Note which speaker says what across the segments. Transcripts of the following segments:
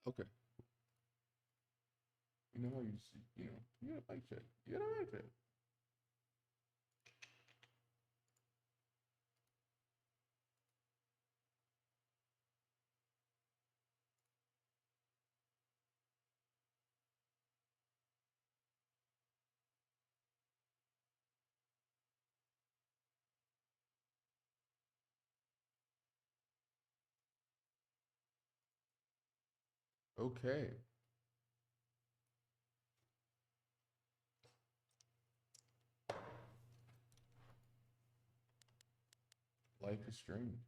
Speaker 1: Okay. You know how you see, you gotta like check. You gotta like check. Okay. Life is strange.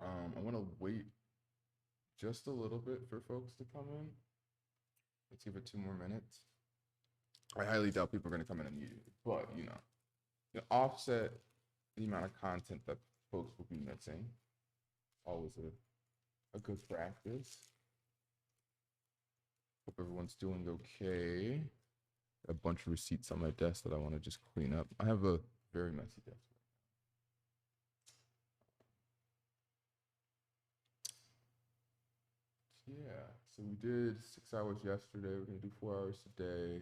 Speaker 1: I want to wait just a little bit for folks to come in. Let's give it 2 more minutes. I highly doubt people are going to come in immediately, but offset the amount of content that folks will be missing. Always a good practice. Hope everyone's doing okay. A bunch of receipts on my desk that I want to just clean up. I have a very messy desk. Yeah, so we did 6 hours yesterday. We're gonna do 4 hours today.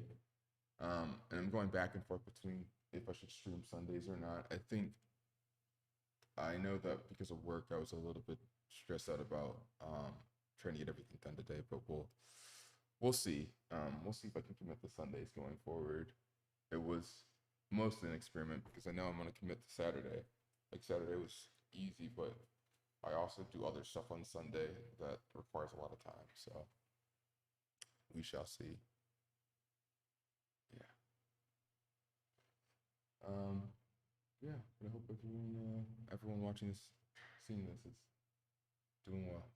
Speaker 1: And I'm going back and forth between if I should stream Sundays or not. I know that because of work, I was a little bit stressed out about trying to get everything done today, but we'll see. We'll see if I can commit to Sundays going forward. It was mostly an experiment because I know I'm gonna commit to Saturday. Like Saturday was easy, but I also do other stuff on Sunday that requires a lot of time. So we shall see. Yeah. Yeah. But I hope everyone watching this, seeing this, is doing well.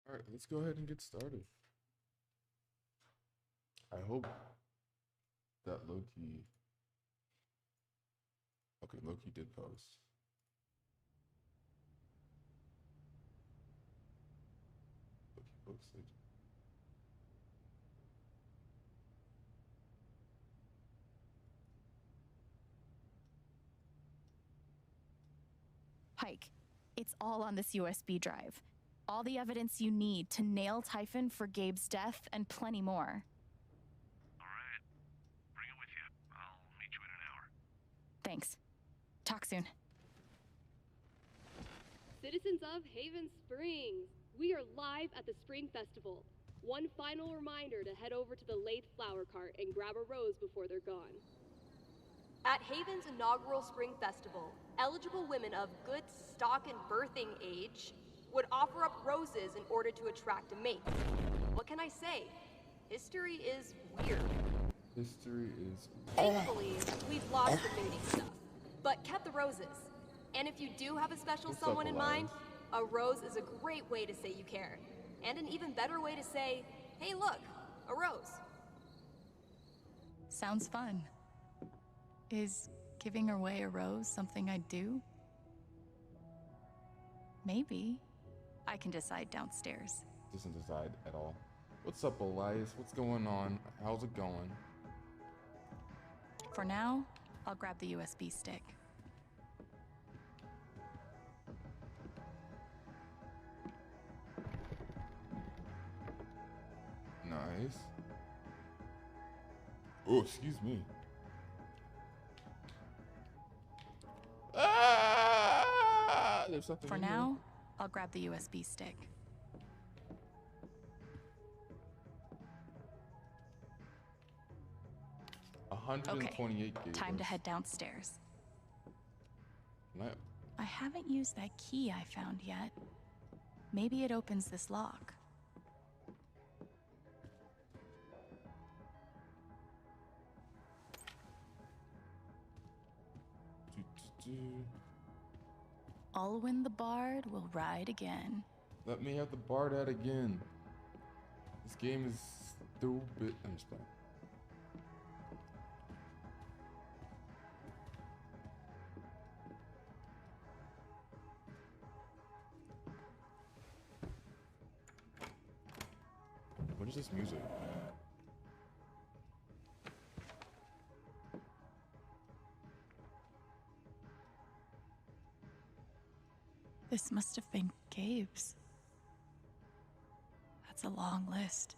Speaker 1: All right, let's go ahead and get started. I hope that Loki. Okay, Loki did post. Loki posted.
Speaker 2: Pike, it's all on this USB drive. All the evidence you need to nail Typhon for Gabe's death and plenty more.
Speaker 3: All right. Bring it with you. I'll meet you in an hour.
Speaker 2: Thanks. Talk soon.
Speaker 4: Citizens of Haven Springs, we are live at the Spring Festival. One final reminder to head over to the Lathe Flower Cart and grab a rose before they're gone. At Haven's inaugural Spring Festival, eligible women of good stock and birthing age would offer up roses in order to attract a mate. What can I say? History is weird.
Speaker 1: History is.
Speaker 4: Thankfully, we've lost the mating stuff, but kept the roses. And if you do have a special
Speaker 1: What's up,
Speaker 4: someone in mind,
Speaker 1: Elias?
Speaker 4: a rose is a great way to say you care. And an even better way to say, hey look, a rose.
Speaker 2: Sounds fun. Is giving away a rose something I'd do? Maybe. I can decide downstairs.
Speaker 1: Doesn't decide at all. What's up, Elias? What's going on? How's it going?
Speaker 2: For now, I'll grab the USB stick.
Speaker 1: Nice. Oh, excuse me. Ah! There's something
Speaker 2: For
Speaker 1: in here.
Speaker 2: now, I'll grab the USB stick. Okay,
Speaker 1: 128 gigabytes.
Speaker 2: time to head downstairs.
Speaker 1: Can
Speaker 2: I haven't used that key I found yet. Maybe it opens this lock. Alwyn the Bard will ride again.
Speaker 1: Let me have the Bard out again. This game is stupid. I'm just playing. What is this music?
Speaker 2: This must have been Gabe's. That's a long list.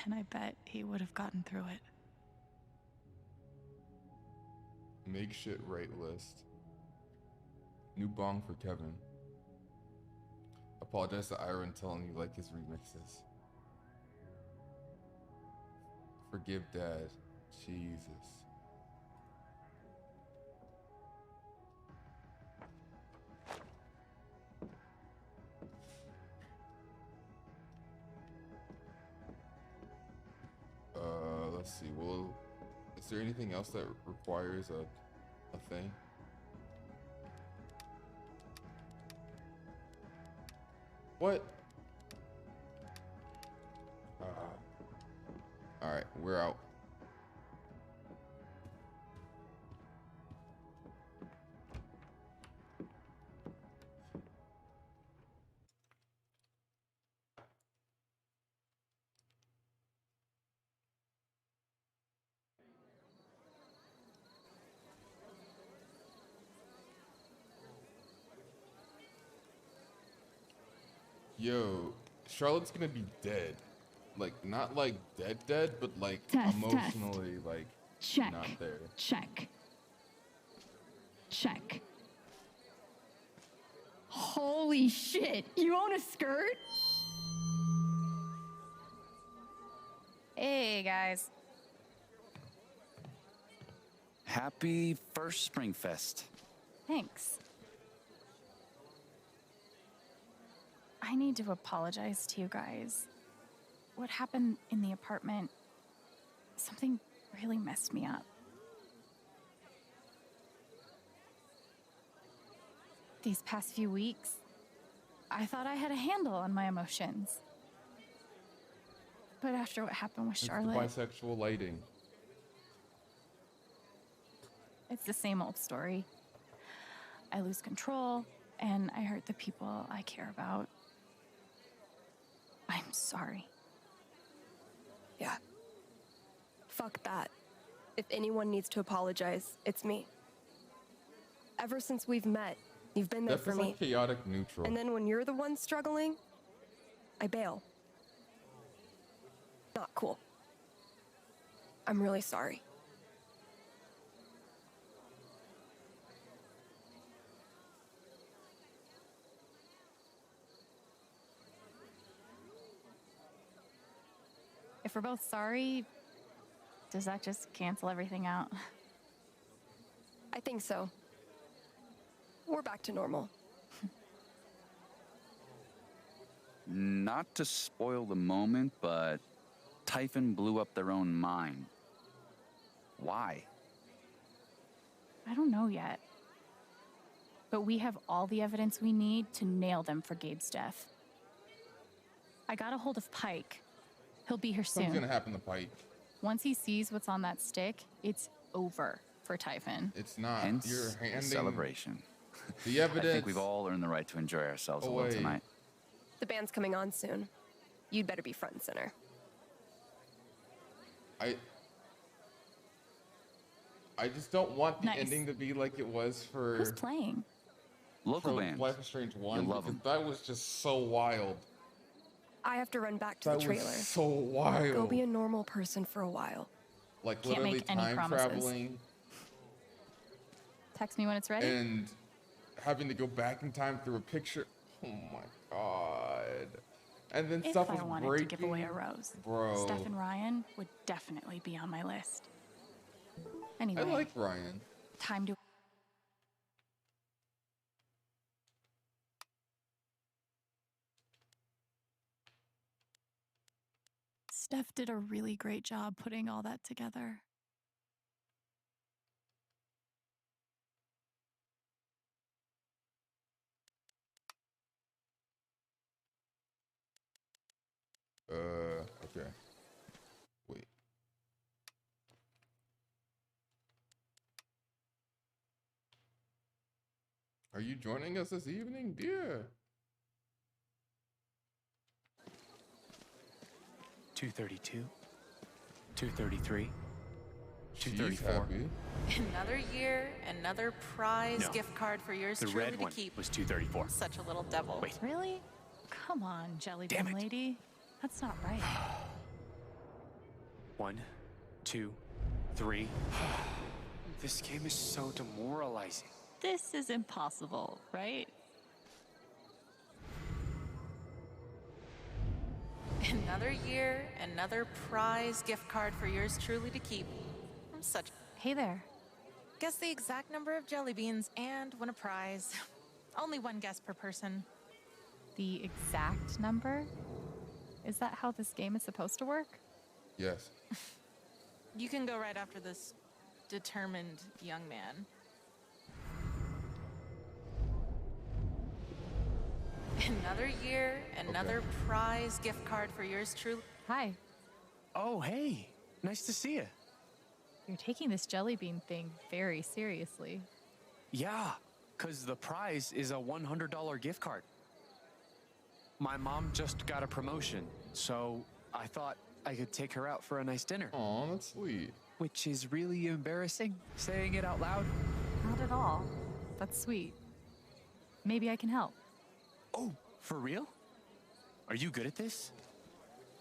Speaker 2: And I bet he would have gotten through it.
Speaker 1: Make shit right list. New bong for Kevin. Apologize to Ira and tell him you like his remixes. Forgive Dad. Jesus. Let's see. Well, is there anything else that requires a thing? What? All right, we're out. Yo, Charlotte's gonna be dead. Like, not like dead, but like
Speaker 5: Test,
Speaker 1: emotionally, like
Speaker 5: Check.
Speaker 1: not there.
Speaker 5: Check. Check. Holy shit! You own a skirt?
Speaker 2: Hey, guys.
Speaker 6: Happy first Springfest.
Speaker 2: Thanks. I need to apologize to you guys. What happened in the apartment, something really messed me up. These past few weeks, I thought I had a handle on my emotions. But after what happened with
Speaker 1: It's the
Speaker 2: Charlotte,
Speaker 1: bisexual lighting.
Speaker 2: it's the same old story. I lose control, and I hurt the people I care about. I'm sorry.
Speaker 4: Yeah. Fuck that. If anyone needs to apologize, it's me. Ever since we've met, you've been there
Speaker 1: That
Speaker 4: for
Speaker 1: feels
Speaker 4: me.
Speaker 1: like chaotic neutral.
Speaker 4: And then when you're the one struggling, I bail. Not cool. I'm really sorry.
Speaker 2: If we're both sorry, does that just cancel everything out?
Speaker 4: I think so. We're back to normal.
Speaker 6: Not to spoil the moment, but Typhon blew up their own mine. Why?
Speaker 2: I don't know yet. But we have all the evidence we need to nail them for Gabe's death. I got a hold of Pike. He'll be here
Speaker 1: Something's
Speaker 2: soon.
Speaker 1: gonna happen to Pike.
Speaker 2: Once he sees what's on that stick, it's over for Typhon.
Speaker 1: It's not.
Speaker 6: Hence
Speaker 1: You're
Speaker 6: the
Speaker 1: handing
Speaker 6: celebration.
Speaker 1: the evidence.
Speaker 6: I think we've all earned the right to enjoy ourselves a
Speaker 1: away.
Speaker 6: little tonight.
Speaker 4: The band's coming on soon. You'd better be front and center.
Speaker 1: I I just don't want the
Speaker 2: Nice.
Speaker 1: ending to be like it was for
Speaker 2: Who's playing?
Speaker 6: Local
Speaker 1: for
Speaker 6: band.
Speaker 1: Life is Strange 1
Speaker 6: love
Speaker 1: because
Speaker 6: 'em.
Speaker 1: that was just so wild.
Speaker 7: I have to run back to
Speaker 1: That
Speaker 7: the
Speaker 1: was
Speaker 7: trailer.
Speaker 1: so wild.
Speaker 7: Go be a normal person for a while.
Speaker 1: Like
Speaker 2: Can't
Speaker 1: literally
Speaker 2: make any
Speaker 1: time
Speaker 2: promises.
Speaker 1: traveling
Speaker 2: Text me when it's ready.
Speaker 1: and having to go back in time through a picture. Oh my god. And then
Speaker 2: If
Speaker 1: stuff
Speaker 2: I
Speaker 1: was
Speaker 2: wanted
Speaker 1: breaking.
Speaker 2: to give away a rose,
Speaker 1: Bro.
Speaker 2: Steph and Ryan would definitely be on my list.
Speaker 1: I
Speaker 2: Anyway,
Speaker 1: like Ryan.
Speaker 2: time to. Steph did a really great job putting all that together.
Speaker 1: Okay. Wait. Are you joining us this evening, dear?
Speaker 8: 232, 233,
Speaker 1: She's
Speaker 8: 234.
Speaker 1: happy.
Speaker 9: Another year, another prize
Speaker 8: No.
Speaker 9: gift card for yours
Speaker 8: The
Speaker 9: truly
Speaker 8: red
Speaker 9: to
Speaker 8: one
Speaker 9: keep.
Speaker 8: was 234.
Speaker 9: Such a little devil.
Speaker 8: Wait.
Speaker 2: Really? Come on, Jelly
Speaker 8: Damn
Speaker 2: Bean
Speaker 8: it.
Speaker 2: Lady. That's not right.
Speaker 8: 1, 2, 3. This game is so demoralizing.
Speaker 2: This is impossible, right?
Speaker 9: Another year, another prize gift card for yours truly to keep. Such.
Speaker 2: Hey there.
Speaker 9: Guess the exact number of jelly beans and win a prize. Only one guess per person.
Speaker 2: The exact number? Is that how this game is supposed to work?
Speaker 1: Yes.
Speaker 9: You can go right after this determined young man. Another year, another prize gift card for yours truly.
Speaker 2: Hi.
Speaker 8: Oh, hey. Nice to see you.
Speaker 2: You're taking this jelly bean thing very seriously.
Speaker 8: Yeah, because the prize is a $100 gift card. My mom just got a promotion, so I thought I could take her out for a nice dinner.
Speaker 1: Aw, that's sweet.
Speaker 8: Which is really embarrassing, saying it out loud.
Speaker 2: Not at all. That's sweet. Maybe I can help.
Speaker 8: Oh, for real? Are you good at this?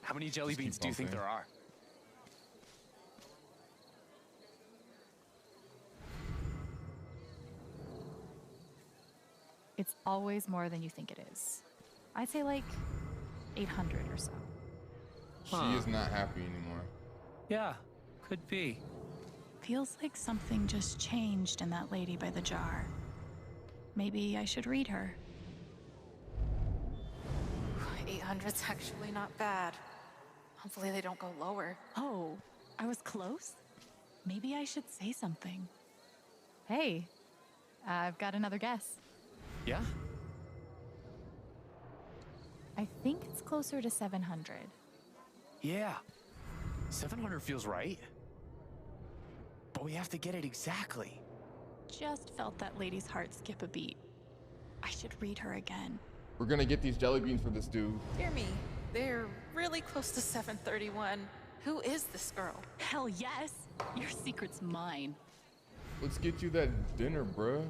Speaker 8: How many jelly
Speaker 1: Just keep
Speaker 8: beans do you think
Speaker 1: bumping.
Speaker 8: there are?
Speaker 2: It's always more than you think it is. I'd say like 800 or so.
Speaker 1: She
Speaker 8: Huh.
Speaker 1: is not happy anymore.
Speaker 8: Yeah, could be.
Speaker 2: Feels like something just changed in that lady by the jar. Maybe I should read her.
Speaker 9: 800's actually not bad. Hopefully they don't go lower.
Speaker 2: Oh, I was close? Maybe I should say something. Hey, I've got another guess.
Speaker 8: Yeah?
Speaker 2: I think it's closer to 700.
Speaker 8: Yeah. 700 feels right. But we have to get it exactly.
Speaker 2: Just felt that lady's heart skip a beat. I should read her again.
Speaker 1: We're gonna get these jelly beans for this dude.
Speaker 9: Dear me, they're really close to 731. Who is this girl?
Speaker 2: Hell yes! Your secret's mine.
Speaker 1: Let's get you that dinner, bruh.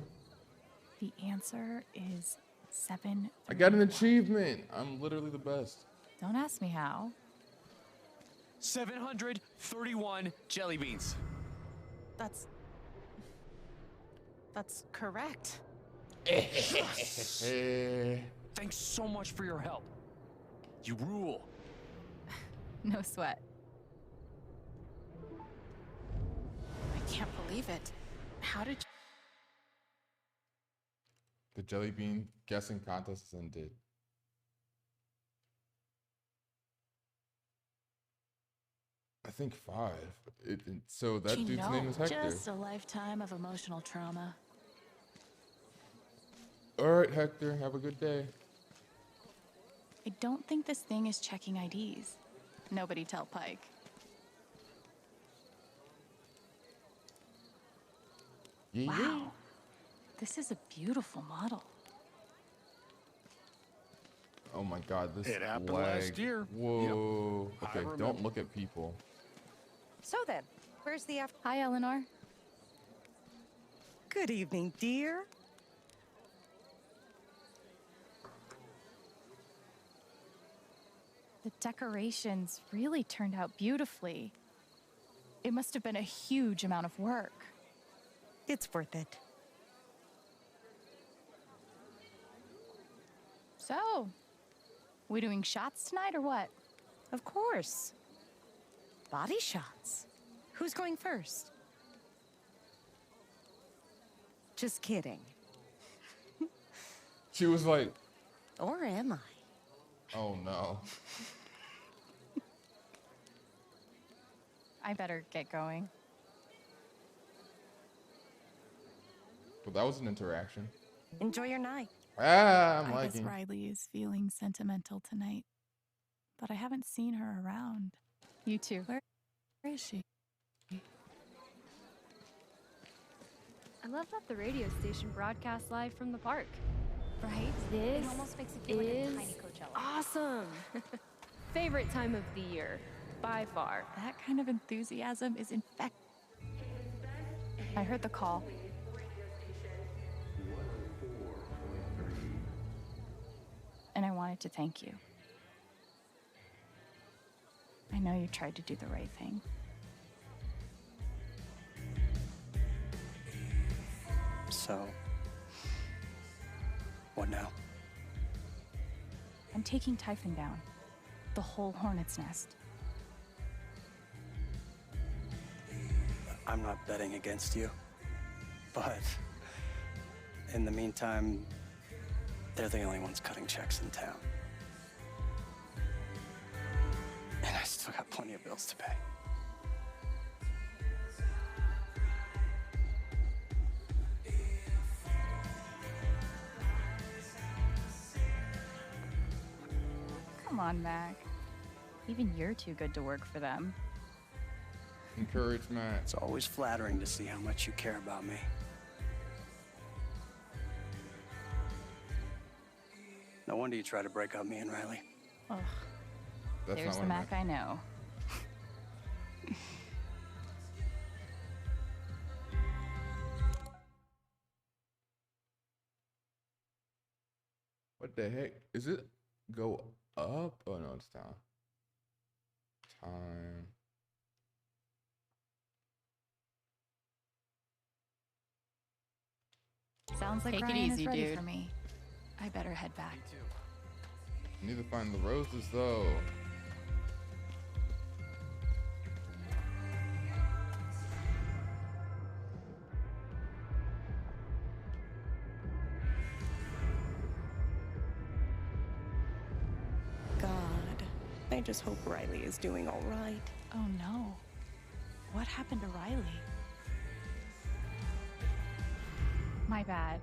Speaker 2: The answer is 7.
Speaker 1: I got an achievement. I'm literally the best.
Speaker 2: Don't ask me how.
Speaker 8: 731 jelly beans.
Speaker 9: That's correct.
Speaker 1: Eh.
Speaker 8: Thanks so much for your help. You rule.
Speaker 2: No sweat.
Speaker 9: I can't believe it. How did you...
Speaker 1: The jelly bean guessing contest has ended. I think 5. So that
Speaker 2: You
Speaker 1: dude's
Speaker 2: know,
Speaker 1: name is Hector.
Speaker 2: just a lifetime of emotional trauma.
Speaker 1: All right, Hector. Have a good day.
Speaker 2: I don't think this thing is checking IDs. Nobody tell Pike.
Speaker 1: Yeah,
Speaker 2: Wow. This is a beautiful model.
Speaker 1: Oh my God, this
Speaker 8: It happened
Speaker 1: lag.
Speaker 8: last year.
Speaker 1: Whoa.
Speaker 8: Yep. I
Speaker 1: Okay, don't
Speaker 8: remember.
Speaker 1: look at people.
Speaker 7: So then, where's the after?
Speaker 2: Hi, Eleanor.
Speaker 10: Good evening, dear.
Speaker 2: The decorations really turned out beautifully. It must have been a huge amount of work.
Speaker 10: It's worth it.
Speaker 2: So, we doing shots tonight or what?
Speaker 10: Of course. Body shots. Who's going first? Just kidding.
Speaker 1: She was like,
Speaker 10: Or am I?
Speaker 1: oh no.
Speaker 2: I better get going.
Speaker 1: Well, that was an interaction.
Speaker 10: Enjoy your night.
Speaker 1: I'm
Speaker 2: I guess
Speaker 1: liking.
Speaker 2: Riley is feeling sentimental tonight, but I haven't seen her around. You too. Where is she?
Speaker 11: I love that the radio station broadcasts live from the park.
Speaker 12: Right?
Speaker 11: This
Speaker 12: It almost makes it feel like a tiny Coachella.
Speaker 11: awesome. Favorite time of the year, by far.
Speaker 2: That kind of enthusiasm is infectious. I heard the call. And I wanted to thank you. I know you tried to do the right thing.
Speaker 13: So, what now?
Speaker 2: I'm taking Typhon down. The whole hornet's nest.
Speaker 13: I'm not betting against you, but in the meantime, they're the only ones cutting checks in town. And I still got plenty of bills to pay.
Speaker 2: Come on, Mac. Even you're too good to work for them.
Speaker 1: Encouragement.
Speaker 13: It's always flattering to see how much you care about me. No wonder you try to break up me and Riley.
Speaker 2: Ugh.
Speaker 1: That's
Speaker 2: There's
Speaker 1: not
Speaker 2: the
Speaker 1: what I
Speaker 2: Mac I know.
Speaker 1: What the heck? Is it go up? Oh no, it's down. Time.
Speaker 2: Sounds like
Speaker 12: Take it
Speaker 2: Ryan
Speaker 12: easy,
Speaker 2: is ready
Speaker 12: dude.
Speaker 2: for me. I better head back.
Speaker 1: I need to find the roses though.
Speaker 10: God, I just hope Riley is doing all right.
Speaker 2: Oh no. What happened to Riley? My bad.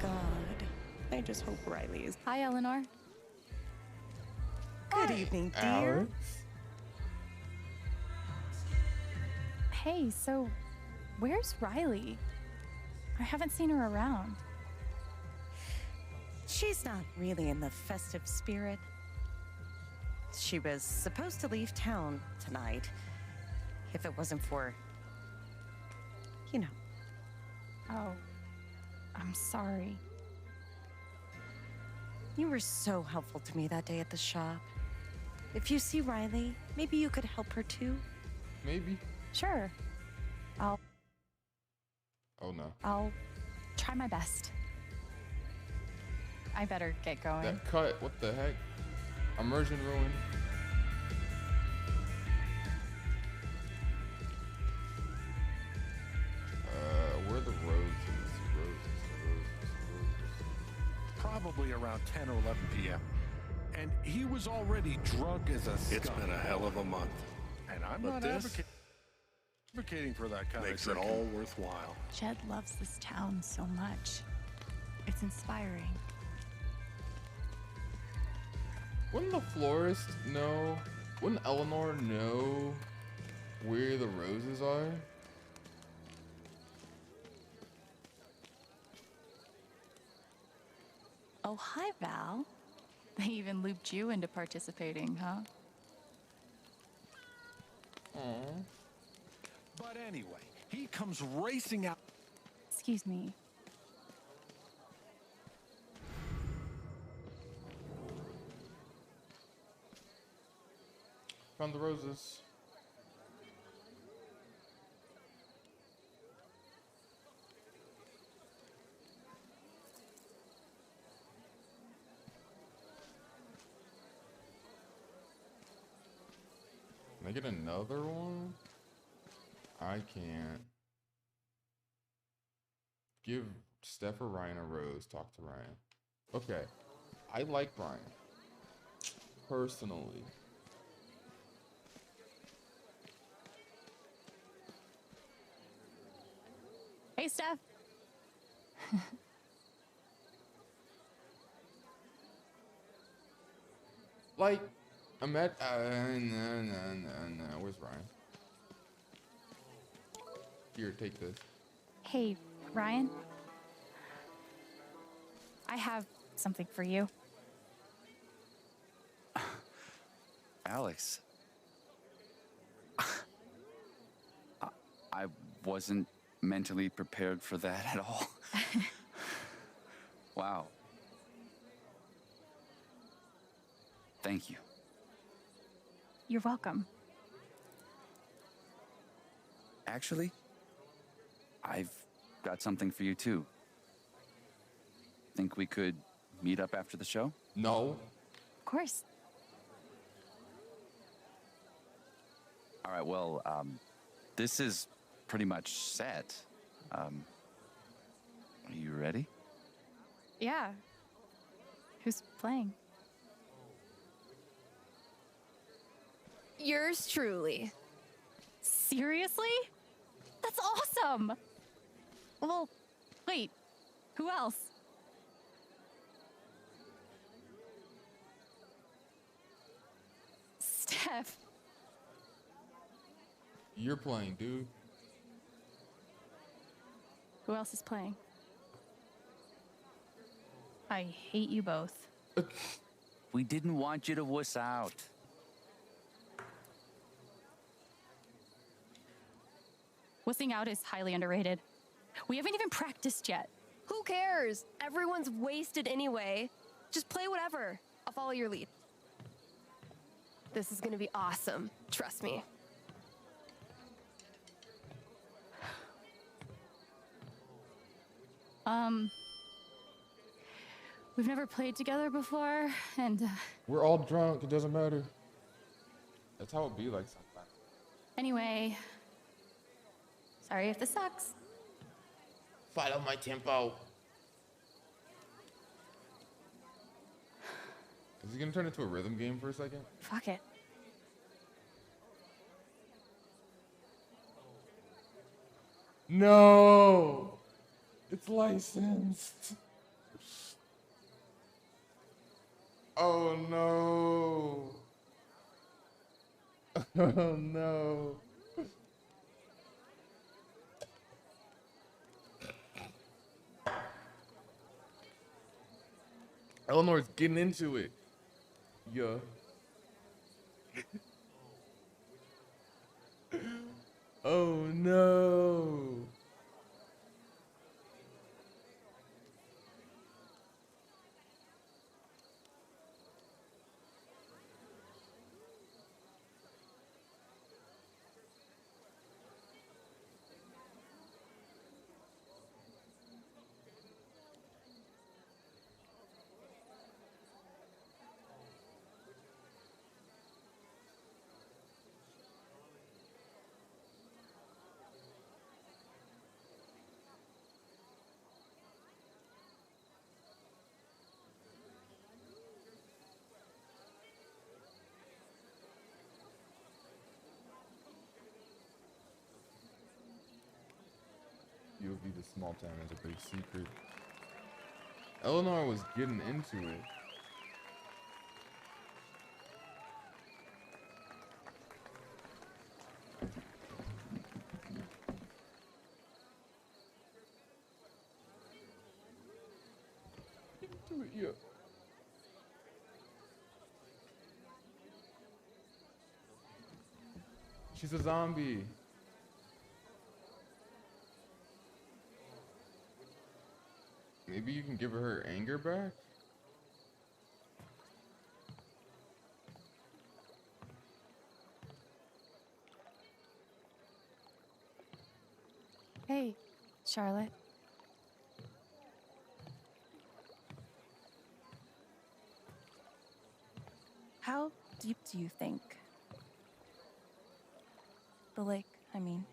Speaker 10: God, I just hope Riley is.
Speaker 2: Hi, Eleanor.
Speaker 10: Good evening, dear.
Speaker 1: Alex?
Speaker 2: Hey, so where's Riley? I haven't seen her around.
Speaker 10: She's not really in the festive spirit. She was supposed to leave town tonight. If it wasn't for, you know.
Speaker 2: Oh, I'm sorry.
Speaker 10: You were so helpful to me that day at the shop. If you see Riley, maybe you could help her too.
Speaker 1: Maybe.
Speaker 2: Sure.
Speaker 1: Oh no.
Speaker 2: I'll try my best. I better get going.
Speaker 1: That cut. What the heck? Immersion ruin. Where are the roses?
Speaker 14: Probably around 10 or 11 p.m. And he was already drunk as a skunk.
Speaker 3: It's been a hell of a month.
Speaker 14: And I'm
Speaker 3: But
Speaker 14: not
Speaker 3: this
Speaker 14: advocating for that kind
Speaker 3: makes
Speaker 14: of
Speaker 3: it all worthwhile.
Speaker 2: Jed loves this town so much. It's inspiring.
Speaker 1: Wouldn't the florist know? Wouldn't Eleanor know where the roses are?
Speaker 2: Oh, hi, Val. They even looped you into participating, huh?
Speaker 1: Aww.
Speaker 14: But anyway, he comes racing out.
Speaker 2: Excuse me.
Speaker 1: Found the roses. Can I get another one? I can't. Give Steph or Ryan a rose. Talk to Ryan. Okay. I like Ryan. Personally.
Speaker 2: Hey, Steph.
Speaker 1: Like, I'm at. No. Where's Ryan? Here, take this.
Speaker 2: Hey, Ryan. I have something for you.
Speaker 6: Alex. I wasn't mentally prepared for that at all. Wow. Thank you.
Speaker 2: You're welcome.
Speaker 6: Actually, I've got something for you too. Think we could meet up after the show?
Speaker 1: No.
Speaker 2: Of course.
Speaker 6: All right, well, this is pretty much set. Are you ready?
Speaker 2: Yeah. Who's playing?
Speaker 7: Yours truly.
Speaker 2: Seriously? That's awesome! Well, wait. Who else? Steph.
Speaker 1: You're playing, dude.
Speaker 2: Who else is playing? I hate you both.
Speaker 6: We didn't want you to wuss out.
Speaker 2: Wussing out is highly underrated. We haven't even practiced yet.
Speaker 7: Who cares? Everyone's wasted anyway. Just play whatever. I'll follow your lead. This is gonna be awesome. Trust me.
Speaker 2: We've never played together before, and
Speaker 1: We're all drunk. It doesn't matter. That's how it be like sometimes.
Speaker 2: anyway, sorry if this sucks.
Speaker 1: Follow my tempo. Is he gonna turn into a rhythm game for a second?
Speaker 2: Fuck it.
Speaker 1: No! It's licensed. Oh no. Oh no. Eleanor's getting into it. Yeah. Oh no. You'll be the small town is a big secret. Eleanor was getting into it. Into it, yeah. She's a zombie. Maybe you can give her anger back?
Speaker 2: Hey, Charlotte.
Speaker 5: How deep do you think? The lake, I mean.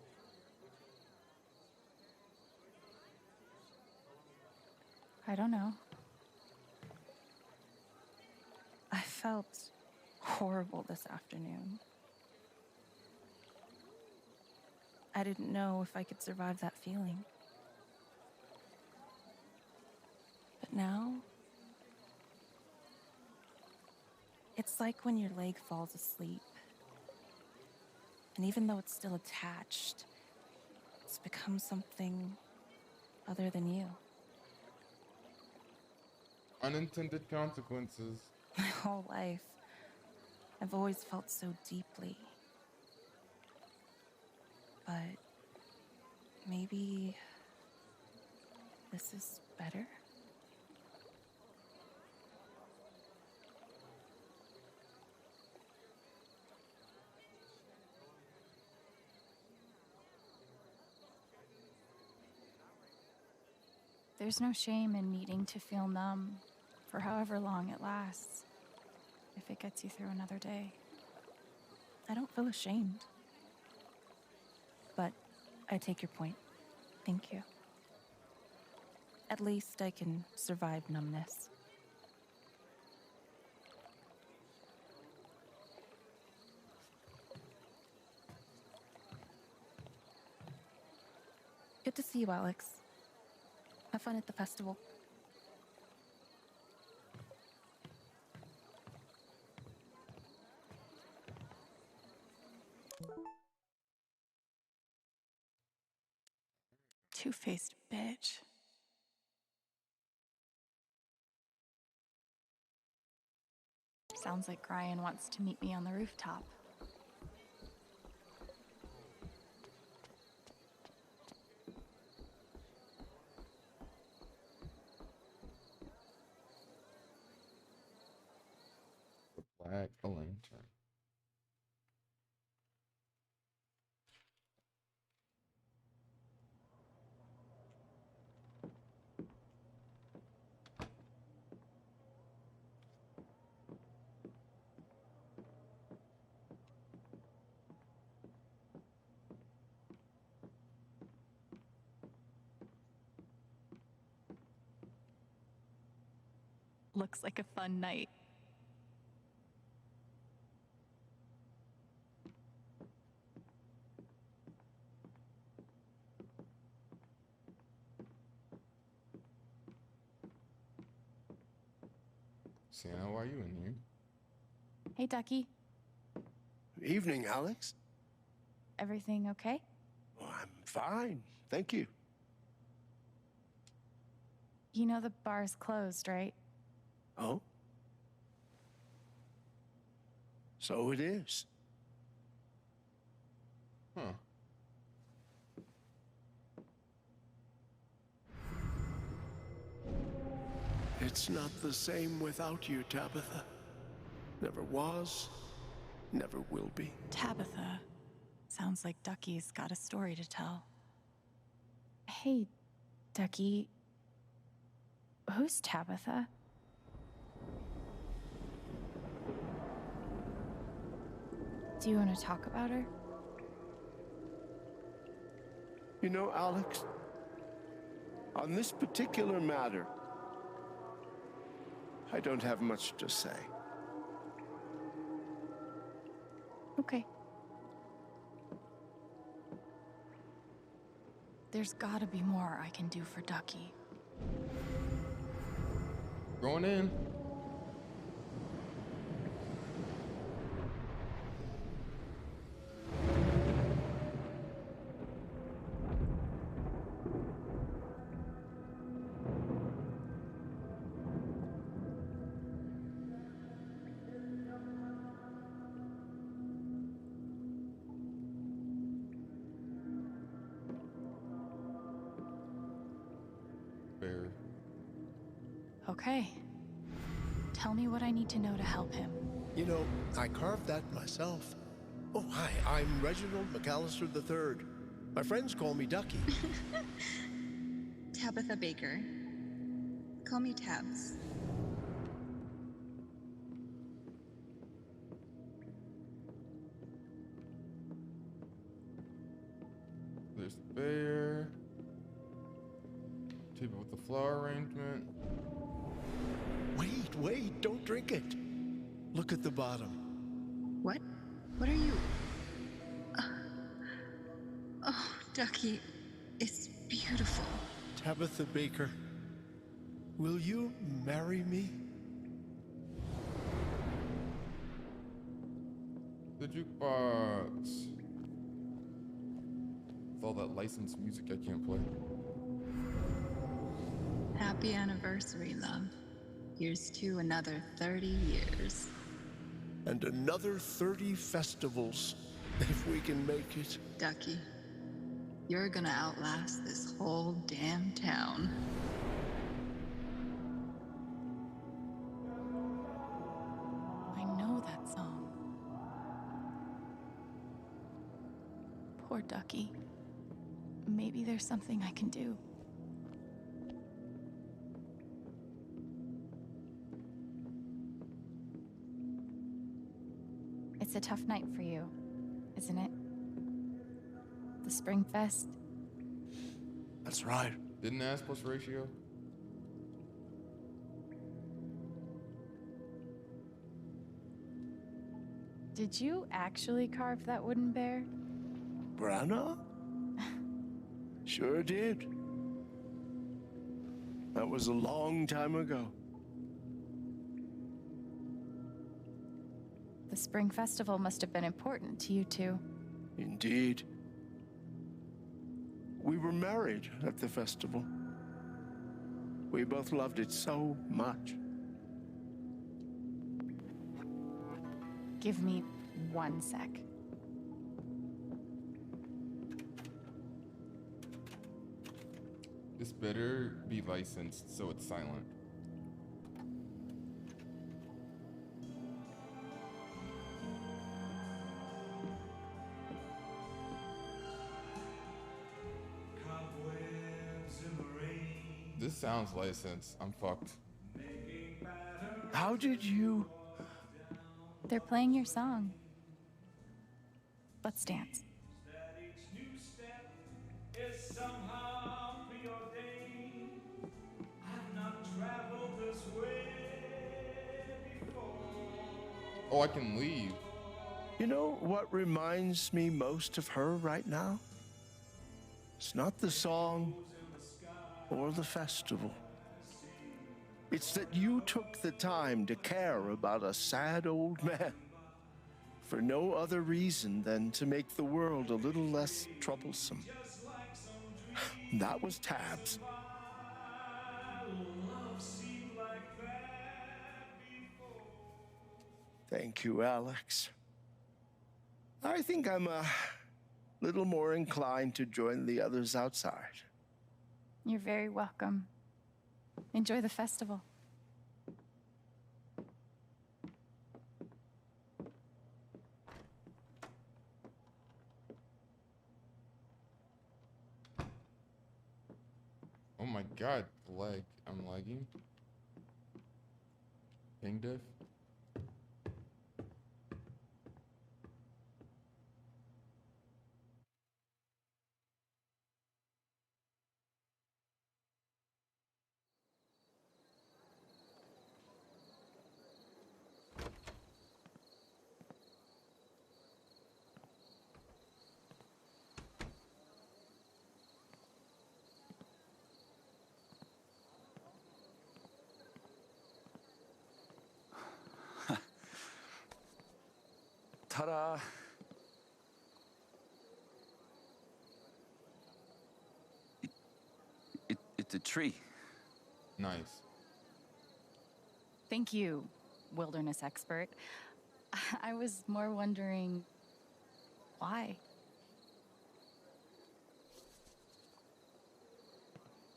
Speaker 2: I don't know.
Speaker 5: I felt horrible this afternoon. I didn't know if I could survive that feeling. But now, it's like when your leg falls asleep. And even though it's still attached, it's become something other than you.
Speaker 1: Unintended consequences.
Speaker 5: My whole life, I've always felt so deeply. But maybe this is better?
Speaker 2: There's no shame in needing to feel numb for however long it lasts, if it gets you through another day.
Speaker 5: I don't feel ashamed. But I take your point. Thank you. At least I can survive numbness. Good to see you, Alex. Have fun at the festival.
Speaker 2: Two-faced bitch. Sounds like Ryan wants to meet me on the rooftop.
Speaker 1: The Black Lantern.
Speaker 2: Looks like a fun night.
Speaker 1: Sienna, why are you in here?
Speaker 2: Hey, Ducky.
Speaker 15: Evening, Alex.
Speaker 2: Everything okay?
Speaker 15: Well, I'm fine, thank you.
Speaker 2: You know the bar's closed, right?
Speaker 15: Oh? So it is.
Speaker 1: Huh.
Speaker 15: It's not the same without you, Tabitha. Never was, never will be.
Speaker 2: Tabitha. Sounds like Ducky's got a story to tell. Hey, Ducky. Who's Tabitha? Do you want to talk about her?
Speaker 15: You know, Alex, on this particular matter, I don't have much to say.
Speaker 2: Okay. There's gotta be more I can do for Ducky.
Speaker 1: Going in. Fair.
Speaker 2: Okay. Tell me what I need to know to help him.
Speaker 15: You know, I carved that myself. Oh, hi, I'm Reginald McAllister III. My friends call me Ducky.
Speaker 16: Tabitha Baker. Call me Tabs.
Speaker 1: There's the bear. Table with the flower arrangement.
Speaker 15: Wait, don't drink it. Look at the bottom.
Speaker 16: What? What are you? Oh, Ducky, it's beautiful.
Speaker 15: Tabitha Baker, will you marry me?
Speaker 1: The jukebox. With all that licensed music I can't play.
Speaker 16: Happy anniversary, love. Here's to another 30 years.
Speaker 15: And another 30 festivals, if we can make it.
Speaker 16: Ducky, you're gonna outlast this whole damn town.
Speaker 2: I know that song. Poor Ducky. Maybe there's something I can do. It's a tough night for you, isn't it? The Spring Fest.
Speaker 15: That's right.
Speaker 1: Didn't ask plus ratio.
Speaker 2: Did you actually carve that wooden bear?
Speaker 15: Branagh? Sure did. That was a long time ago.
Speaker 2: The Spring Festival must have been important to you two.
Speaker 15: Indeed. We were married at the festival. We both loved it so much.
Speaker 2: Give me 1 sec.
Speaker 1: This better be licensed so it's silent. This sounds licensed. I'm fucked.
Speaker 15: How did you?
Speaker 2: They're playing your song. Let's dance.
Speaker 1: Oh, I can leave.
Speaker 15: You know what reminds me most of her right now? It's not the song or the festival. It's that you took the time to care about a sad old man for no other reason than to make the world a little less troublesome. That was Tabs. Thank you, Alex. I think I'm a little more inclined to join the others outside.
Speaker 2: You're very welcome. Enjoy the festival.
Speaker 1: Oh my god, lag. I'm lagging. Ping diff.
Speaker 6: Ta-da! It's a tree.
Speaker 1: Nice.
Speaker 2: Thank you, wilderness expert. I was more wondering why.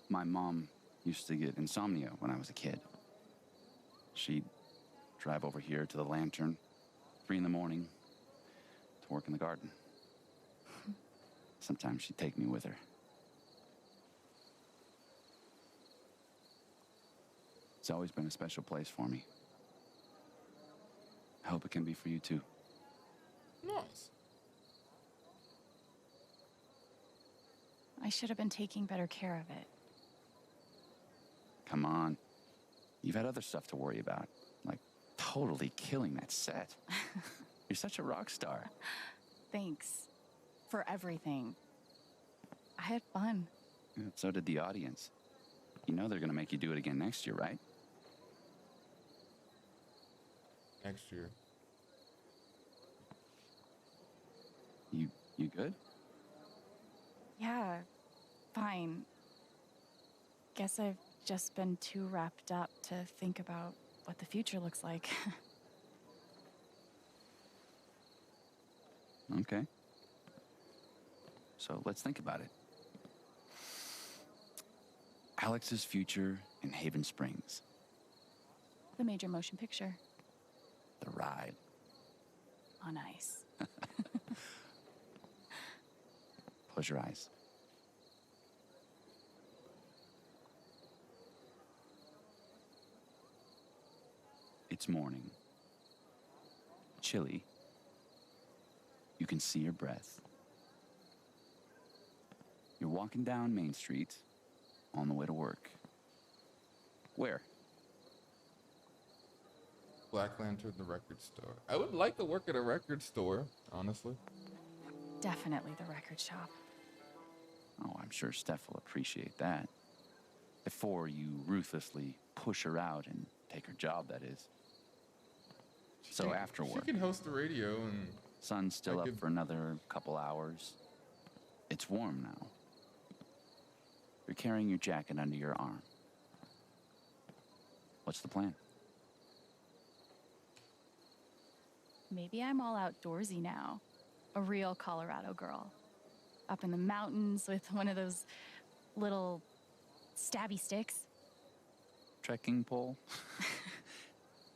Speaker 6: My mom used to get insomnia when I was a kid. She'd drive over here to the Lantern, 3 in the morning, to work in the garden. Sometimes she'd take me with her. It's always been a special place for me. I hope it can be for you too.
Speaker 1: Nice.
Speaker 2: I should have been taking better care of it.
Speaker 6: Come on. You've had other stuff to worry about, like totally killing that set. You're such a rock star.
Speaker 2: Thanks for everything. I had fun.
Speaker 6: Yeah, so did the audience. You know they're gonna make you do it again next year, right?
Speaker 1: Next year.
Speaker 6: You good?
Speaker 2: Yeah, fine. Guess I've just been too wrapped up to think about what the future looks like.
Speaker 6: Okay. So let's think about it. Alex's future in Haven Springs.
Speaker 2: The major motion picture.
Speaker 6: The ride.
Speaker 2: On ice.
Speaker 6: Close your eyes. It's morning. Chilly. You can see your breath. You're walking down Main Street on the way to work. Where?
Speaker 1: Black Lantern, the record store. I would like to work at a record store, honestly.
Speaker 2: Definitely the record shop.
Speaker 6: Oh, I'm sure Steph will appreciate that. Before you ruthlessly push her out and take her job, that is. So after work.
Speaker 1: She can host the radio and...
Speaker 6: Sun's still up for another couple hours. It's warm now. You're carrying your jacket under your arm. What's the plan?
Speaker 2: Maybe I'm all outdoorsy now. A real Colorado girl. Up in the mountains with one of those little stabby sticks.
Speaker 6: Trekking pole?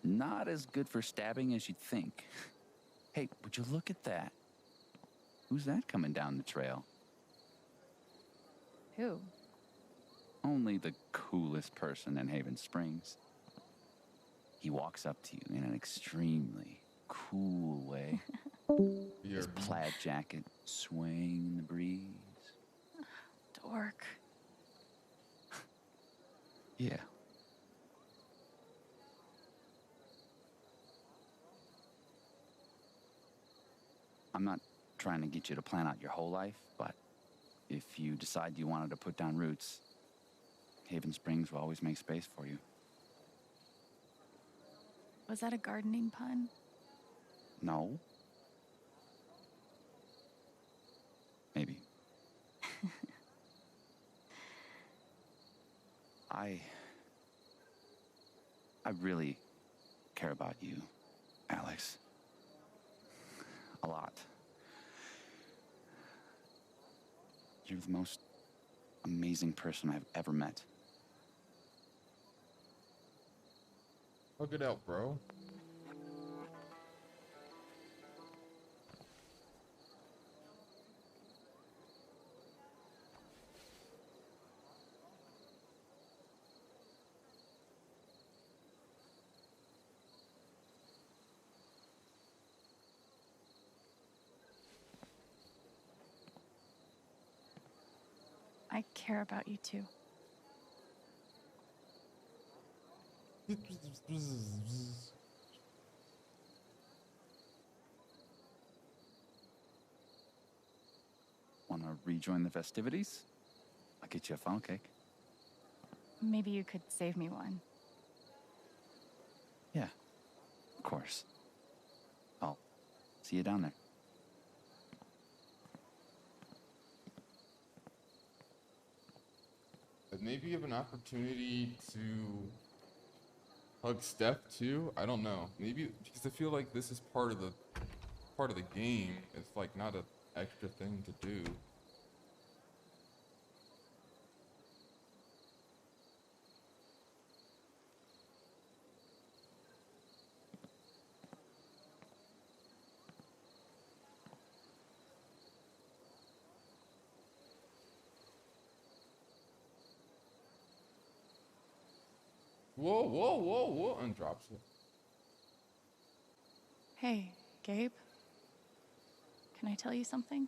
Speaker 6: Not as good for stabbing as you'd think. Hey, would you look at that? Who's that coming down the trail?
Speaker 2: Who?
Speaker 6: Only the coolest person in Haven Springs. He walks up to you in an extremely cool way. His plaid jacket swaying in the breeze.
Speaker 2: Dork.
Speaker 6: Yeah. I'm not trying to get you to plan out your whole life, but if you decide you wanted to put down roots, Haven Springs will always make space for you.
Speaker 2: Was that a gardening pun?
Speaker 6: No. Maybe. I really care about you, Alex. A lot. You're the most amazing person I've ever met.
Speaker 1: Hug it out, bro.
Speaker 2: I care about you too.
Speaker 6: Want to rejoin the festivities? I'll get you a funnel cake.
Speaker 2: Maybe you could save me one.
Speaker 6: Yeah, of course. I'll see you down there.
Speaker 1: Maybe you have an opportunity to hug Steph too. I don't know. Maybe because I feel like this is part of the game. It's like not an extra thing to do. Whoa, whoa, whoa, whoa, and drops it.
Speaker 2: Hey, Gabe. Can I tell you something?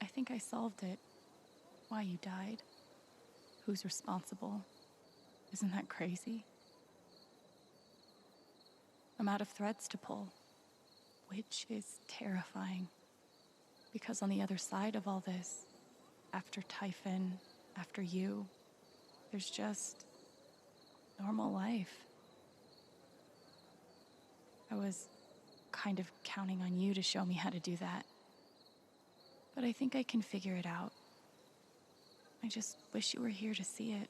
Speaker 2: I think I solved it. Why you died. Who's responsible. Isn't that crazy? I'm out of threads to pull, which is terrifying. Because on the other side of all this, after Typhon, after you, there's just normal life. I was kind of counting on you to show me how to do that. But I think I can figure it out. I just wish you were here to see it.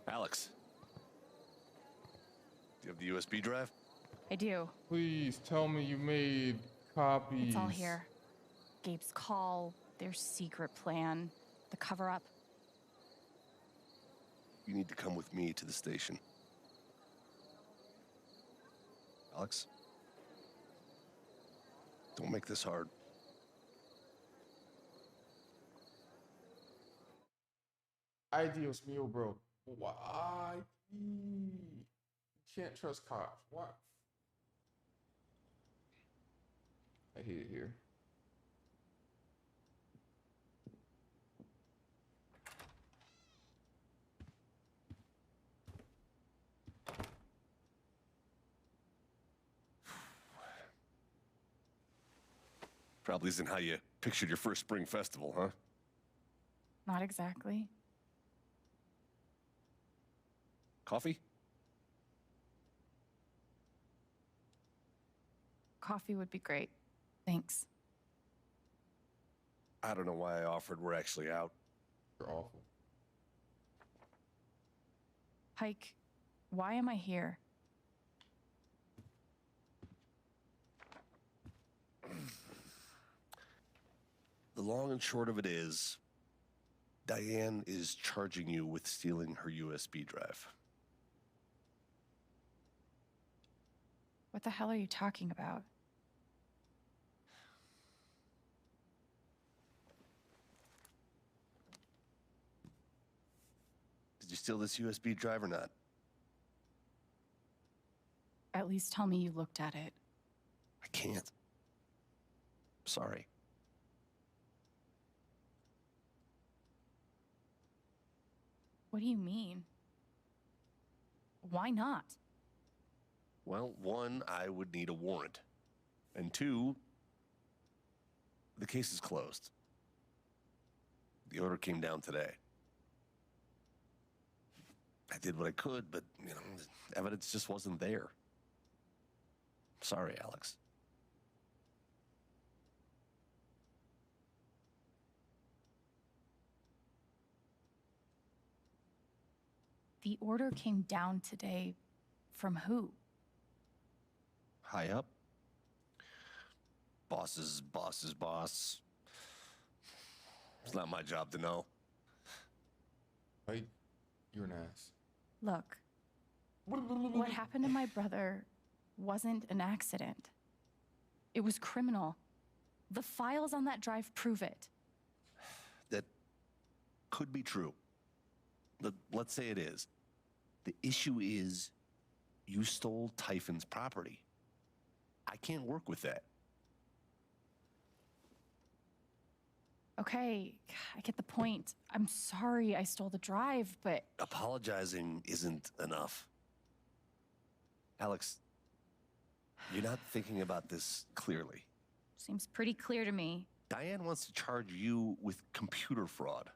Speaker 17: Alex, do you have the USB drive?
Speaker 2: I do.
Speaker 1: Please tell me you made copies.
Speaker 2: It's all here. Gabe's call, their secret plan, the cover-up.
Speaker 17: You need to come with me to the station. Alex? Don't make this hard.
Speaker 1: Ay, Dios mío, bro. Why? You can't trust cops. Why? I hate it here.
Speaker 17: Probably isn't how you pictured your first spring festival, huh?
Speaker 2: Not exactly.
Speaker 17: Coffee?
Speaker 2: Coffee would be great. Thanks.
Speaker 17: I don't know why I offered. We're actually out.
Speaker 1: You're awful.
Speaker 2: Pike, why am I here?
Speaker 17: The long and short of it is, Diane is charging you with stealing her USB drive.
Speaker 2: What the hell are you talking about?
Speaker 17: Did you steal this USB drive or not?
Speaker 2: At least tell me you looked at it.
Speaker 17: I can't. Sorry.
Speaker 2: What do you mean? Why not?
Speaker 17: Well, one, I would need a warrant. And two, the case is closed. The order came down today. I did what I could, but, the evidence just wasn't there. Sorry, Alex.
Speaker 2: The order came down today from who?
Speaker 17: High up. Boss's boss's boss. It's not my job to know.
Speaker 1: Right? You're an ass.
Speaker 2: Look, what happened to my brother wasn't an accident. It was criminal. The files on that drive prove it.
Speaker 17: That could be true. Let's say it is. The issue is, you stole Typhon's property. I can't work with that.
Speaker 2: Okay, I get the point. I'm sorry I stole the drive, but...
Speaker 17: Apologizing isn't enough. Alex, you're not thinking about this clearly.
Speaker 2: Seems pretty clear to me.
Speaker 17: Diane wants to charge you with computer fraud.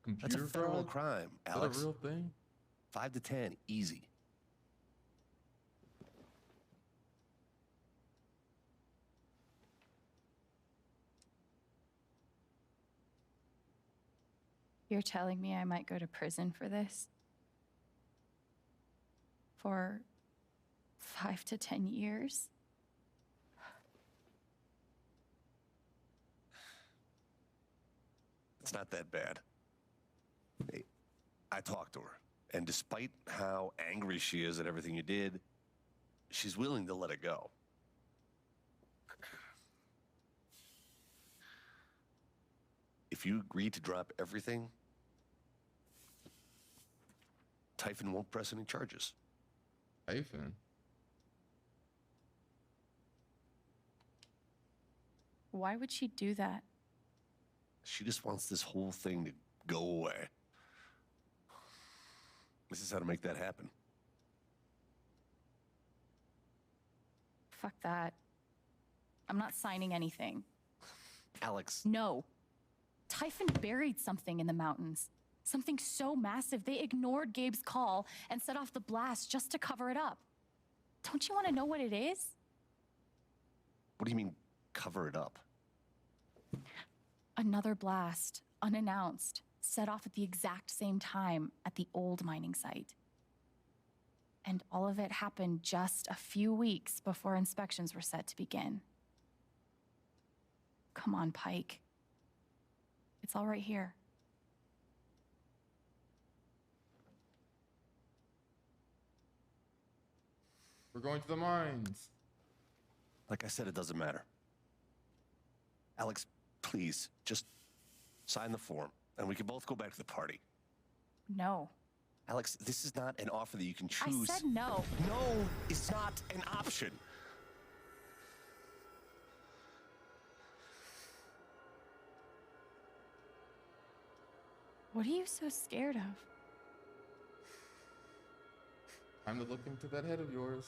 Speaker 1: Computer
Speaker 17: That's a federal
Speaker 1: fraud?
Speaker 17: crime,
Speaker 1: Is
Speaker 17: Alex.
Speaker 1: that a real thing?
Speaker 17: 5 to 10, easy.
Speaker 2: You're telling me I might go to prison for this? For 5 to 10 years?
Speaker 17: It's not that bad. Hey, I talked to her, and despite how angry she is at everything you did, she's willing to let it go. If you agree to drop everything, Typhon won't press any charges.
Speaker 1: Typhon?
Speaker 2: Why would she do that?
Speaker 17: She just wants this whole thing to go away. This is how to make that happen.
Speaker 2: Fuck that. I'm not signing anything.
Speaker 17: Alex.
Speaker 2: No. Typhon buried something in the mountains. Something so massive, they ignored Gabe's call and set off the blast just to cover it up. Don't you want to know what it is?
Speaker 17: What do you mean, cover it up?
Speaker 2: Another blast, unannounced, set off at the exact same time at the old mining site. And all of it happened just a few weeks before inspections were set to begin. Come on, Pike. It's all right here.
Speaker 1: We're going to the mines.
Speaker 17: Like I said, it doesn't matter. Alex, please, just sign the form, and we can both go back to the party.
Speaker 2: No.
Speaker 17: Alex, this is not an offer that you can choose.
Speaker 2: I said no.
Speaker 17: No, it's not an option.
Speaker 2: What are you so scared of?
Speaker 1: Time to look into that head of yours.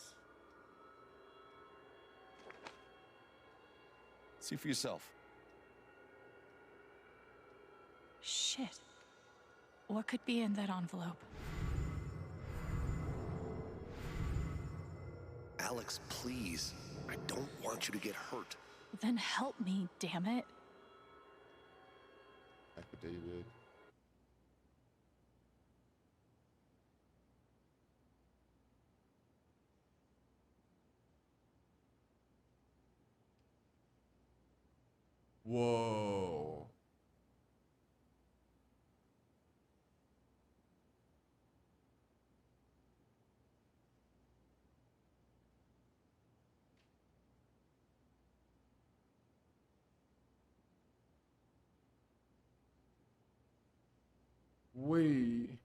Speaker 17: See for yourself.
Speaker 2: Shit. What could be in that envelope?
Speaker 17: Alex, please. I don't want you to get hurt.
Speaker 2: Then help me, damn it.
Speaker 1: Affidavit. Whoa. Wait.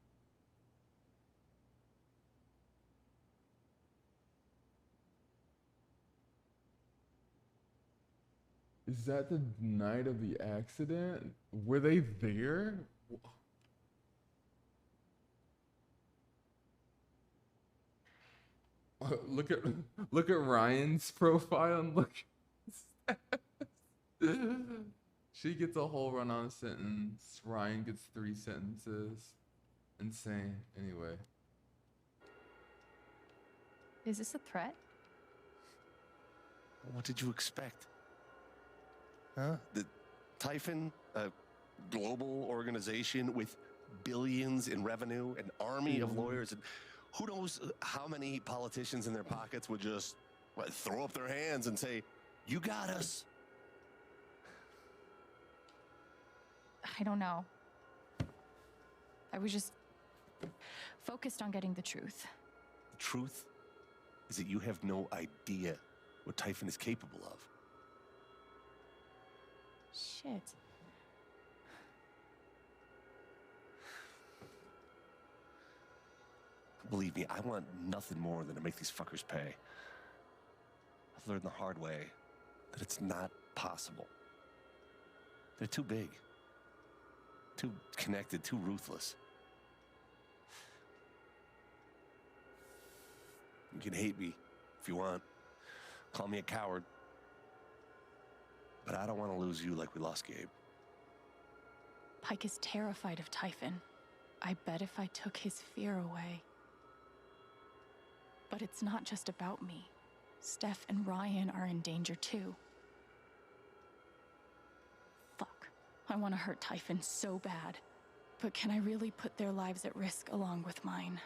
Speaker 1: Is that the night of the accident? Were they there? Look at Ryan's profile and look. She gets a whole run-on sentence. Ryan gets 3 sentences. Insane. Anyway.
Speaker 2: Is this a threat?
Speaker 17: What did you expect? Huh? The Typhon, a global organization with billions in revenue, an army of lawyers, and who knows how many politicians in their pockets would just throw up their hands and say, "You got us."
Speaker 2: I don't know. I was just focused on getting the truth.
Speaker 17: The truth is that you have no idea what Typhon is capable of.
Speaker 2: Shit.
Speaker 17: Believe me, I want nothing more than to make these fuckers pay. I've learned the hard way that it's not possible. They're too big, too connected, too ruthless. You can hate me if you want. Call me a coward. But I don't want to lose you like we lost Gabe.
Speaker 2: Pike is terrified of Typhon. I bet if I took his fear away. But it's not just about me. Steph and Ryan are in danger too. Fuck. I want to hurt Typhon so bad.
Speaker 5: But can I really put their lives at risk along with mine?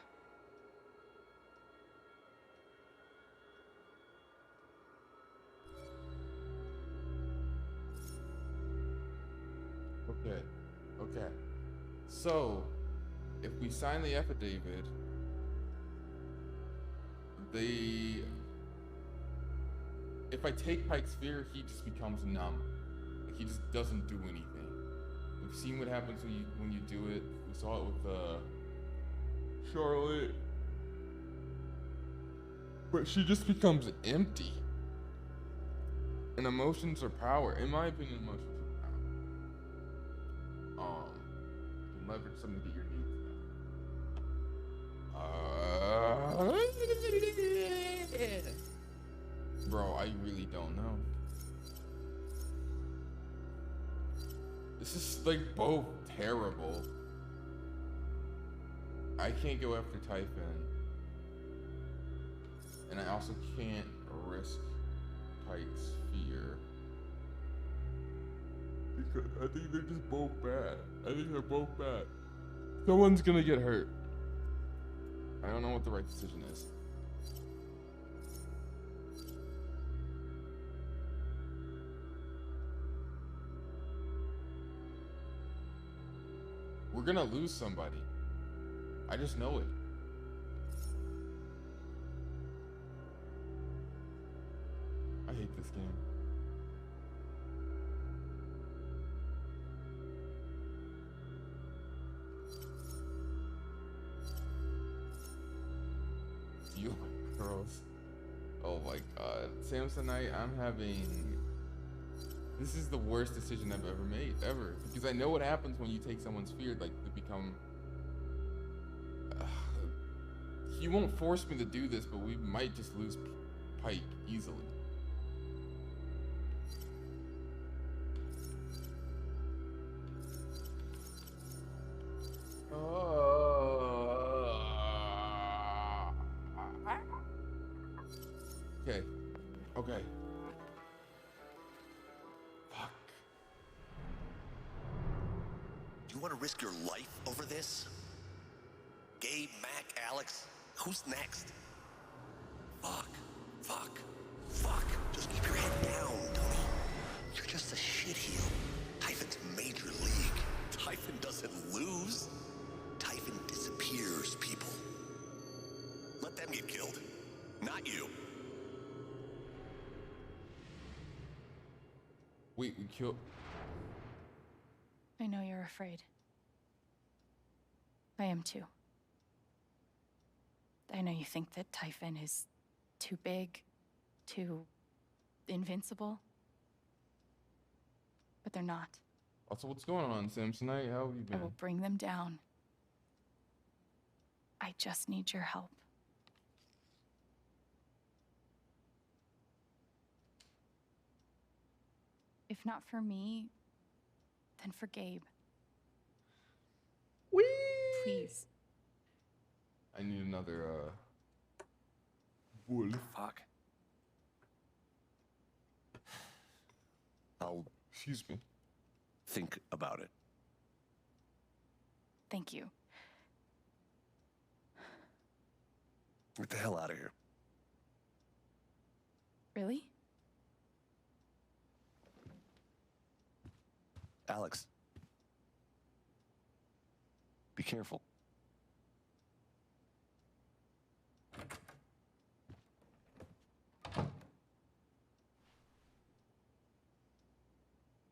Speaker 1: Okay. So, if we sign the affidavit, if I take Pike's fear, he just becomes numb. Like, he just doesn't do anything. We've seen what happens when you do it. We saw it with Charlotte. But she just becomes empty. And emotions are power. In my opinion, emotions are power. You can leverage something to get your needs met. Bro, I really don't know. This is like both terrible. I can't go after Typhon. And I also can't risk Pike's fear. Because I think they're just both bad. I think they're both bad. Someone's gonna get hurt. I don't know what the right decision is. We're gonna lose somebody. I just know it. I hate this game. You girls. Oh my god. Samsonite, I'm having... This is the worst decision I've ever made, ever. Because I know what happens when you take someone's fear, like, to become... He won't force me to do this, but we might just lose Pike easily. Okay. Okay. Fuck.
Speaker 17: Do you want to risk your life over this? Gabe, Mac, Alex, who's next? Fuck. Just keep your head down, Tony. You're just a shitheel. Typhon's major league. Typhon doesn't lose. Typhon disappears people. Let them get killed, not you.
Speaker 1: Wait, we killed...
Speaker 2: I know you're afraid. I am too. I know you think that Typhon is too big, too invincible. But they're not.
Speaker 1: Also, what's going on, Samsonite? How have you
Speaker 2: I
Speaker 1: been?
Speaker 2: will bring them down. I just need your help. If not for me, then for Gabe.
Speaker 1: Whee!
Speaker 2: Please.
Speaker 1: I need another, wool.
Speaker 17: Fuck. I'll...
Speaker 1: Excuse me.
Speaker 17: Think about it.
Speaker 2: Thank you.
Speaker 17: Get the hell out of here.
Speaker 2: Really?
Speaker 17: Alex. Be careful.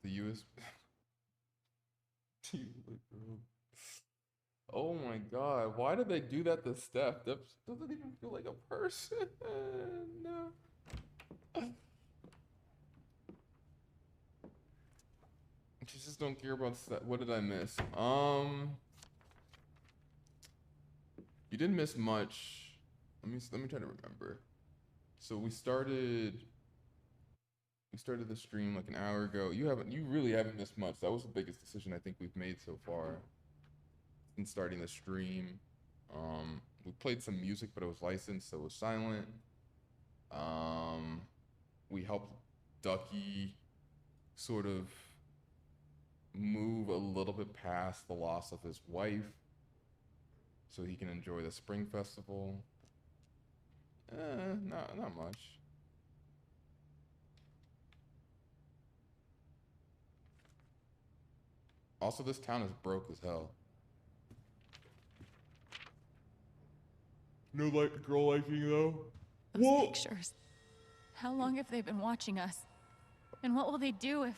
Speaker 1: The US... Oh my god, why did they do that to Steph? That doesn't even feel like a person. No. She just don't care about Steph. What did I miss? You didn't miss much. Let me try to remember. So we started the stream like an hour ago. You really haven't missed much. That was the biggest decision I think we've made so far in starting the stream. We played some music, but it was licensed, so it was silent. We helped Ducky sort of move a little bit past the loss of his wife so he can enjoy the spring festival. Not much. Also, this town is broke as hell. No girl liking though.
Speaker 2: Those pictures. How long have they been watching us? And what will they do if...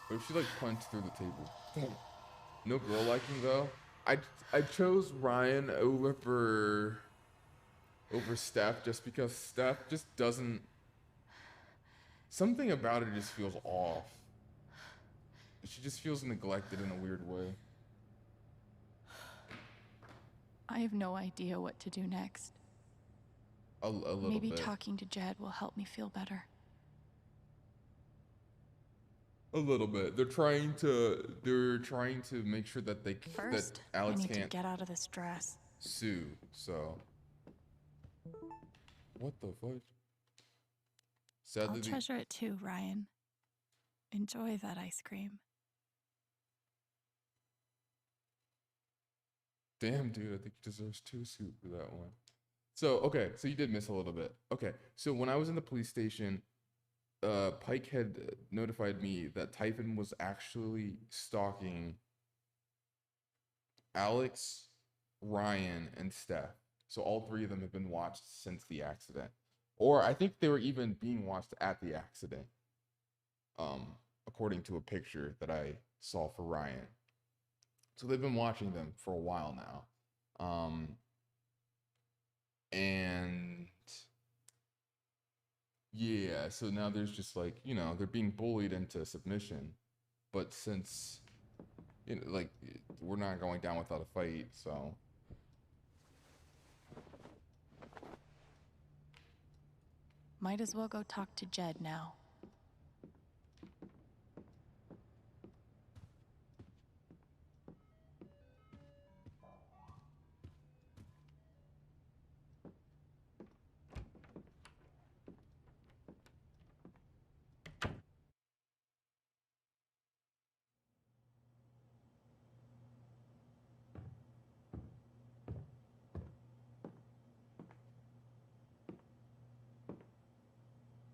Speaker 1: What if she like punched through the table? No girl liking though. I chose Ryan over Steph just because Steph just doesn't. Something about her just feels off. She just feels neglected in a weird way.
Speaker 2: I have no idea what to do next.
Speaker 1: A little
Speaker 2: Maybe
Speaker 1: bit.
Speaker 2: talking to Jed will help me feel better.
Speaker 1: A little bit. They're trying to make sure that
Speaker 2: First,
Speaker 1: that Alex
Speaker 2: I need
Speaker 1: can't
Speaker 2: to get out of this dress.
Speaker 1: sue. So what the fuck? Sadly,
Speaker 2: I'll treasure it too, Ryan. Enjoy that ice cream.
Speaker 1: damn, dude, I think he deserves 2 suit for that one. So, okay, so you did miss a little bit. Okay, so when I was in the police station, Pike had notified me that Typhon was actually stalking Alex, Ryan, and Steph. So all 3 of them have been watched since the accident. Or I think they were even being watched at the accident, according to a picture that I saw for Ryan. So they've been watching them for a while now. And yeah, so now there's just like, you know, they're being bullied into submission. But since, you know, like, we're not going down without a fight, so.
Speaker 2: Might as well go talk to Jed now.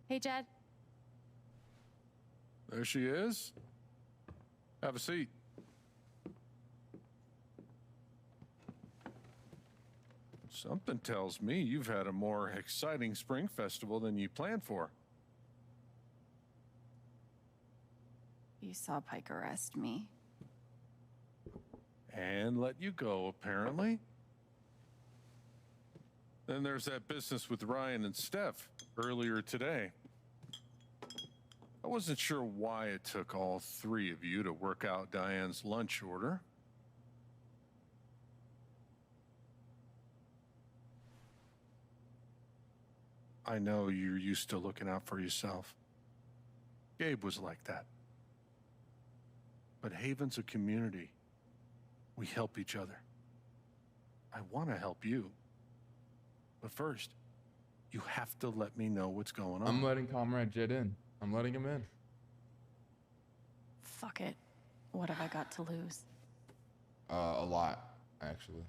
Speaker 2: Hey, Jed.
Speaker 14: There she is. Have a seat. Something tells me you've had a more exciting spring festival than you planned for.
Speaker 2: You saw Pike arrest me.
Speaker 14: And let you go, apparently. Then there's that business with Ryan and Steph earlier today. I wasn't sure why it took all 3 of you to work out Diane's lunch order. I know you're used to looking out for yourself. Gabe was like that. But Haven's a community. We help each other. I want to help you. But first, you have to let me know what's going on.
Speaker 1: I'm letting Comrade Jed in. I'm letting him in.
Speaker 2: Fuck it. What have I got to lose?
Speaker 1: A lot, actually.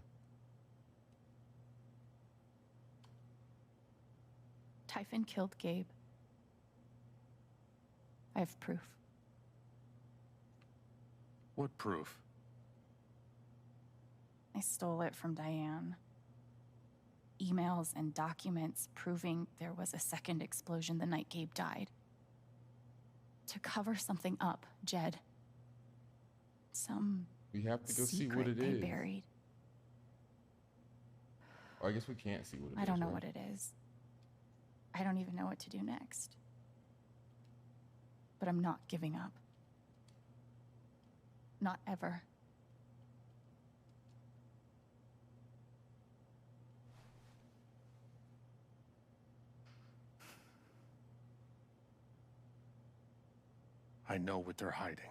Speaker 2: Typhon killed Gabe. I have proof.
Speaker 14: What proof?
Speaker 2: I stole it from Diane. Emails and documents proving there was a second explosion the night Gabe died. To cover something up, Jed.
Speaker 1: We have to go see what
Speaker 2: secret
Speaker 1: it
Speaker 2: they
Speaker 1: is.
Speaker 2: buried.
Speaker 1: Or I guess we can't see what it is.
Speaker 2: I don't know
Speaker 1: right?
Speaker 2: what it is. I don't even know what to do next. But I'm not giving up. Not ever.
Speaker 14: I know what they're hiding.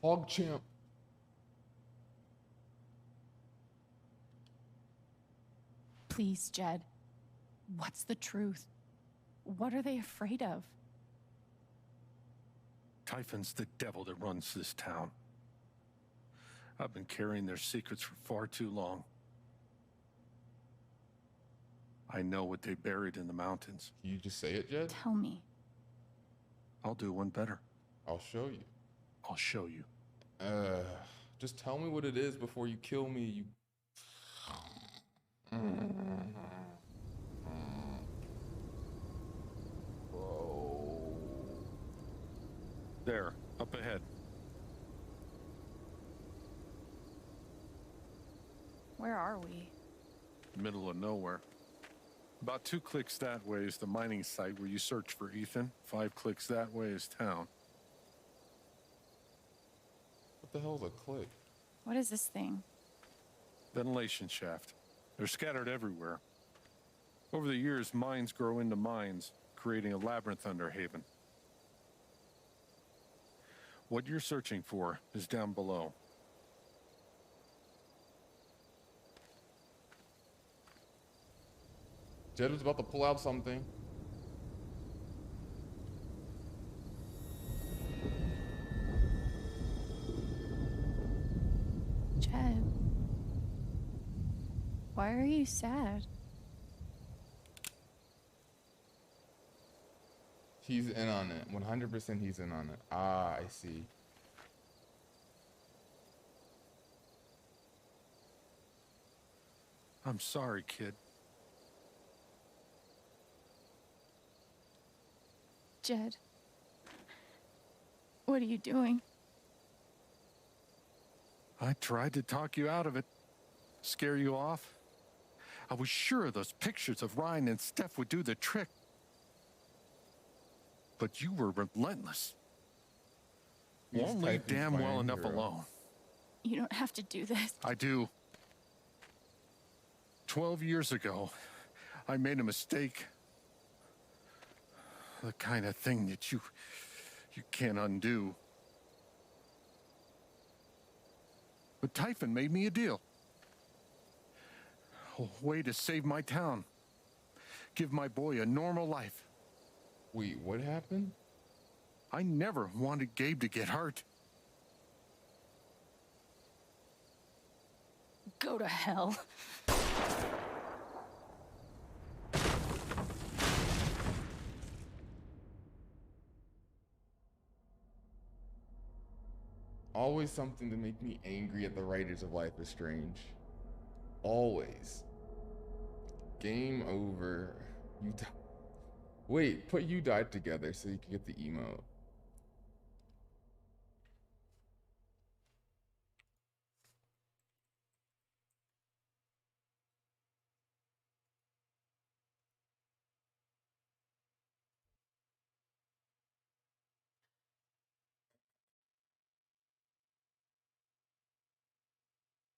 Speaker 1: Hog champ.
Speaker 2: Please, Jed. What's the truth? What are they afraid of?
Speaker 14: Typhon's the devil that runs this town. I've been carrying their secrets for far too long. I know what they buried in the mountains.
Speaker 1: Can you just say it, Jed?
Speaker 2: Tell me.
Speaker 14: I'll do one better.
Speaker 1: I'll show you.
Speaker 14: I'll show you.
Speaker 1: Just tell me what it is before you kill me, you... Bro.
Speaker 14: There, up ahead.
Speaker 2: Where are we?
Speaker 14: Middle of nowhere. About 2 clicks that way is the mining site where you search for Ethan. 5 clicks that way is town.
Speaker 1: What the hell's a click?
Speaker 2: What is this thing?
Speaker 14: Ventilation shaft. They're scattered everywhere. Over the years, mines grow into mines, creating a labyrinth under Haven. What you're searching for is down below.
Speaker 1: Jed was about to pull out something.
Speaker 2: Jed. Why are you sad?
Speaker 1: He's in on it. 100% he's in on it. Ah, I see.
Speaker 14: I'm sorry, kid.
Speaker 2: Jed. What are you doing?
Speaker 14: I tried to talk you out of it. Scare you off. I was sure those pictures of Ryan and Steph would do the trick. But you were relentless. Won't leave damn well enough alone.
Speaker 2: You don't have to do this.
Speaker 14: I do. 12 years ago, I made a mistake. The kind of thing that you can't undo. But Typhon made me a deal. A way to save my town. Give my boy a normal life.
Speaker 1: Wait, what happened?
Speaker 14: I never wanted Gabe to get hurt.
Speaker 2: Go to hell.
Speaker 1: Always something to make me angry at the writers of Life is Strange. Always. Game over. You die. Wait, put you died together so you can get the emote.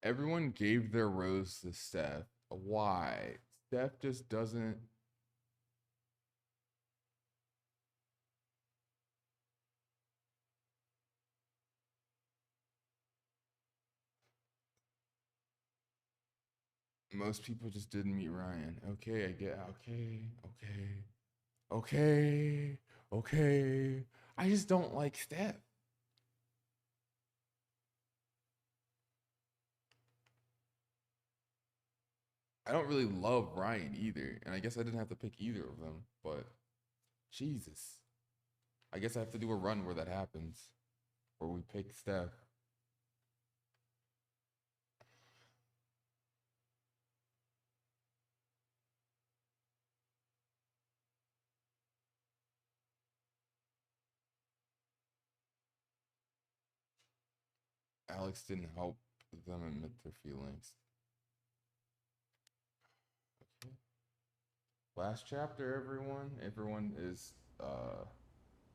Speaker 1: Everyone gave their rose to Steph. Why? Steph just doesn't. Most people just didn't meet Ryan. Okay, I get. Okay. I just don't like Steph. I don't really love Ryan either, and I guess I didn't have to pick either of them, but Jesus. I guess I have to do a run where that happens, where we pick Steph. Alex didn't help them admit their feelings. Okay. Last chapter, everyone. Everyone is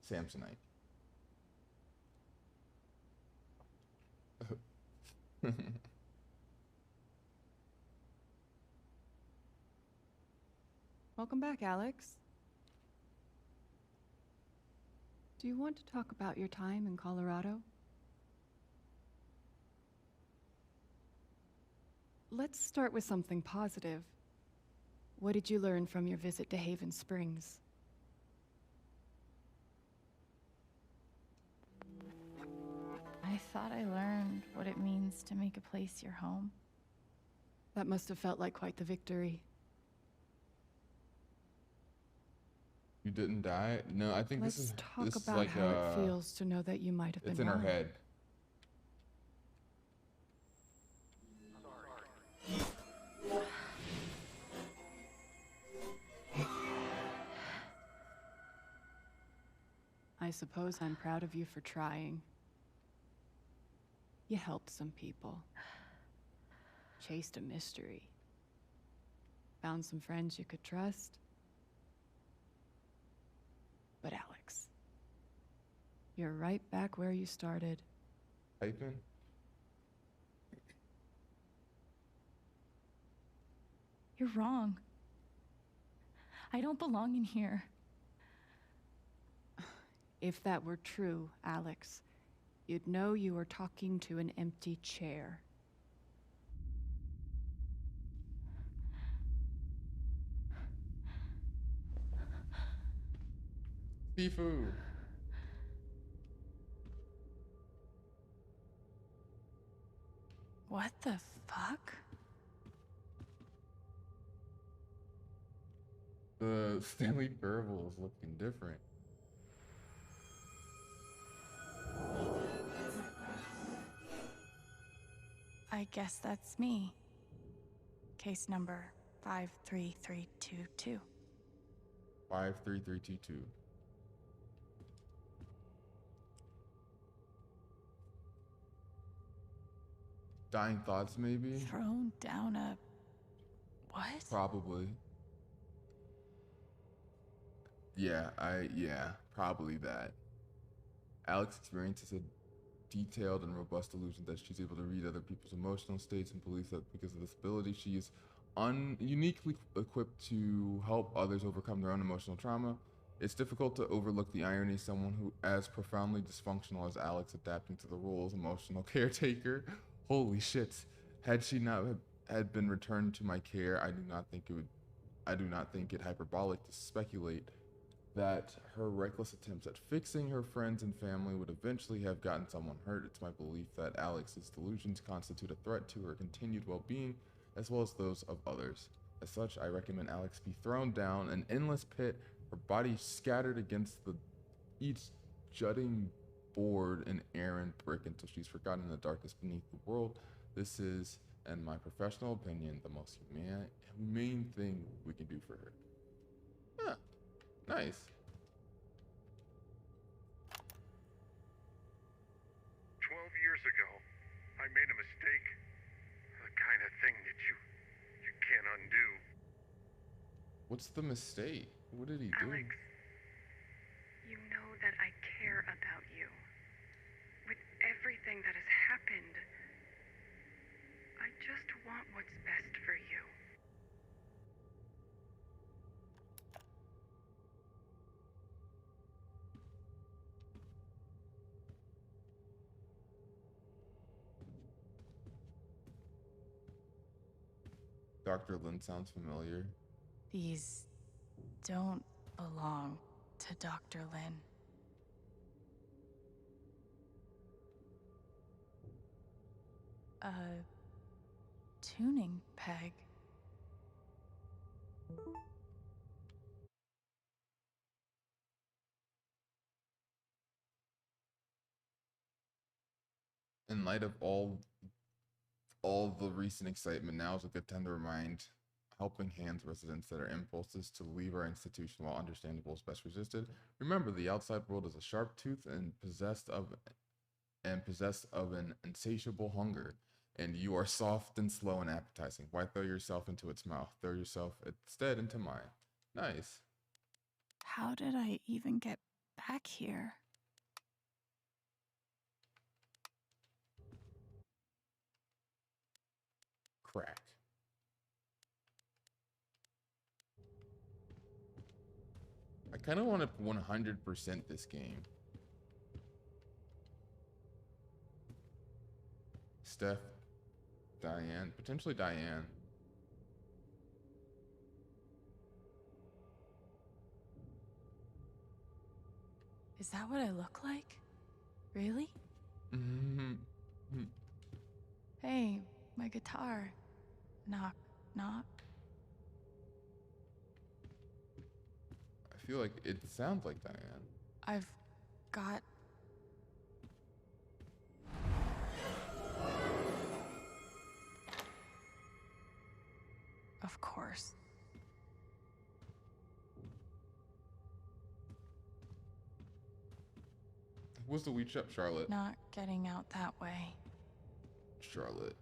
Speaker 1: Samsonite.
Speaker 18: Welcome back, Alex. Do you want to talk about your time in Colorado? Let's start with something positive. What did you learn from your visit to Haven Springs?
Speaker 2: I thought I learned what it means to make a place your home.
Speaker 18: That must have felt like quite the victory.
Speaker 1: You didn't die? No, I think
Speaker 18: Let's
Speaker 1: this
Speaker 18: talk
Speaker 1: is
Speaker 18: about
Speaker 1: like
Speaker 18: how it feels to know that you might have been
Speaker 1: it's in her
Speaker 18: wrong.
Speaker 1: head.
Speaker 18: I suppose I'm proud of you for trying. You helped some people. Chased a mystery. Found some friends you could trust. But Alex, you're right back where you started.
Speaker 1: Typing?
Speaker 2: You're wrong. I don't belong in here.
Speaker 18: If that were true, Alex, you'd know you were talking to an empty chair.
Speaker 1: Sifu.
Speaker 2: What the fuck?
Speaker 1: The Stanley Parable is looking different.
Speaker 2: I guess that's me. Case number 53322.
Speaker 1: 53322. Dying thoughts, maybe?
Speaker 2: Thrown down a... what?
Speaker 1: Probably. Yeah, probably that. Alex experiences a detailed and robust illusion that she's able to read other people's emotional states and believes that because of this ability, she is uniquely equipped to help others overcome their own emotional trauma. It's difficult to overlook the irony someone who as profoundly dysfunctional as Alex adapting to the role as emotional caretaker. Holy shit. Had she not had been returned to my care, I do not think it hyperbolic to speculate that her reckless attempts at fixing her friends and family would eventually have gotten someone hurt. It's my belief that Alex's delusions constitute a threat to her continued well-being, as well as those of others. As such, I recommend Alex be thrown down an endless pit, her body scattered against each jutting board and errand brick until she's forgotten the darkness beneath the world. This is, in my professional opinion, the most humane thing we can do for her. Huh. Nice.
Speaker 3: 12 years ago, I made a mistake. The kind of thing that you can't undo.
Speaker 1: What's the mistake? What did he do?
Speaker 19: Alex, you know that I care about you. With everything that has happened, I just want what's best for you.
Speaker 1: Dr. Lin sounds familiar.
Speaker 2: These don't belong to Dr. Lin. A tuning peg.
Speaker 1: In light of all the recent excitement, now is a good time to remind Helping Hands residents that our impulses to leave our institution while understandable is best resisted. Remember, the outside world is a sharp tooth and possessed of an insatiable hunger, and you are soft and slow and appetizing. Why throw yourself into its mouth? Throw yourself instead into mine. Nice.
Speaker 2: How did I even get back here?
Speaker 1: Crack. I kind of want to 100% this game. Steph, Diane, potentially Diane.
Speaker 18: Is that what I look like? Really? Hey, my guitar. Knock, knock.
Speaker 1: I feel like it sounds like Diane.
Speaker 18: I've got... Of course.
Speaker 1: What's the weed shop? Charlotte.
Speaker 18: Not getting out that way.
Speaker 1: Charlotte.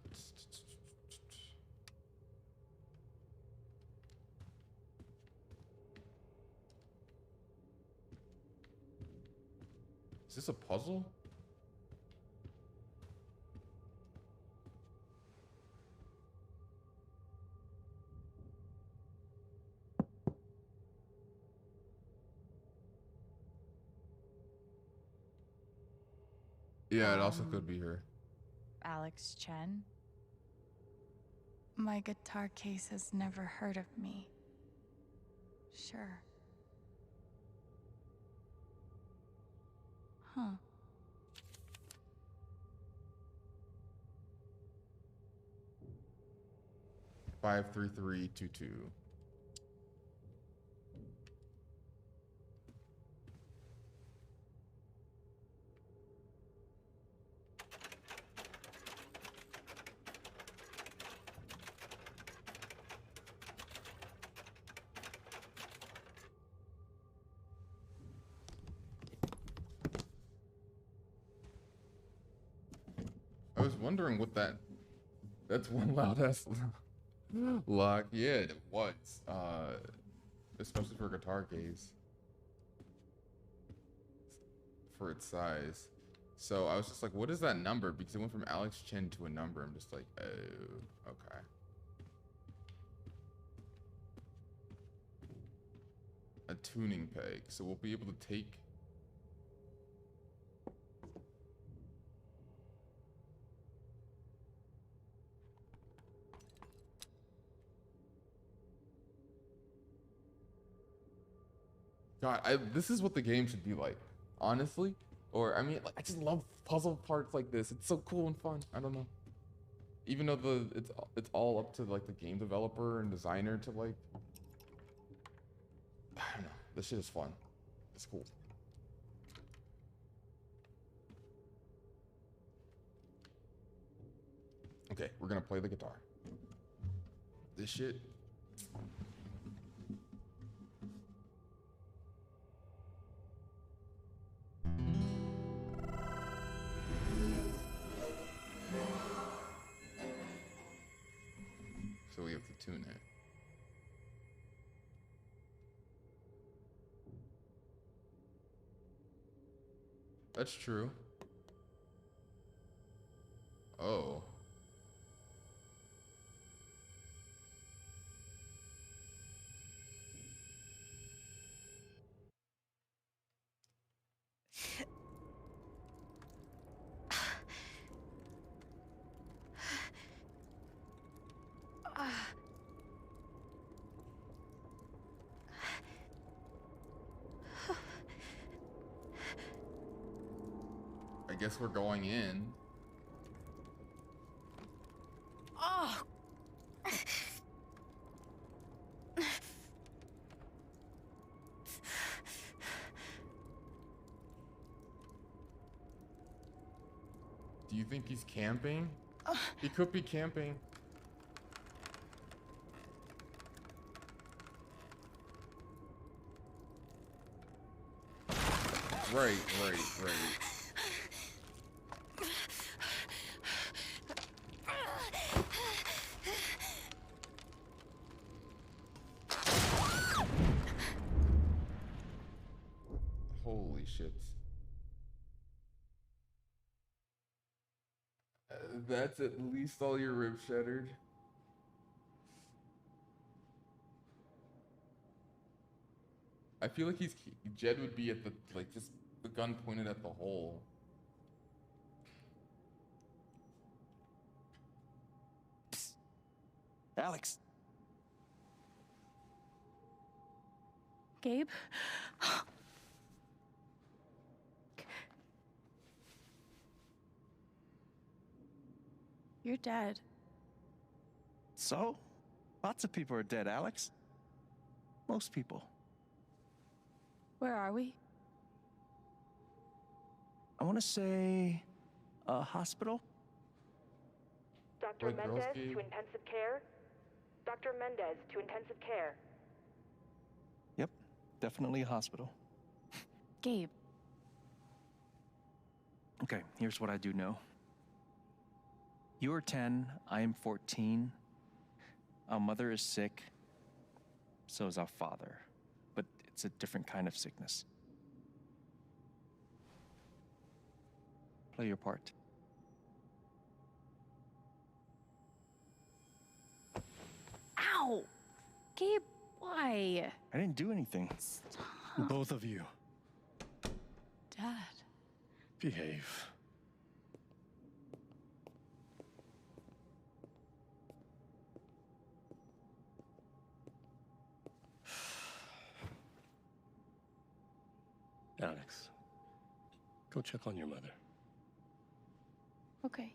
Speaker 1: Is this a puzzle? Yeah, it also could be her.
Speaker 2: Alex Chen?
Speaker 18: My guitar case has never heard of me. Sure. Huh.
Speaker 1: Five 3-3-2-2. I was wondering what that's one loud ass lock. Yeah, it was. Especially for a guitar case. For its size. So I was just like, what is that number? Because it went from Alex Chen to a number. I'm just like, oh, okay. A tuning peg. So we'll be able to take... God, this is what the game should be like, honestly. Or, I mean, like, I just love puzzle parts like this. It's so cool and fun. I don't know. Even though it's all up to, like, the game developer and designer to, like... I don't know. This shit is fun. It's cool. Okay, we're gonna play the guitar. This shit... So we have to tune it. That's true. Oh. I guess we're going in.
Speaker 5: Oh.
Speaker 1: Do you think he's camping? He could be camping. Right. Holy shit. That's at least all your ribs shattered. I feel like Jed would be at the, like, just the gun pointed at the hole.
Speaker 13: Psst. Alex.
Speaker 2: Gabe? You're dead.
Speaker 13: So? Lots of people are dead, Alex. Most people.
Speaker 2: Where are we?
Speaker 13: I want to say a hospital.
Speaker 20: Dr. Mendez to intensive care. Dr. Mendez to intensive care.
Speaker 13: Yep, definitely a hospital.
Speaker 2: Gabe.
Speaker 13: Okay, here's what I do know. You are 10, I am 14. Our mother is sick. So is our father. But it's a different kind of sickness. Play your part.
Speaker 2: Ow! Gabe, why?
Speaker 13: I didn't do anything.
Speaker 2: Stop.
Speaker 15: Both of you,
Speaker 2: Dad.
Speaker 15: behave. Alex, go check on your mother.
Speaker 2: Okay.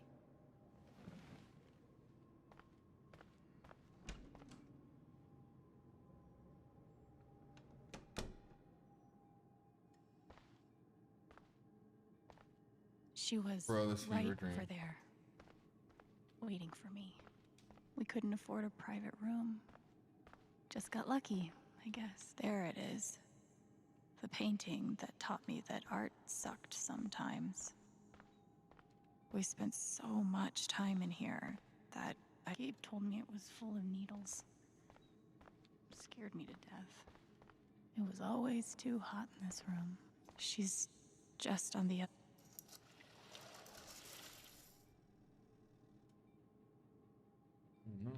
Speaker 2: She was
Speaker 1: Bro, this
Speaker 2: right
Speaker 1: fever dream.
Speaker 2: over there, waiting for me. We couldn't afford a private room. Just got lucky, I guess. There it is. The painting that taught me that art sucked sometimes. We spent so much time in here that Gabe told me it was full of needles. Scared me to death. It was always too hot in this room. She's just on the other.
Speaker 1: No.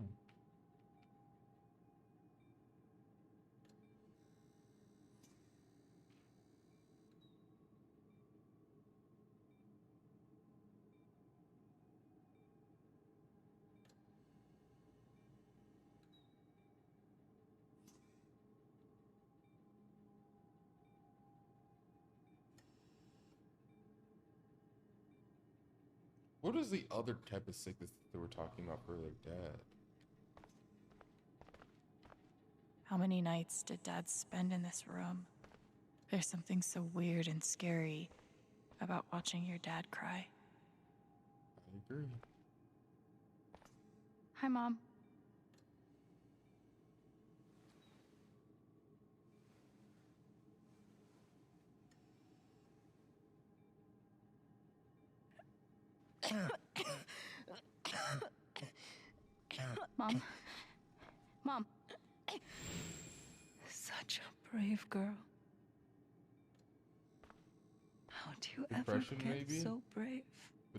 Speaker 1: What is the other type of sickness that they were talking about for their dad?
Speaker 2: How many nights did Dad spend in this room? There's something so weird and scary about watching your dad cry.
Speaker 1: I agree.
Speaker 2: Hi, Mom. Mom. Mom.
Speaker 5: Such a brave girl. How do you
Speaker 1: Depression,
Speaker 5: ever get
Speaker 1: maybe?
Speaker 5: so brave?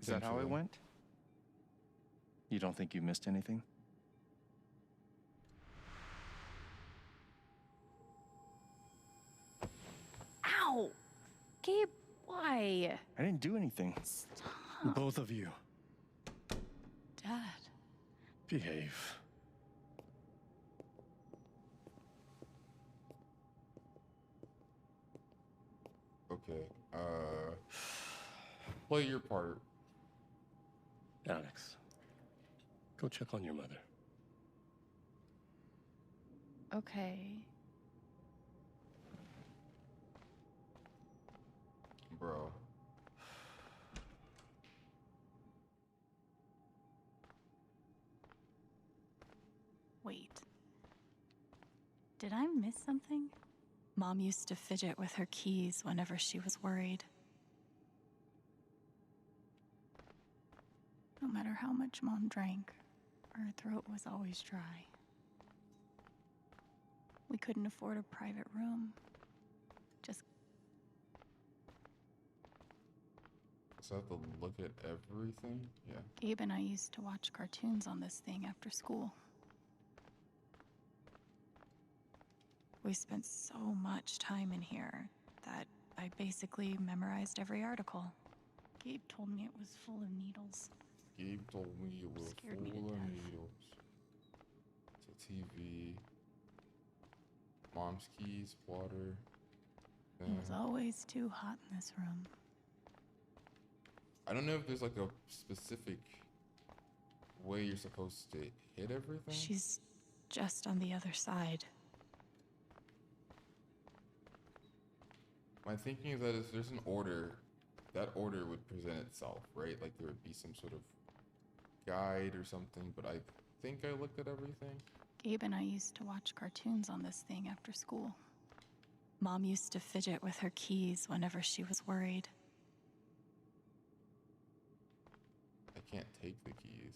Speaker 13: Is that how it went? You don't think you missed anything?
Speaker 2: Ow! Gabe, why?
Speaker 13: I didn't do anything.
Speaker 2: Stop.
Speaker 15: Both of you,
Speaker 2: Dad.
Speaker 15: behave.
Speaker 1: Okay. Play your part.
Speaker 15: Alex, go check on your mother.
Speaker 2: Okay.
Speaker 1: Bro.
Speaker 2: Wait. Did I miss something? Mom used to fidget with her keys whenever she was worried. No matter how much Mom drank, her throat was always dry. We couldn't afford a private room. Just
Speaker 1: So I have to look at everything? Yeah.
Speaker 2: Gabe and I used to watch cartoons on this thing after school. We spent so much time in here that I basically memorized every article. Gabe told me it was full of needles.
Speaker 1: Gabe told me it was
Speaker 2: Scared me to
Speaker 1: full of
Speaker 2: death.
Speaker 1: needles. It's a TV. Mom's keys, water.
Speaker 2: It was always too hot in this room.
Speaker 1: I don't know if there's like a specific way you're supposed to hit everything?
Speaker 2: She's just on the other side.
Speaker 1: My thinking is that if there's an order, that order would present itself, right? Like there would be some sort of guide or something, but I think I looked at everything.
Speaker 2: Gabe and I used to watch cartoons on this thing after school. Mom used to fidget with her keys whenever she was worried.
Speaker 1: I can't take the keys.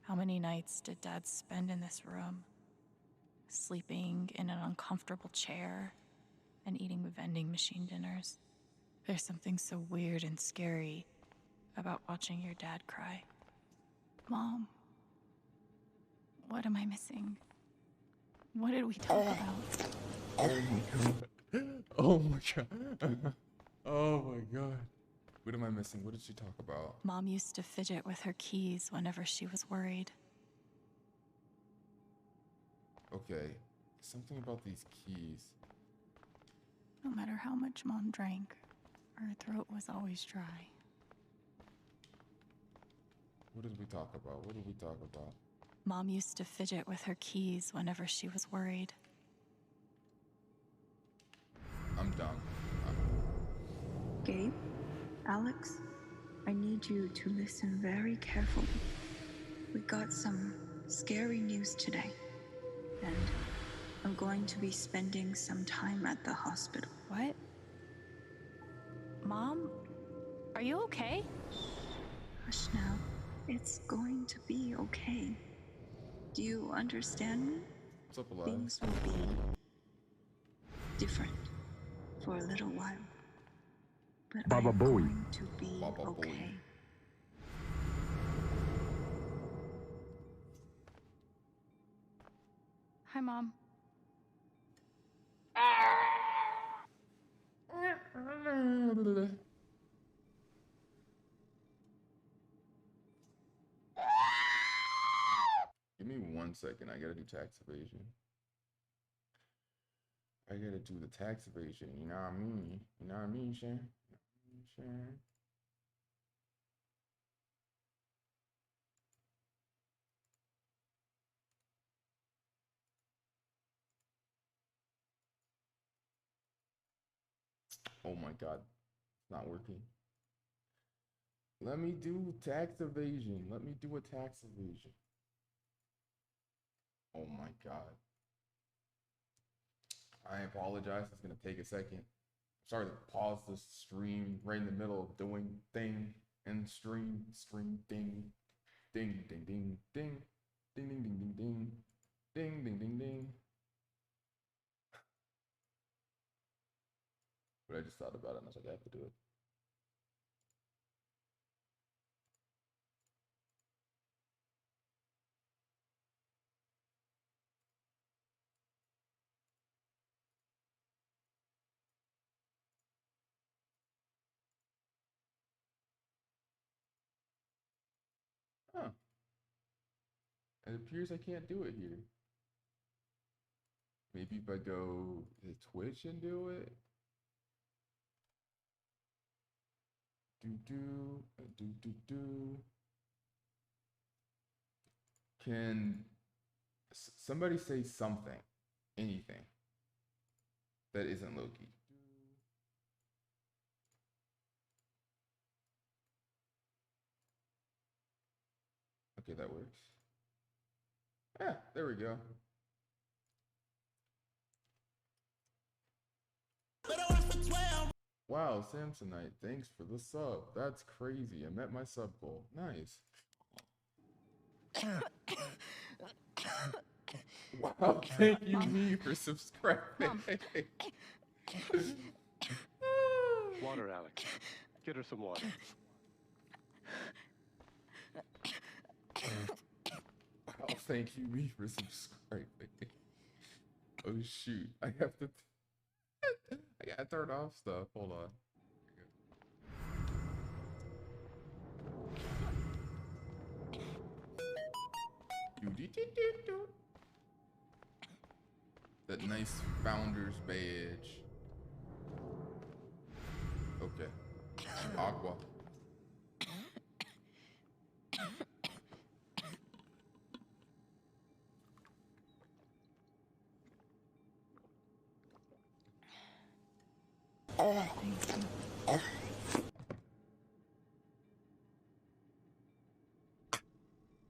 Speaker 2: How many nights did Dad spend in this room? Sleeping in an uncomfortable chair and eating vending machine dinners. There's something so weird and scary about watching your dad cry. Mom, what am I missing? What did we talk about?
Speaker 1: Oh my god. Oh my god. Oh my god. What am I missing? What did she talk about?
Speaker 2: Mom used to fidget with her keys whenever she was worried.
Speaker 1: Okay. Something about these keys.
Speaker 2: No matter how much Mom drank, her throat was always dry.
Speaker 1: What did we talk about? What did we talk about?
Speaker 2: Mom used to fidget with her keys whenever she was worried.
Speaker 1: I'm done.
Speaker 16: Gabe, Alex, I need you to listen very carefully. We got some scary news today, and I'm going to be spending some time at the hospital.
Speaker 2: What? Mom, are you okay?
Speaker 16: Hush now. It's going to be okay. Do you understand me?
Speaker 1: What's up, Elias?
Speaker 16: Things will be different for a little while. But
Speaker 3: Baba
Speaker 16: I'm
Speaker 3: Booey.
Speaker 16: going to be
Speaker 1: Baba
Speaker 16: okay.
Speaker 1: Booey.
Speaker 2: Hi, Mom.
Speaker 1: Give me 1 second. I gotta do tax evasion. I gotta do the tax evasion. You know what I mean? You know what I mean, Sharon? You know what I mean, Sharon? Oh my god. It's not working. Let me do tax evasion. Let me do a tax evasion. Oh my god. I apologize. It's gonna take a second. Sorry to pause the stream right in the middle of doing thing and stream ding ding ding ding ding ding ding ding ding ding ding ding ding ding. But I just thought about it and I was like, I have to do it. Huh. It appears I can't do it here. Maybe if I go to Twitch and do it. Do. Can somebody say something, anything that isn't Loki? Okay, that works. Yeah, there we go. Wow, Samsonite, thanks for the sub. That's crazy. I met my sub goal. Nice. Wow, thank you, me, for subscribing.
Speaker 3: Water, Alex. Get her some water.
Speaker 1: Wow, thank you, me, for subscribing. Oh shoot, I have to. I gotta turn off stuff. Hold on. That nice founder's badge. Okay. Aqua.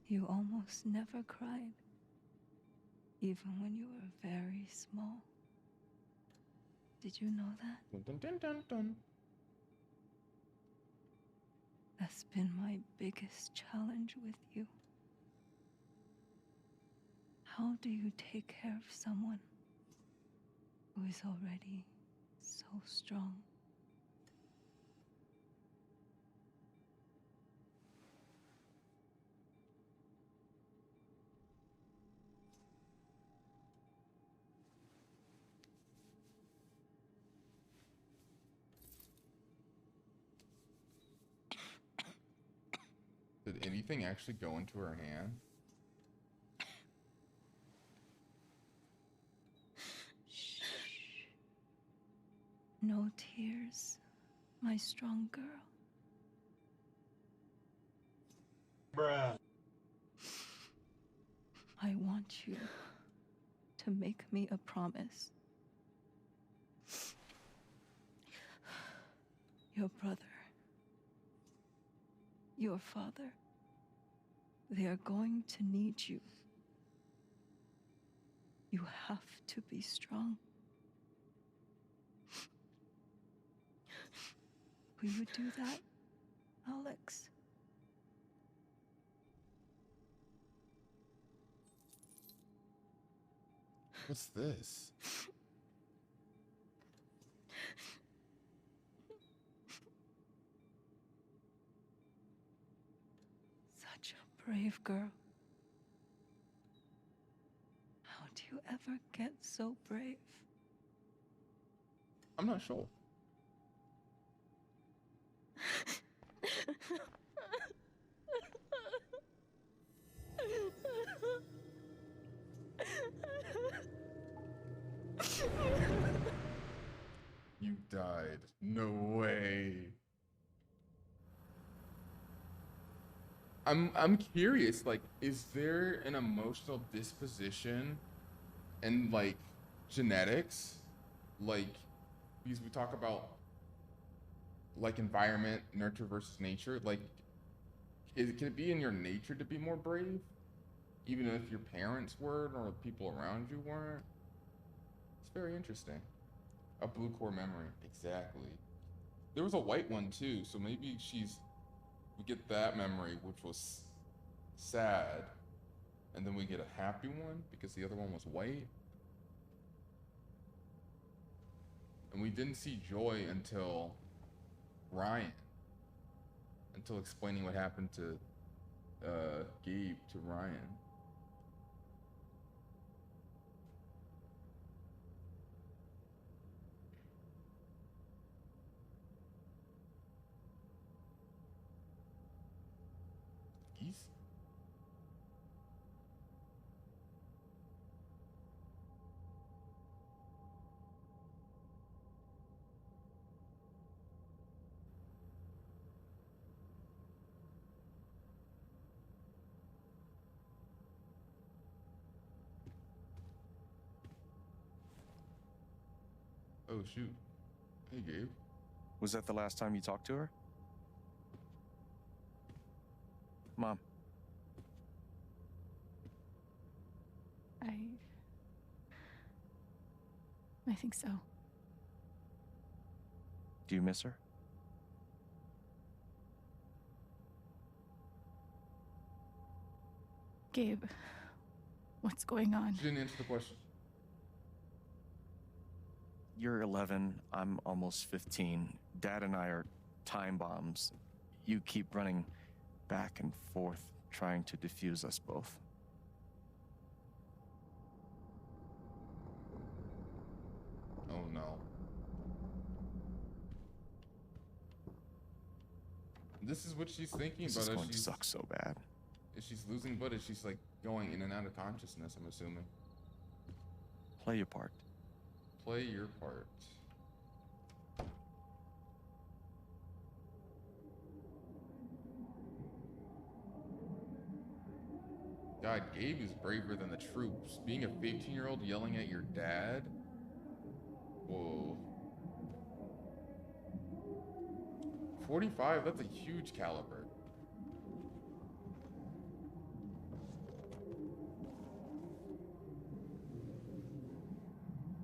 Speaker 16: You almost never cried, even when you were very small. Did you know that?
Speaker 1: Dun, dun, dun, dun, dun.
Speaker 16: That's been my biggest challenge with you. How do you take care of someone who is already so strong?
Speaker 1: Did anything actually go into her hand?
Speaker 16: Shh. No tears, my strong girl.
Speaker 21: Bruh.
Speaker 16: I want you to make me a promise. Your brother, your father, they are going to need you. You have to be strong. Will you do that, Alex?
Speaker 1: What's this?
Speaker 16: Such a brave girl. How do you ever get so brave?
Speaker 1: I'm not sure. You died. No way. I'm curious, like, is there an emotional disposition and like genetics? Like, because we talk about like environment, nurture versus nature, like can it be in your nature to be more brave? Even if your parents weren't or people around you weren't? It's very interesting. A blue core memory, exactly. There was a white one too, so maybe we get that memory, which was sad, and then we get a happy one because the other one was white. And we didn't see Joy until Ryan, until explaining what happened to Gabe to Ryan. Geese? Oh shoot. Hey Gabe.
Speaker 13: Was that the last time you talked to her? Mom.
Speaker 2: I think so.
Speaker 13: Do you miss her?
Speaker 2: Gabe, what's going on?
Speaker 1: She didn't answer the question.
Speaker 13: You're 11, I'm almost 15. Dad and I are time bombs. You keep running back and forth, trying to defuse us both.
Speaker 1: Oh no. This is what she's thinking
Speaker 13: This
Speaker 1: about.
Speaker 13: is going to suck so bad.
Speaker 1: Is she's losing blood? Is she's like going in and out of consciousness, I'm assuming.
Speaker 13: Play your part.
Speaker 1: Play your part. God, Gabe is braver than the troops. Being a 15-year-old yelling at your dad? Whoa. 45, that's a huge caliber.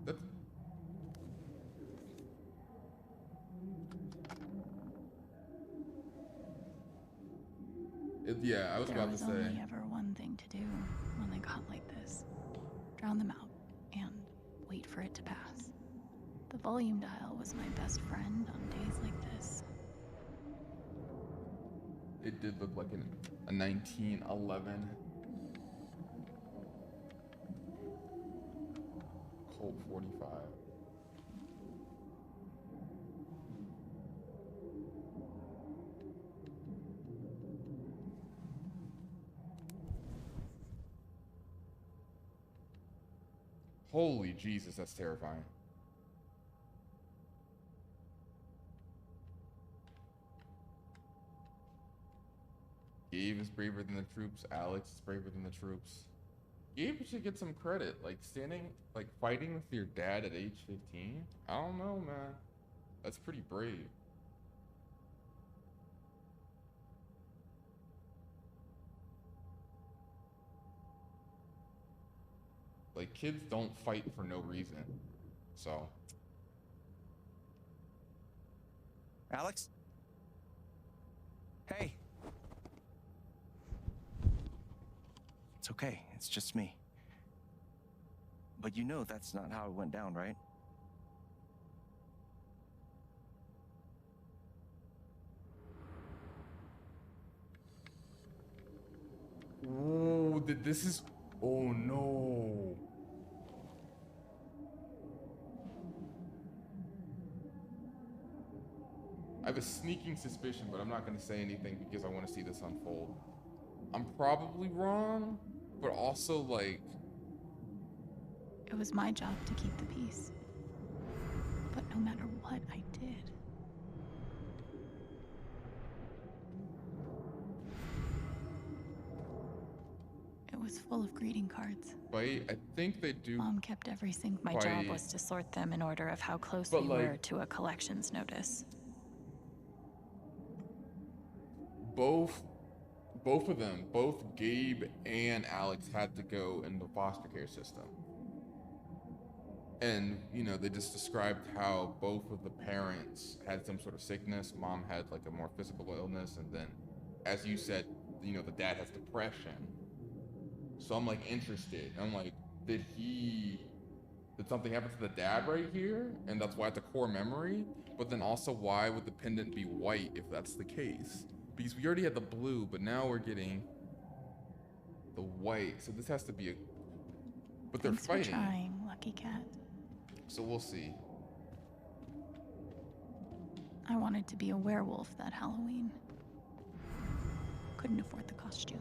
Speaker 1: That's... Yeah, I was about to say.
Speaker 2: There was only ever one thing to do when they got like this. Drown them out and wait for it to pass. The volume dial was my best friend on days like this.
Speaker 1: It did look like a 1911 Colt 45. Holy Jesus, that's terrifying. Gabe is braver than the troops. Alex is braver than the troops. Gabe should get some credit. Like fighting with your dad at age 15. I don't know, man. That's pretty brave. Like, kids don't fight for no reason. So.
Speaker 13: Alex? Hey. It's okay. It's just me. But you know that's not how it went down, right?
Speaker 1: Oh, this is... Oh, no. I have a sneaking suspicion, but I'm not going to say anything because I want to see this unfold. I'm probably wrong, but also, like...
Speaker 2: It was my job to keep the peace. But no matter what I did, it was full of greeting cards.
Speaker 1: I think they do...
Speaker 2: Mom kept every single... My job was to sort them in order of how close we were to a collections notice.
Speaker 1: Both of them, both Gabe and Alex had to go in the foster care system. And, you know, they just described how both of the parents had some sort of sickness. Mom had like a more physical illness. And then, as you said, you know, the dad has depression. So I'm like interested. I'm like, did something happen to the dad right here? And that's why it's a core memory. But then also, why would the pendant be white if that's the case? Because we already had the blue, but now we're getting the white. So this has to be a... But they're fighting.
Speaker 2: Thanks for trying, Lucky Cat.
Speaker 1: So we'll see.
Speaker 2: I wanted to be a werewolf that Halloween. Couldn't afford the costume.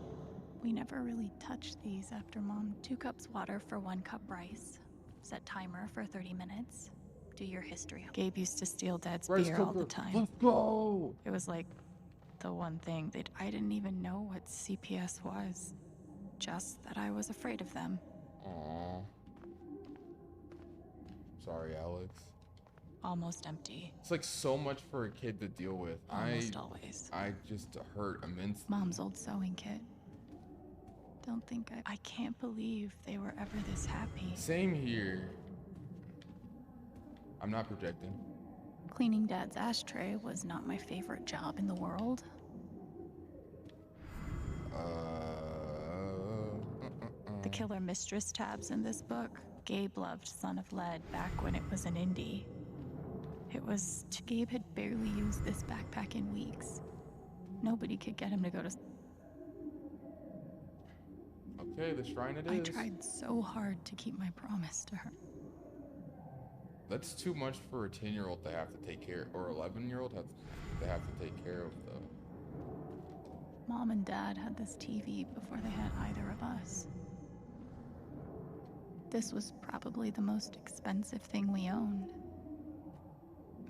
Speaker 2: We never really touched these after Mom. 2 cups water for 1 cup rice. Set timer for 30 minutes. Do your history. Gabe used to steal Dad's beer all the time.
Speaker 1: Let's go!
Speaker 2: It was like the one thing that I didn't even know what CPS was. Just that I was afraid of them.
Speaker 1: Aww. Sorry, Alex.
Speaker 2: Almost empty.
Speaker 1: It's like so much for a kid to deal with.
Speaker 2: Almost always.
Speaker 1: I just hurt immensely.
Speaker 2: Mom's old sewing kit. Don't think I can't believe they were ever this happy.
Speaker 1: Same here. I'm not projecting.
Speaker 2: Cleaning Dad's ashtray was not my favorite job in the world. The killer mistress tabs in this book. Gabe loved Son of Lead back when it was an indie. Gabe had barely used this backpack in weeks. Nobody could get him to go to...
Speaker 1: Okay, the shrine it is.
Speaker 2: I tried so hard to keep my promise to her.
Speaker 1: That's too much for a 10-year-old to have to take care, or 11-year-old to have to take care of, though.
Speaker 2: Mom and Dad had this TV before they had either of us. This was probably the most expensive thing we owned.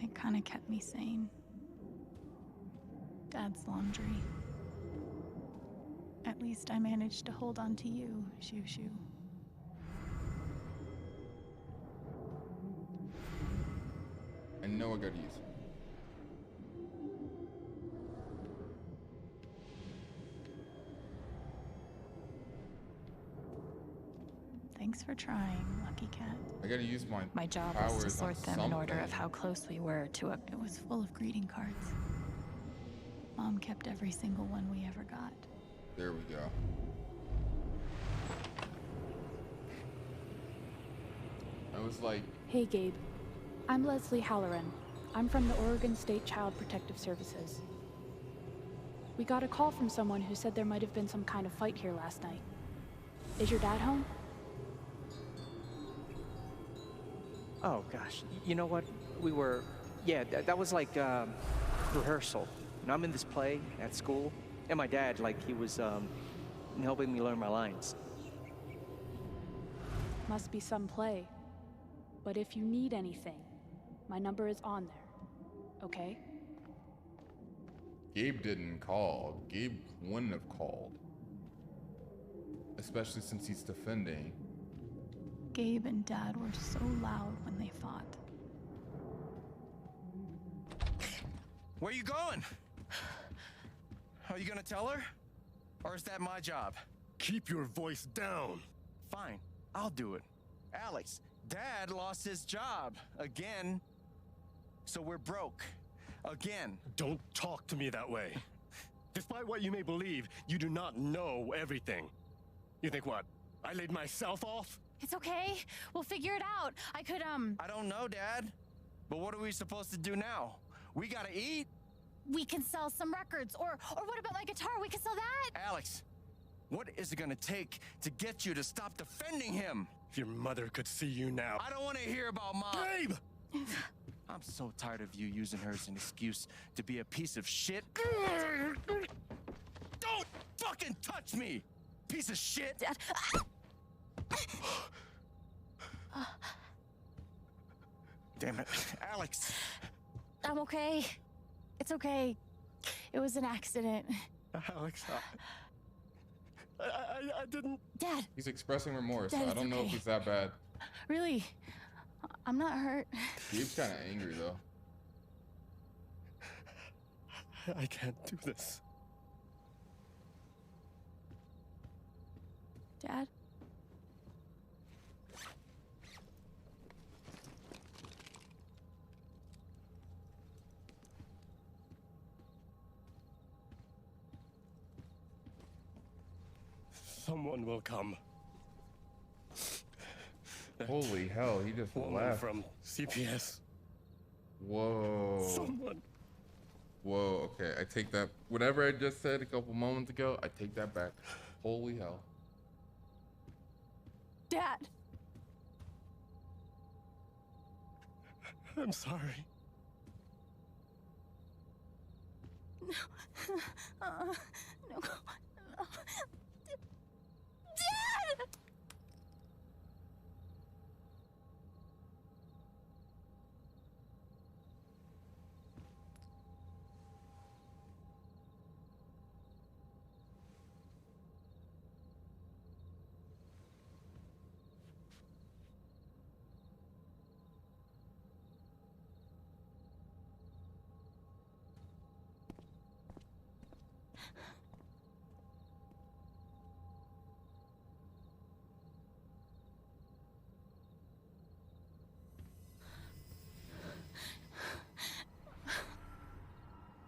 Speaker 2: It kind of kept me sane. Dad's laundry. At least I managed to hold on to you, Shoo Shoo.
Speaker 1: I know I gotta use it.
Speaker 2: Thanks for trying, Lucky Cat.
Speaker 1: I gotta use
Speaker 2: My job was to sort them in order of how close we were to a... It was full of greeting cards. Mom kept every single one we ever got.
Speaker 1: There we go. I was like...
Speaker 4: Hey, Gabe. I'm Leslie Halloran. I'm from the Oregon State Child Protective Services. We got a call from someone who said there might have been some kind of fight here last night. Is your dad home?
Speaker 13: Oh, gosh. You know what? We were... Yeah, that was like, rehearsal. And I'm in this play at school, and my dad, like, he was, helping me learn my lines.
Speaker 4: Must be some play. But if you need anything, my number is on there, okay?
Speaker 1: Gabe didn't call. Gabe wouldn't have called. Especially since he's defending.
Speaker 2: Gabe and Dad were so loud when they fought.
Speaker 22: Where you going? Are you gonna tell her? Or is that my job?
Speaker 23: Keep your voice down.
Speaker 22: Fine, I'll do it. Alex, Dad lost his job again. So we're broke. Again.
Speaker 23: Don't talk to me that way. Despite what you may believe, you do not know everything. You think what? I laid myself off?
Speaker 2: It's okay. We'll figure it out. I could,
Speaker 22: I don't know, Dad. But what are we supposed to do now? We gotta eat.
Speaker 2: We can sell some records. Or what about my guitar? We can sell that.
Speaker 22: Alex, what is it gonna take to get you to stop defending him?
Speaker 23: If your mother could see you now.
Speaker 22: I don't want to hear about Mom.
Speaker 23: Gabe!
Speaker 22: I'm so tired of you using her as an excuse to be a piece of shit. Don't fucking touch me, piece of shit!
Speaker 2: Dad.
Speaker 22: Damn it, Alex.
Speaker 2: I'm okay. It's okay. It was an accident.
Speaker 23: Alex, I didn't...
Speaker 2: Dad!
Speaker 1: He's expressing remorse.
Speaker 2: Dad,
Speaker 1: I don't know if
Speaker 2: okay.
Speaker 1: he's that bad.
Speaker 2: Really? I'm not hurt.
Speaker 1: Gabe's kind of angry, though.
Speaker 23: I can't do this.
Speaker 2: Dad?
Speaker 23: Someone will come.
Speaker 1: Holy hell, he just
Speaker 23: Woman
Speaker 1: left.
Speaker 23: from CPS.
Speaker 1: Whoa.
Speaker 23: Someone.
Speaker 1: Whoa, okay, I take that. Whatever I just said a couple moments ago, I take that back. Holy hell.
Speaker 2: Dad!
Speaker 23: I'm sorry.
Speaker 2: No. No. No. Dad!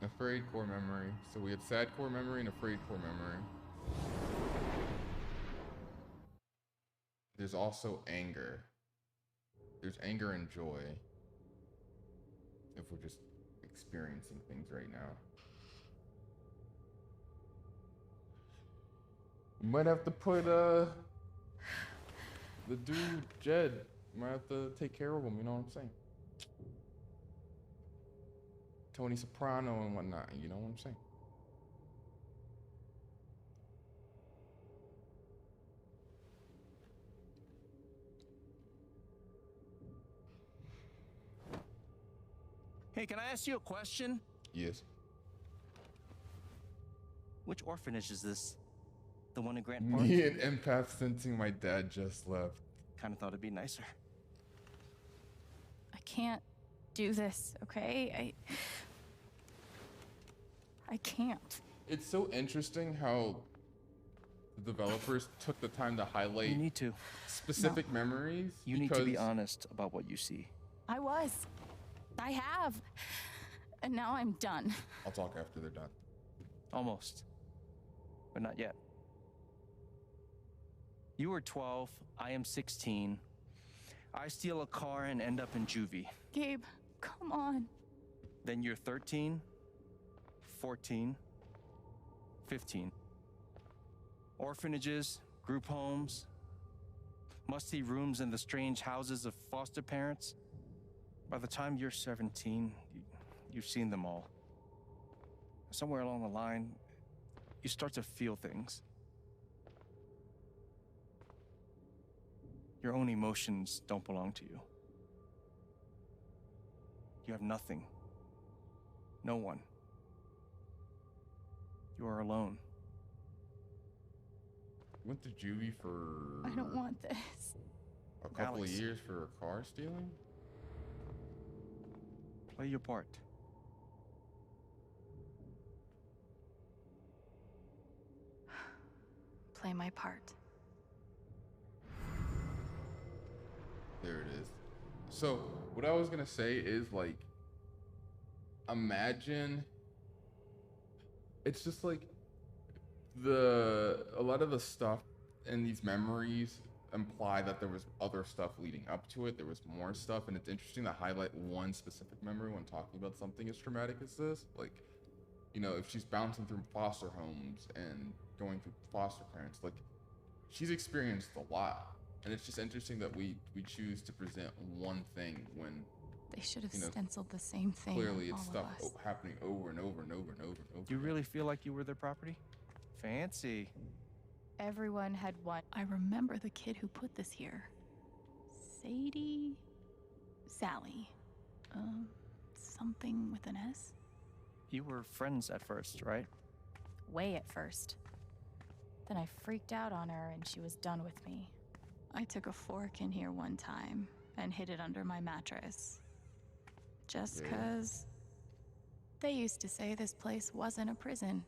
Speaker 1: Afraid core memory. So we had sad core memory and afraid core memory. There's also anger. There's anger and joy. If we're just experiencing things right now. We might have to put the dude Jed. Might have to take care of him, you know what I'm saying? Tony Soprano and whatnot, you know what I'm saying?
Speaker 22: Hey, can I ask you a question?
Speaker 1: Yes.
Speaker 22: Which orphanage is this? The one in Grant Park?
Speaker 1: Me and Empath sensing my dad just left.
Speaker 22: Kind of thought it'd be nicer.
Speaker 2: I can't do this, okay? I can't.
Speaker 1: It's so interesting how the developers took the time to highlight
Speaker 22: You need to.
Speaker 1: specific memories.
Speaker 22: You need to be honest about what you see.
Speaker 2: I was. I have. And now I'm done.
Speaker 1: I'll talk after they're done.
Speaker 22: Almost. But not yet. You were 12, I am 16. I steal a car and end up in juvie.
Speaker 2: Gabe, come on.
Speaker 22: Then you're 13, 14, 15. Orphanages, group homes, musty rooms in the strange houses of foster parents. By the time you're 17, you've seen them all. Somewhere along the line, you start to feel things. Your own emotions don't belong to you. You have nothing. No one. You are alone.
Speaker 1: Went to juvie for...
Speaker 2: I don't want this.
Speaker 1: A couple
Speaker 22: Alex.
Speaker 1: of years for a car stealing?
Speaker 22: Play your part.
Speaker 2: Play my part.
Speaker 1: There it is. So, what I was gonna say is, like, imagine... It's just like... A lot of the stuff in these memories imply that there was other stuff leading up to it. There was more stuff, and it's interesting to highlight one specific memory when talking about something as traumatic as this. Like, you know, if she's bouncing through foster homes and going through foster parents, like, she's experienced a lot. And it's just interesting that we choose to present one thing when
Speaker 2: They should have
Speaker 1: you know,
Speaker 2: stenciled the same thing.
Speaker 1: clearly
Speaker 2: on
Speaker 1: it's
Speaker 2: all
Speaker 1: stuff
Speaker 2: of us.
Speaker 1: happening over and over and over and over and over.
Speaker 22: You really feel like you were their property? Fancy.
Speaker 2: Everyone had one. I remember the kid who put this here. Sadie? Sally. Something with an S?
Speaker 22: You were friends at first, right?
Speaker 2: Way at first. Then I freaked out on her and she was done with me. I took a fork in here one time and hid it under my mattress. Just
Speaker 1: Yeah.
Speaker 2: 'cause they used to say this place wasn't a prison.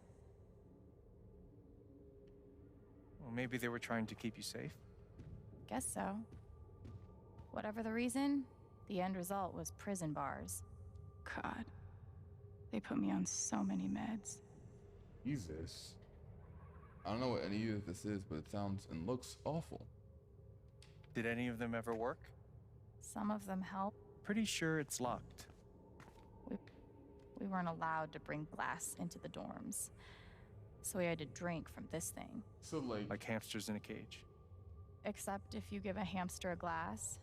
Speaker 22: Well, maybe they were trying to keep you safe.
Speaker 2: Guess so. Whatever the reason, the end result was prison bars. God, they put me on so many meds.
Speaker 1: Jesus. I don't know what any of this is, but it sounds and looks awful.
Speaker 22: Did any of them ever work?
Speaker 2: Some of them help.
Speaker 22: Pretty sure it's locked.
Speaker 2: We weren't allowed to bring glass into the dorms, so we had to drink from this thing.
Speaker 1: So
Speaker 22: Like hamsters in a cage.
Speaker 2: Except if you give a hamster a glass,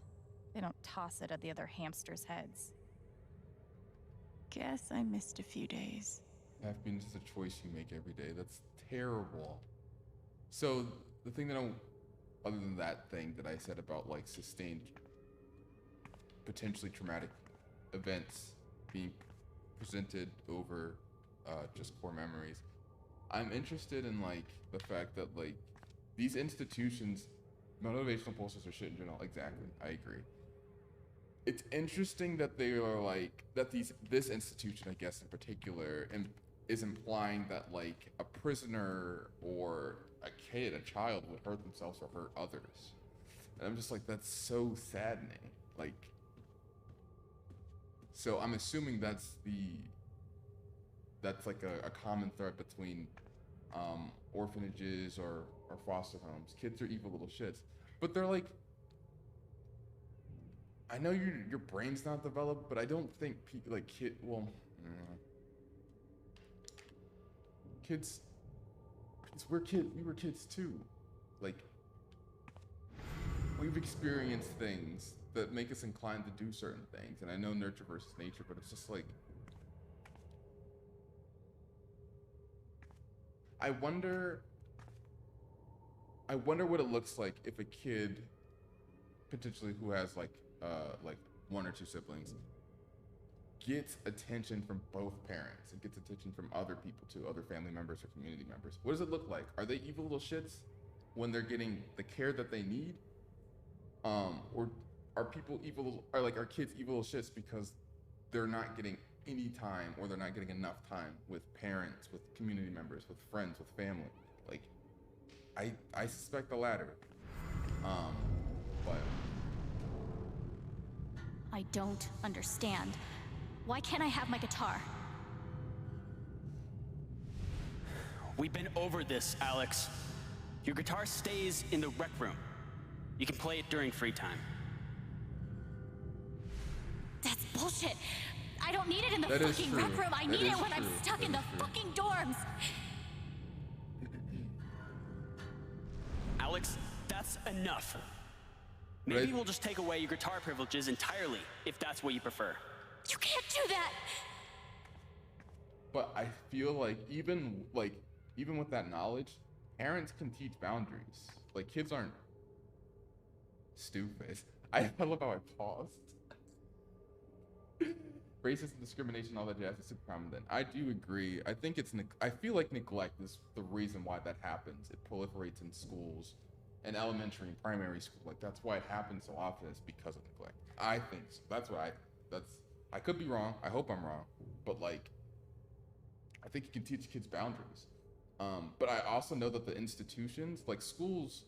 Speaker 2: they don't toss it at the other hamsters' heads. Guess I missed a few days.
Speaker 1: Happiness is a choice you make every day. That's terrible. So the thing that other than that thing that I said about like sustained, potentially traumatic events being presented over just core memories, I'm interested in like the fact that like these institutions, motivational posters are shit in general. Exactly, I agree. It's interesting that they are like that this institution, I guess in particular, is implying that like a prisoner or a child would hurt themselves or hurt others. And I'm just like, that's so saddening. Like, so I'm assuming that's like a common thread between orphanages or foster homes. Kids are evil little shits, but they're like, I know your brain's not developed, but I don't think kids, we were kids too. Like, we've experienced things that make us inclined to do certain things. And I know nurture versus nature, but it's just like, I wonder what it looks like if a kid potentially who has like one or two siblings gets attention from both parents. It gets attention from other people too, other family members or community members. What does it look like? Are they evil little shits when they're getting the care that they need? Or are people evil, are like, are kids evil little shits because they're not getting any time, or they're not getting enough time with parents, with community members, with friends, with family? Like, I suspect the latter. But
Speaker 2: I don't understand. Why can't I have my guitar?
Speaker 8: We've been over this, Alex. Your guitar stays in the rec room. You can play it during free time.
Speaker 2: That's bullshit. I don't need it in the
Speaker 1: That is
Speaker 2: fucking
Speaker 1: true.
Speaker 2: rec room. I
Speaker 1: That
Speaker 2: need
Speaker 1: is
Speaker 2: it when I'm
Speaker 1: true.
Speaker 2: stuck
Speaker 1: That
Speaker 2: in the
Speaker 1: is true.
Speaker 2: fucking dorms.
Speaker 8: Alex, that's enough. Maybe we'll just take away your guitar privileges entirely, if that's what you prefer.
Speaker 2: You can't do that.
Speaker 1: But I feel like even with that knowledge, parents can teach boundaries. Like, kids aren't stupid. I love how I paused. Racism, discrimination, all that jazz is super common. Then I do agree. I think I feel like neglect is the reason why that happens. It proliferates in schools, in elementary and primary school. Like, that's why it happens so often. Is because of neglect. I think so. I could be wrong. I hope I'm wrong. But like, I think you can teach kids boundaries. But I also know that the institutions, like schools,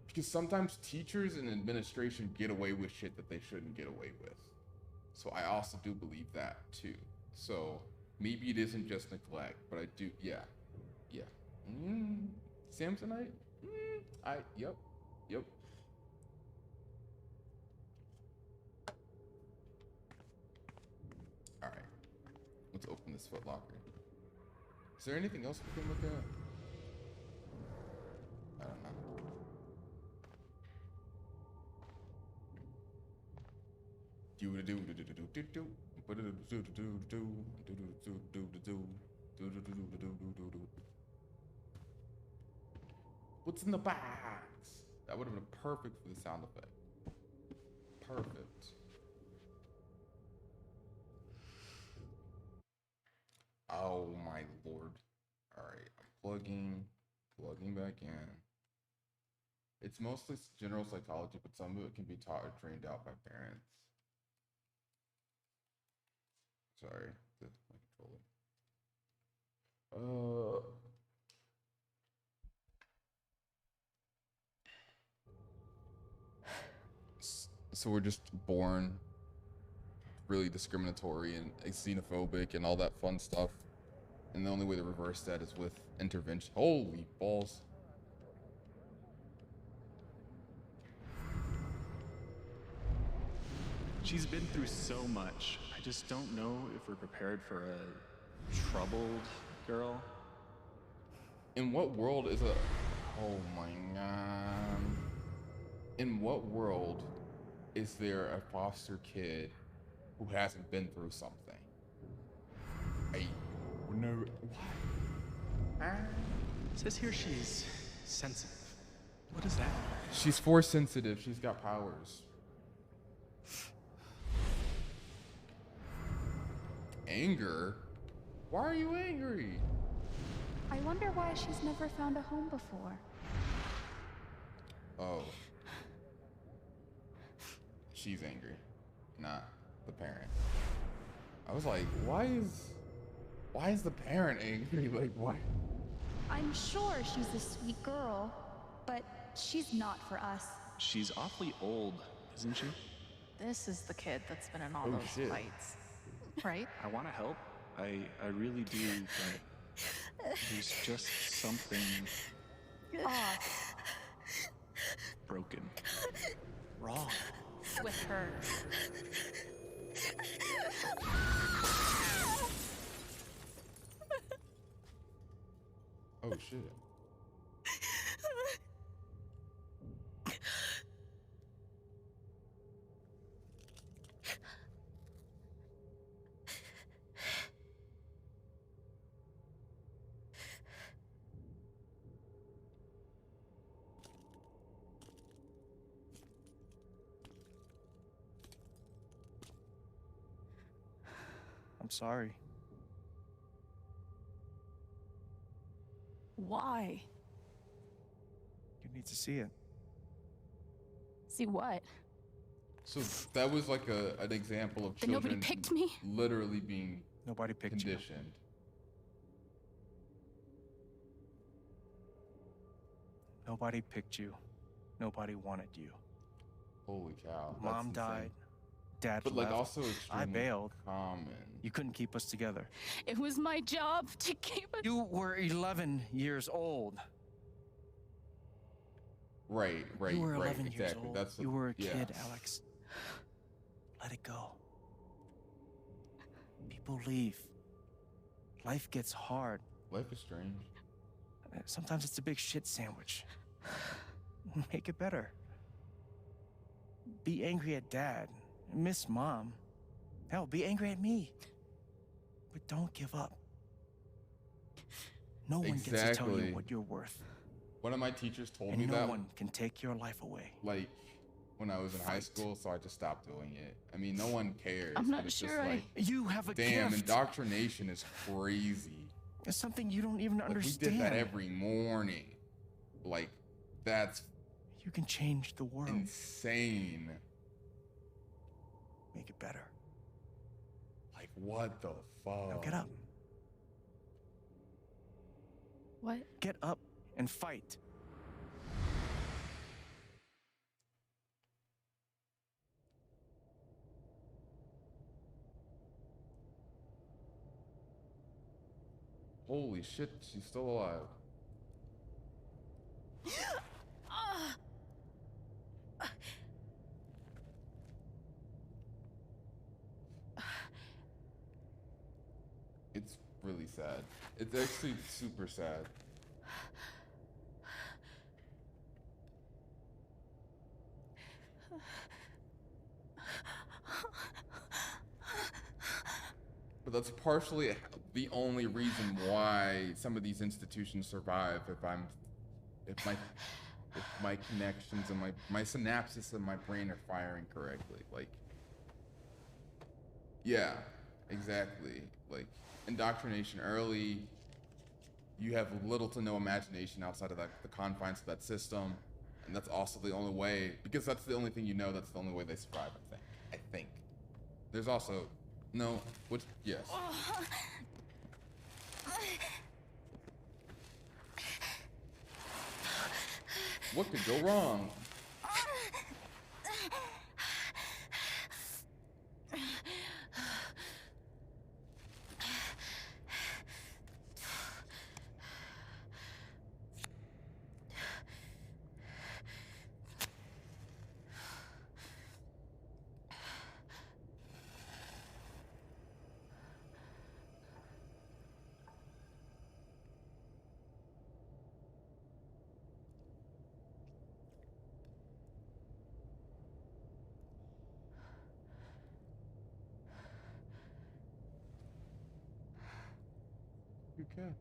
Speaker 1: because sometimes teachers and administration get away with shit that they shouldn't get away with. So I also do believe that too. So maybe it isn't just neglect, but I do, yeah. Samsonite? Yep. All right, let's open this Foot Locker. Is there anything else we can look at? I don't know. What's in the box? That would have been perfect for the sound effect. Perfect. Oh my lord. Alright, I'm plugging back in. It's mostly general psychology, but some of it can be taught or trained out by parents. Sorry, my controller. So we're just born really discriminatory and xenophobic and all that fun stuff. And the only way to reverse that is with intervention. Holy balls.
Speaker 9: She's been through so much. I just don't know if we're prepared for a troubled girl.
Speaker 1: In what world is a... Oh my god. In what world is there a foster kid who hasn't been through something? No. What?
Speaker 9: It says here she's sensitive. What is that?
Speaker 1: She's force sensitive. She's got powers. Anger? Why are you angry?
Speaker 4: I wonder why she's never found a home before.
Speaker 1: Oh. She's angry, not the parent. I was like, why is the parent angry? Like, why?
Speaker 4: I'm sure she's a sweet girl, but she's not for us.
Speaker 9: She's awfully old, isn't she?
Speaker 5: This is the kid that's been in all
Speaker 1: Oh,
Speaker 5: those
Speaker 1: shit.
Speaker 5: fights, right?
Speaker 9: I want to help. I really do, but there's just something
Speaker 4: Off
Speaker 9: broken. Wrong.
Speaker 5: With her.
Speaker 1: Oh shit.
Speaker 13: I'm sorry.
Speaker 2: Why?
Speaker 13: You need to see it.
Speaker 2: See what?
Speaker 1: So that was like an example of
Speaker 2: That nobody
Speaker 1: children
Speaker 2: picked me?
Speaker 1: literally being
Speaker 13: Nobody picked
Speaker 1: conditioned.
Speaker 13: Nobody picked you. Nobody wanted you.
Speaker 1: Holy cow.
Speaker 13: Mom died. Dad
Speaker 1: but
Speaker 13: left.
Speaker 1: like also
Speaker 13: I
Speaker 1: extremely
Speaker 13: bailed.
Speaker 1: common.
Speaker 13: You couldn't keep us together.
Speaker 2: It was my job to keep us.
Speaker 13: You were 11 years old.
Speaker 1: Right.
Speaker 13: You were 11
Speaker 1: right,
Speaker 13: years
Speaker 1: exactly.
Speaker 13: old. You were a kid, Alex. Let it go. People leave. Life gets hard.
Speaker 1: Life is strange.
Speaker 13: Sometimes it's a big shit sandwich. Make it better. Be angry at Dad. Miss Mom. Hell, be angry at me. But don't give up. No one gets to tell you what you're worth.
Speaker 1: One of my teachers told
Speaker 13: And
Speaker 1: me
Speaker 13: no
Speaker 1: that.
Speaker 13: one can take your life away.
Speaker 1: Like when I was in high school, so I just stopped doing it. I mean, no one cares.
Speaker 2: I'm not
Speaker 1: but it's
Speaker 2: sure
Speaker 1: just like,
Speaker 13: You have a
Speaker 1: damn,
Speaker 13: gift.
Speaker 1: indoctrination is crazy.
Speaker 13: It's something you don't even understand.
Speaker 1: We did that every morning. Like, that's
Speaker 13: You can change the world.
Speaker 1: insane.
Speaker 13: Make it better.
Speaker 1: Like, what the fuck?
Speaker 13: Now get up.
Speaker 2: What?
Speaker 13: Get up and fight.
Speaker 1: Holy shit, she's still alive. It's really sad. It's actually super sad. But that's partially the only reason why some of these institutions survive. If my connections and my synapses in my brain are firing correctly. Like, yeah, exactly. Like, indoctrination early, you have little to no imagination outside of the confines of that system. And that's also the only way, because that's the only thing you know, that's the only way they survive, I think. There's also, no, which, yes. What could go wrong? You can.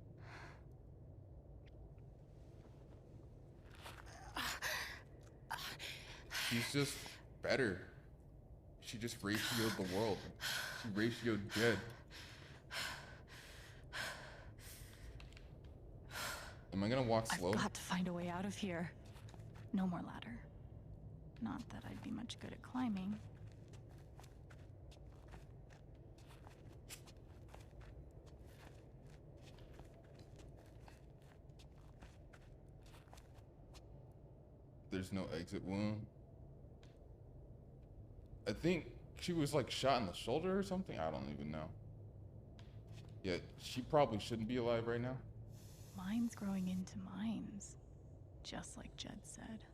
Speaker 1: She's just better. She just ratioed the world. She ratioed good. Am I gonna walk slow?
Speaker 2: I've got to find a way out of here. No more ladder. Not that I'd be much good at climbing.
Speaker 1: There's no exit wound. I think she was like shot in the shoulder or something. I don't even know. Yeah, she probably shouldn't be alive right now.
Speaker 2: Mines growing into mines. Just like Jed said.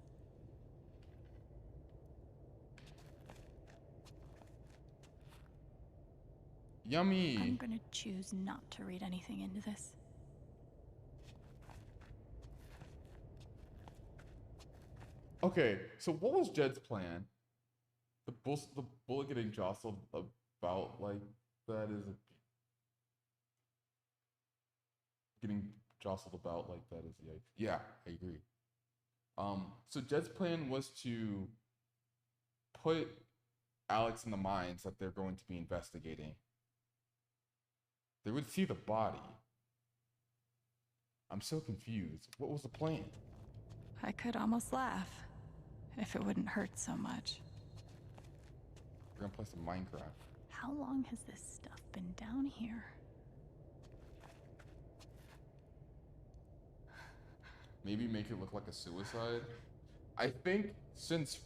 Speaker 1: Yummy.
Speaker 2: I'm gonna choose not to read anything into this.
Speaker 1: Okay, so what was Jed's plan? The bullet getting jostled about like that is getting jostled about like that is yeah, I agree. So Jed's plan was to put Alex in the mines that they're going to be investigating. They would see the body. I'm so confused. What was the plan?
Speaker 2: I could almost laugh if it wouldn't hurt so much.
Speaker 1: We're gonna play some Minecraft.
Speaker 2: How long has this stuff been down here?
Speaker 1: Maybe make it look like a suicide. I think since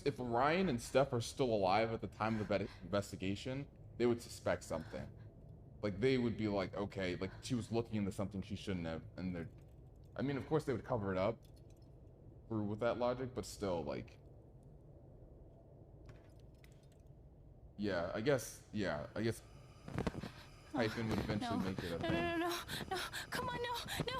Speaker 1: if Ryan and Steph are still alive at the time of the investigation, they would suspect something. Like they would be like, okay, like she was looking into something she shouldn't have, and they're, I mean, of course they would cover it up through with that logic, but still, like, yeah, I guess Hyphen would eventually make it a thing.
Speaker 2: No, come on, no.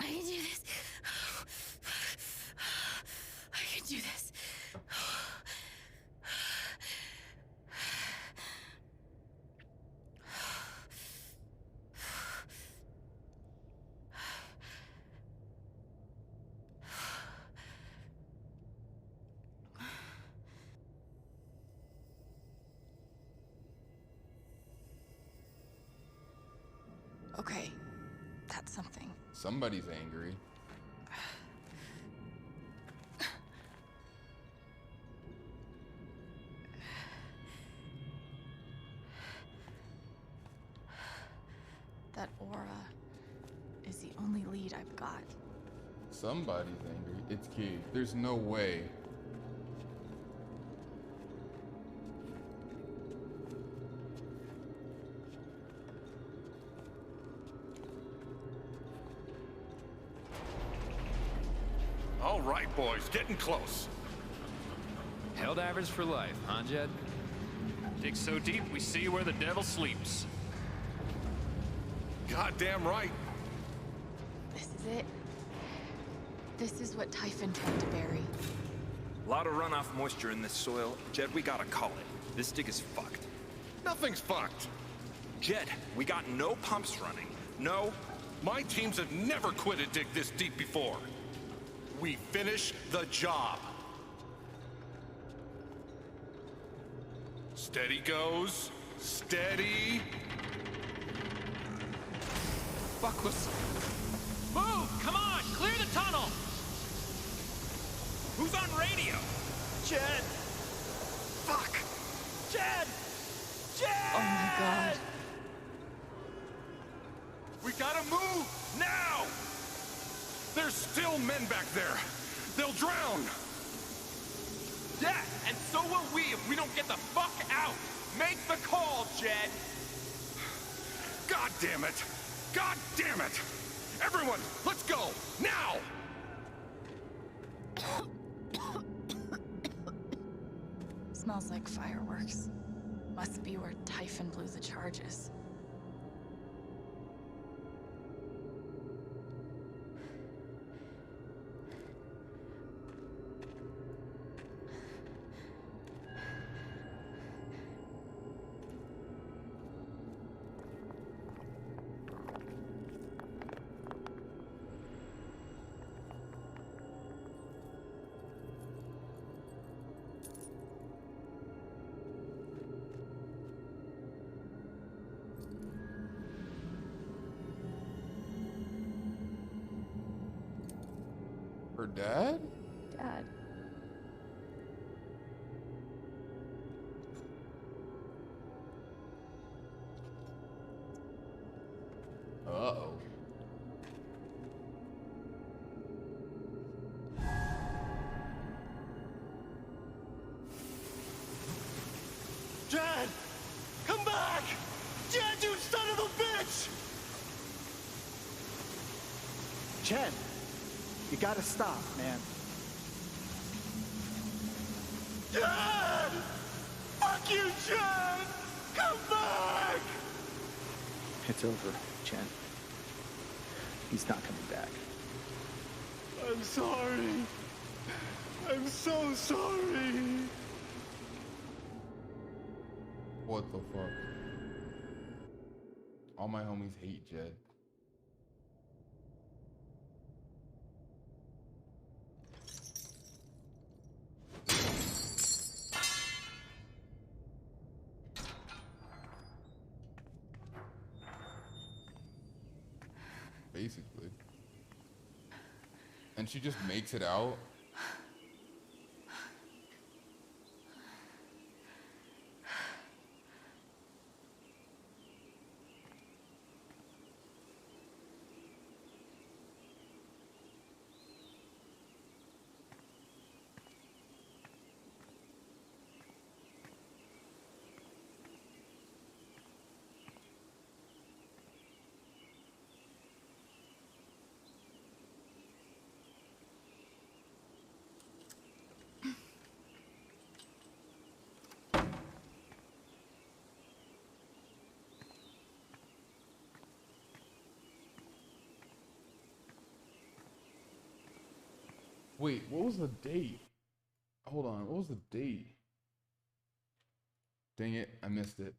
Speaker 2: I can do this. I can do this. Okay, that's something.
Speaker 1: Somebody's angry.
Speaker 2: That aura is the only lead I've got.
Speaker 1: Somebody's angry. It's key. There's no way.
Speaker 14: All right, boys, getting close.
Speaker 10: Helldivers for life, huh, Jed?
Speaker 9: Dig so deep, we see where the devil sleeps.
Speaker 14: Goddamn right.
Speaker 2: This is it. This is what Typhon tried to bury.
Speaker 10: A lot of runoff moisture in this soil. Jed, we gotta call it. This dig is fucked.
Speaker 14: Nothing's fucked.
Speaker 10: Jed, we got no pumps running. No.
Speaker 14: My teams have never quit a dig this deep before. We finish the job. Steady goes. Steady.
Speaker 10: Buckless. Move! Come on! Clear the tunnel! Who's on radio?
Speaker 23: Jed! Fuck! Jed! Jed!
Speaker 2: Oh my god.
Speaker 14: We gotta move! Now! There's still men back there. They'll drown.
Speaker 10: Yeah, and so will we if we don't get the fuck out! Make the call, Jed!
Speaker 14: God damn it! God damn it! Everyone, let's go! Now!
Speaker 2: Smells like fireworks. Must be where Typhon blew the charges.
Speaker 1: Her dad?
Speaker 2: Dad.
Speaker 1: Uh-oh.
Speaker 23: Jed! Come back! Jed, you son of a bitch!
Speaker 11: Jed, you gotta stop, man.
Speaker 23: Jed! Fuck you, Jed! Come back!
Speaker 11: It's over, Jen. He's not coming back.
Speaker 23: I'm sorry. I'm so sorry.
Speaker 1: What the fuck? All my homies hate Jed. basically. And she just makes it out. Wait, what was the date? Hold on, what was the date? Dang it, I missed it.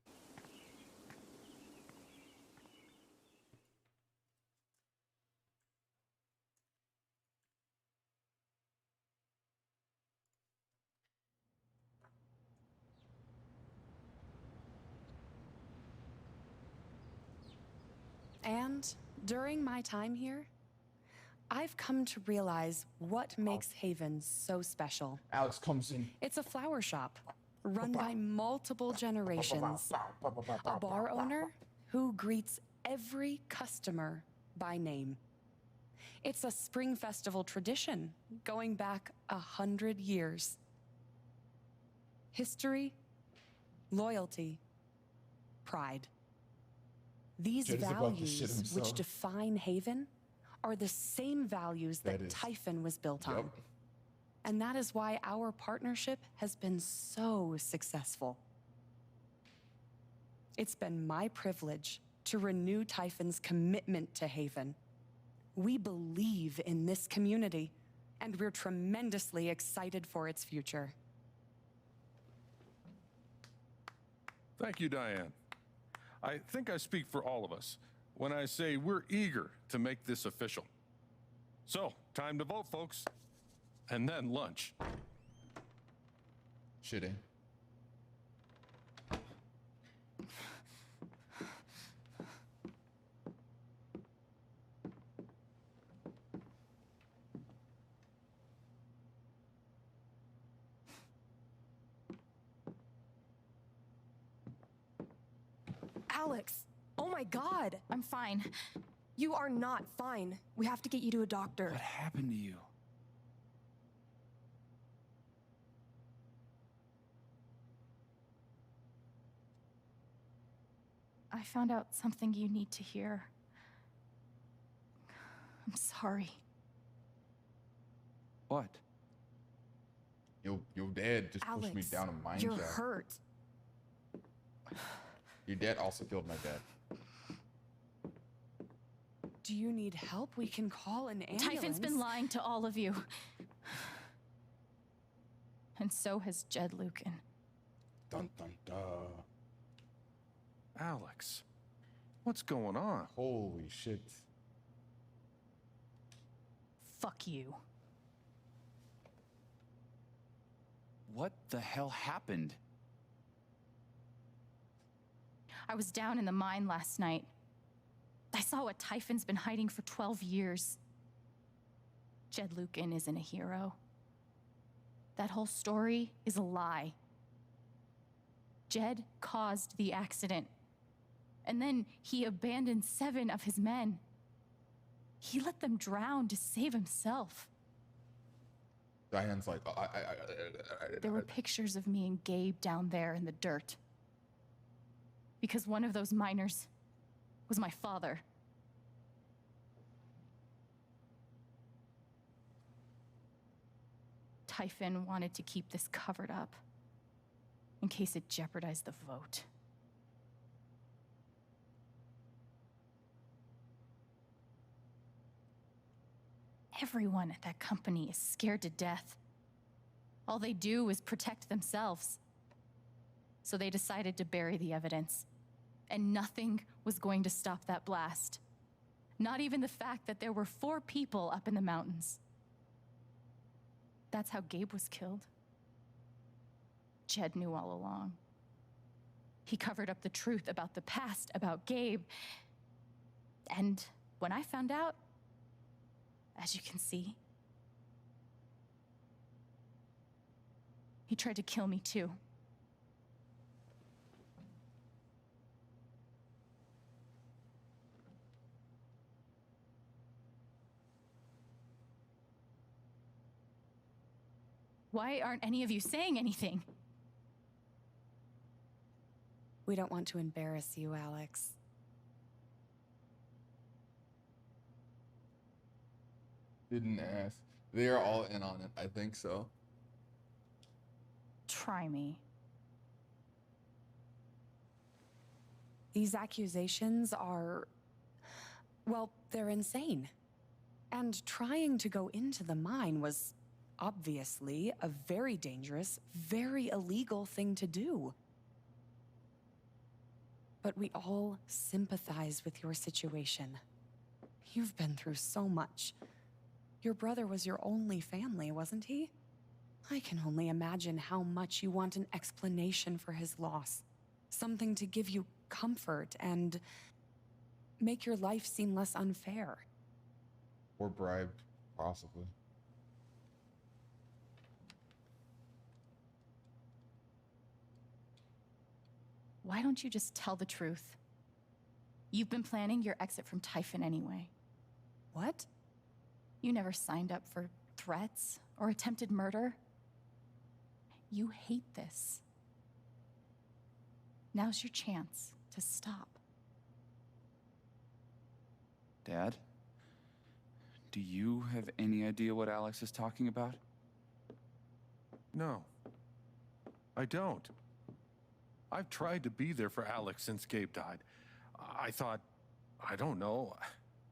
Speaker 6: And during my time here, I've come to realize what makes Haven so special.
Speaker 1: Alex comes in.
Speaker 6: It's a flower shop run by multiple generations. A bar owner who greets every customer by name. It's a spring festival tradition going back 100 years. History, loyalty, pride. These values which define Haven are the same values that Typhon was built on. And that is why our partnership has been so successful. It's been my privilege to renew Typhon's commitment to Haven. We believe in this community, and we're tremendously excited for its future.
Speaker 14: Thank you, Diane. I think I speak for all of us when I say we're eager to make this official. So, time to vote, folks. And then lunch.
Speaker 1: Shitting.
Speaker 7: Alex, oh my God.
Speaker 2: I'm fine.
Speaker 7: You are not fine. We have to get you to a doctor.
Speaker 11: What happened to you?
Speaker 2: I found out something you need to hear. I'm sorry.
Speaker 11: What?
Speaker 1: Your dad just pushed me
Speaker 7: Alex,
Speaker 1: down a mine
Speaker 7: you're
Speaker 1: shaft.
Speaker 7: hurt.
Speaker 1: Your dad also killed my dad.
Speaker 6: Do you need help? We can call an ambulance.
Speaker 2: Typhon's been lying to all of you. And so has Jed Lucan.
Speaker 1: Dun dun dun.
Speaker 14: Alex, what's going on?
Speaker 1: Holy shit.
Speaker 2: Fuck you.
Speaker 11: What the hell happened?
Speaker 2: I was down in the mine last night. I saw what Typhon's been hiding for 12 years. Jed Lucan isn't a hero. That whole story is a lie. Jed caused the accident. And then he abandoned 7 of his men. He let them drown to save himself.
Speaker 1: Diane's like,
Speaker 2: There were pictures of me and Gabe down there in the dirt. Because one of those miners was my father. Typhon wanted to keep this covered up in case it jeopardized the vote. Everyone at that company is scared to death. All they do is protect themselves. So they decided to bury the evidence. And nothing was going to stop that blast. Not even the fact that there were 4 people up in the mountains. That's how Gabe was killed. Jed knew all along. He covered up the truth about the past, about Gabe, and when I found out, as you can see, he tried to kill me too. Why aren't any of you saying anything?
Speaker 6: We don't want to embarrass you, Alex.
Speaker 1: Didn't ask. They are all in on it. I think so.
Speaker 2: Try me.
Speaker 6: These accusations are, well, they're insane. And trying to go into the mine was obviously a very dangerous, very illegal thing to do. But we all sympathize with your situation. You've been through so much. Your brother was your only family, wasn't he? I can only imagine how much you want an explanation for his loss. Something to give you comfort and make your life seem less unfair.
Speaker 1: Or bribed, possibly.
Speaker 2: Why don't you just tell the truth? You've been planning your exit from Typhon anyway.
Speaker 6: What?
Speaker 2: You never signed up for threats or attempted murder. You hate this. Now's your chance to stop.
Speaker 11: Dad? Do you have any idea what Alex is talking about?
Speaker 14: No, I don't. I've tried to be there for Alex since Gabe died. I thought, I don't know,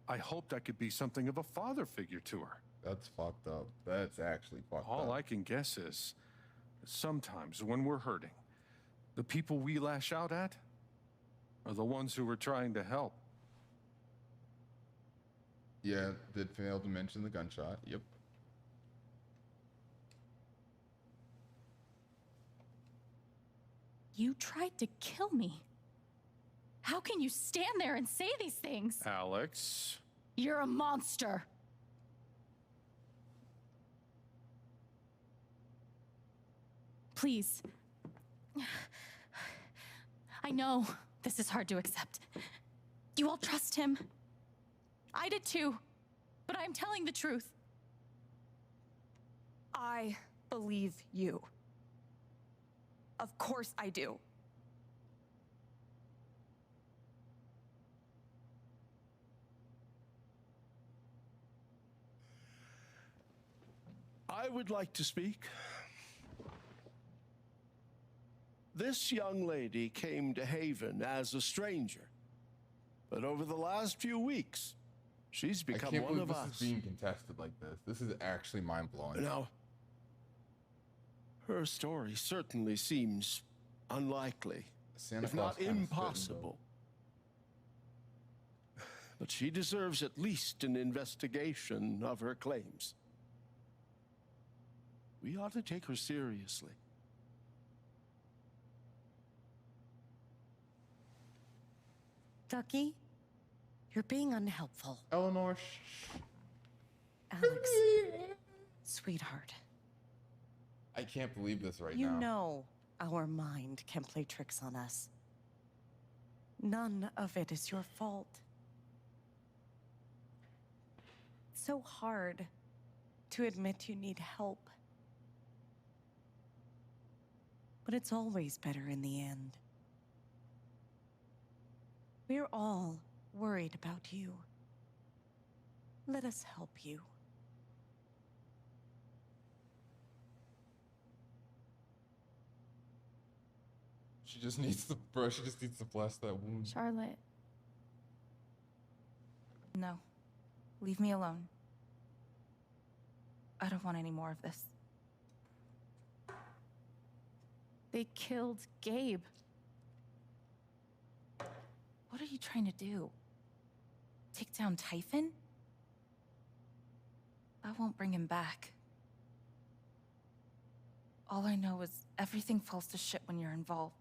Speaker 14: I hoped I could be something of a father figure to her.
Speaker 1: That's fucked up. That's actually fucked up.
Speaker 14: All I can guess is, sometimes when we're hurting, the people we lash out at are the ones who are trying to help.
Speaker 1: Yeah, did fail to mention the gunshot. Yep.
Speaker 2: You tried to kill me. How can you stand there and say these things?
Speaker 14: Alex.
Speaker 2: You're a monster. Please. I know this is hard to accept. You all trust him. I did too, but I'm telling the truth.
Speaker 7: I believe you. Of course I do.
Speaker 15: I would like to speak. This young lady came to Haven as a stranger, but over the last few weeks, she's become one of us.
Speaker 1: I can't believe this is being contested like this. This is actually mind-blowing.
Speaker 15: Now, her story certainly seems unlikely, if not impossible. But she deserves at least an investigation of her claims. We ought to take her seriously.
Speaker 5: Ducky, you're being unhelpful.
Speaker 1: Eleanor,
Speaker 5: Alex, sweetheart.
Speaker 1: I can't believe this right now.
Speaker 5: You know our mind can play tricks on us. None of it is your fault. It's so hard to admit you need help. But it's always better in the end. We're all worried about you. Let us help you.
Speaker 1: She just needs to, bro, she just needs to bless that wound.
Speaker 2: Charlotte.
Speaker 5: No. Leave me alone. I don't want any more of this.
Speaker 2: They killed Gabe.
Speaker 5: What are you trying to do? Take down Typhon? I won't bring him back. All I know is everything falls to shit when you're involved.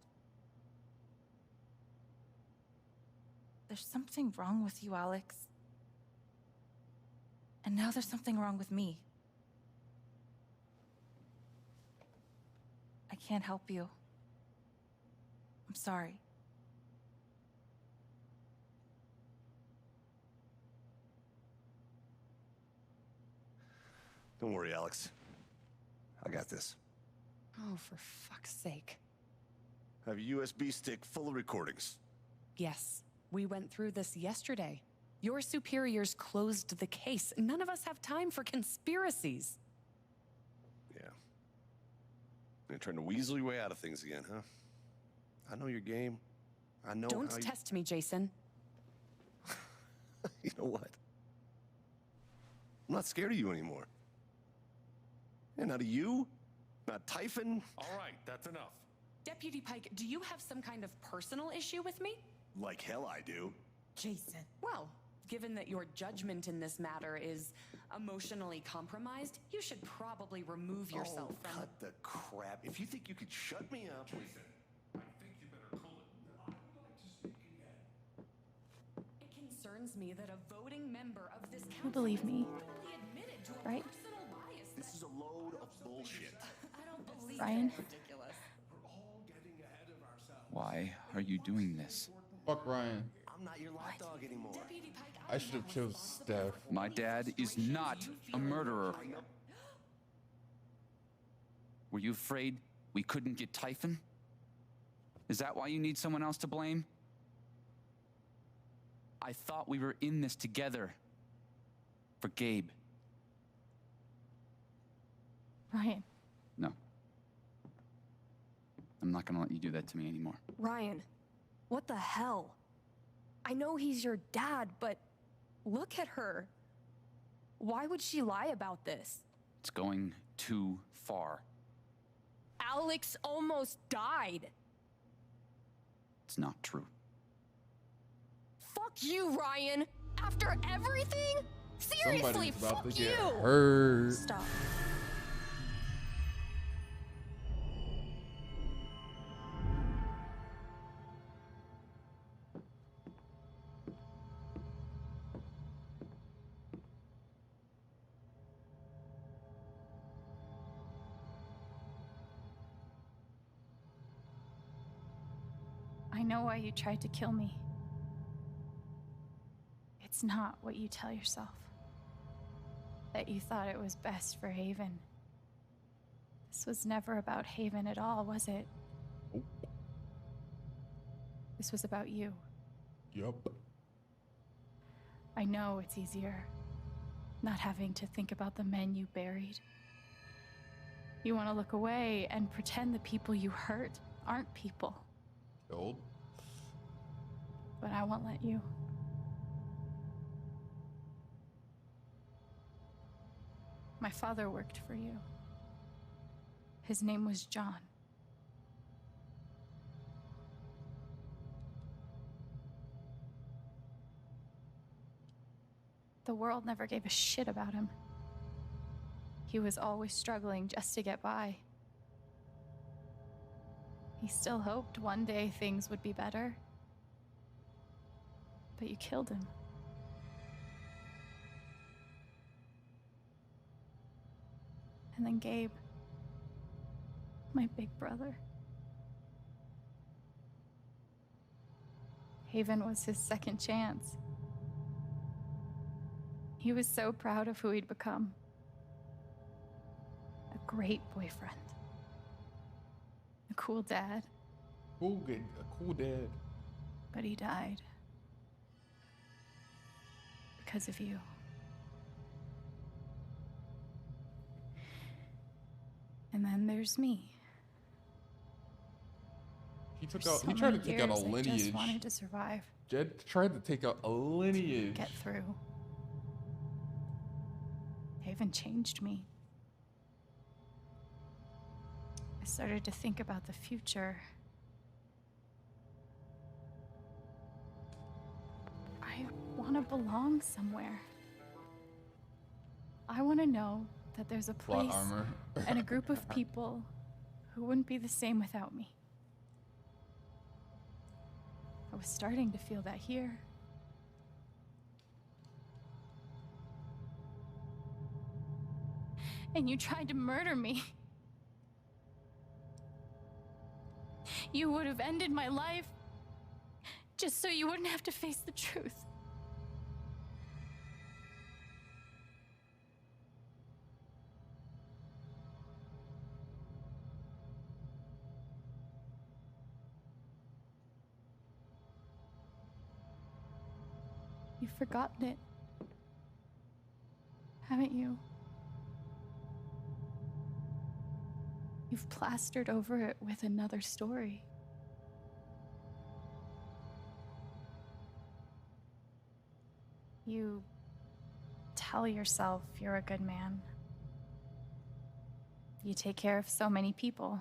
Speaker 5: There's something wrong with you, Alex. And now there's something wrong with me. I can't help you. I'm sorry.
Speaker 15: Don't worry, Alex. I got this.
Speaker 6: Oh, for fuck's sake.
Speaker 15: I have a USB stick full of recordings.
Speaker 6: Yes, we went through this yesterday. Your superiors closed the case. None of us have time for conspiracies.
Speaker 15: Yeah. You're trying to weasel your way out of things again, huh? I know your game. I know
Speaker 6: Don't
Speaker 15: how
Speaker 6: test me, Jason.
Speaker 15: You know what? I'm not scared of you anymore. And not of you, not Typhon.
Speaker 14: All right, that's enough.
Speaker 6: Deputy Pike, do you have some kind of personal issue with me?
Speaker 15: Like hell I do.
Speaker 6: Jason. Well, given that your judgment in this matter is emotionally compromised, you should probably remove yourself from...
Speaker 15: Cut the crap. If you think you could shut me up...
Speaker 14: Jason, I think you better cool it. I would like to speak again.
Speaker 6: It concerns me that a voting member of this council
Speaker 2: You believe me,
Speaker 6: openly admitted to a
Speaker 2: right?
Speaker 6: personal bias.
Speaker 15: This is a load of bullshit.
Speaker 6: I don't believe
Speaker 2: Ryan?
Speaker 6: it's ridiculous.
Speaker 15: We're all getting ahead of ourselves.
Speaker 11: Why are you doing this?
Speaker 1: Fuck Ryan.
Speaker 15: I'm not your lapdog anymore.
Speaker 6: Deputy Pike,
Speaker 1: I should have chose Steph.
Speaker 11: My dad is not a murderer. Were you afraid we couldn't get Typhon? Is that why you need someone else to blame? I thought we were in this together. For Gabe.
Speaker 2: Ryan.
Speaker 11: No. I'm not gonna let you do that to me anymore.
Speaker 7: Ryan, what the hell? I know he's your dad, but look at her. Why would she lie about this?
Speaker 11: It's going too far.
Speaker 7: Alex almost died.
Speaker 11: It's not true.
Speaker 7: Fuck you, Ryan. After everything? Seriously,
Speaker 1: Somebody's about
Speaker 7: fuck
Speaker 1: to get
Speaker 7: you.
Speaker 1: hurt.
Speaker 7: Stop.
Speaker 2: I know why you tried to kill me. It's not what you tell yourself. That you thought it was best for Haven. This was never about Haven at all, was it?
Speaker 1: Nope.
Speaker 2: This was about you.
Speaker 1: Yup.
Speaker 2: I know it's easier not having to think about the men you buried. You want to look away and pretend the people you hurt aren't people.
Speaker 1: Old.
Speaker 2: But I won't let you. My father worked for you. His name was John. The world never gave a shit about him. He was always struggling just to get by. He still hoped one day things would be better. But you killed him. And then Gabe, my big brother. Haven was his second chance. He was so proud of who he'd become. A great boyfriend. A cool dad.
Speaker 1: A cool dad.
Speaker 2: But he died. Because of you. And then there's me.
Speaker 1: He
Speaker 2: For
Speaker 1: tried
Speaker 2: so
Speaker 1: to take
Speaker 2: many
Speaker 1: out a
Speaker 2: years, I
Speaker 1: lineage.
Speaker 2: just wanted to survive.
Speaker 1: Jed tried to take out a lineage.
Speaker 2: Get through. Haven changed me. I started to think about the future. I want to belong somewhere. I want to know that there's a
Speaker 1: Plot
Speaker 2: place
Speaker 1: armor.
Speaker 2: and a group of people who wouldn't be the same without me. I was starting to feel that here. and you tried to murder me. You would have ended my life just so you wouldn't have to face the truth. You've forgotten it, haven't you? You've plastered over it with another story. You tell yourself you're a good man. You take care of so many people.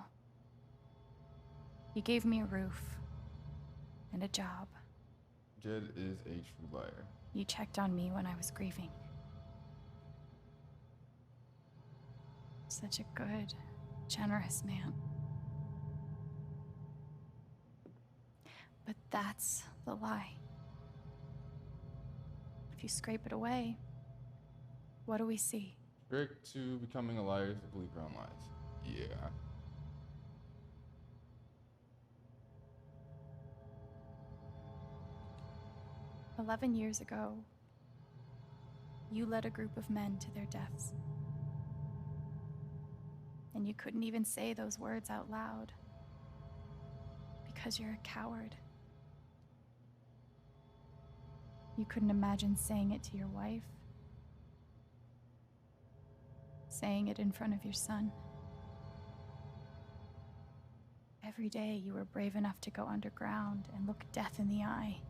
Speaker 2: You gave me a roof and a job.
Speaker 1: Jed is a true liar.
Speaker 2: You checked on me when I was grieving. Such a good, generous man. But that's the lie. If you scrape it away, what do we see?
Speaker 1: Trick to becoming a liar is to believe your own lies. Yeah.
Speaker 2: "11 years ago, you led a group of men to their deaths. And you couldn't even say those words out loud because you're a coward. You couldn't imagine saying it to your wife, saying it in front of your son. Every day you were brave enough to go underground and look death in the eye.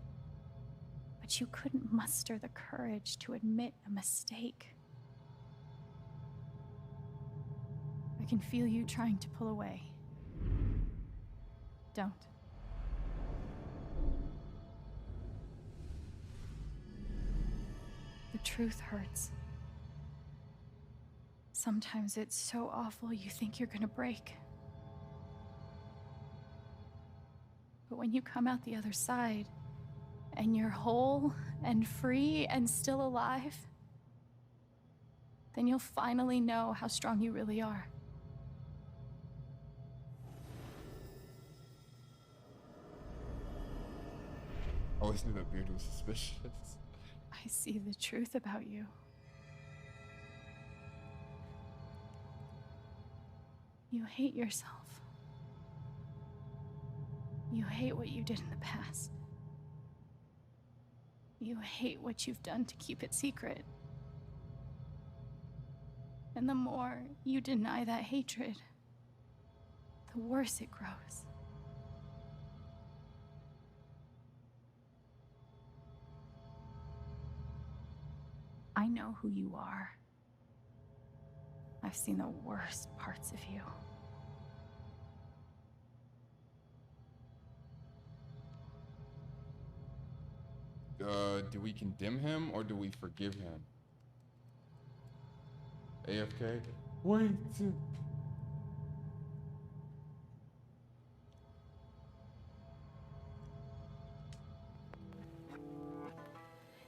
Speaker 2: But you couldn't muster the courage to admit a mistake. I can feel you trying to pull away. Don't. The truth hurts. Sometimes it's so awful you think you're gonna break. But when you come out the other side, and you're whole and free and still alive, then you'll finally know how strong you really are.
Speaker 1: I always knew that beard was suspicious.
Speaker 2: I see the truth about you. You hate yourself. You hate what you did in the past. You hate what you've done to keep it secret. And the more you deny that hatred, the worse it grows. I know who you are. I've seen the worst parts of you.
Speaker 1: Do we condemn him or do we forgive him? AFK? Wait.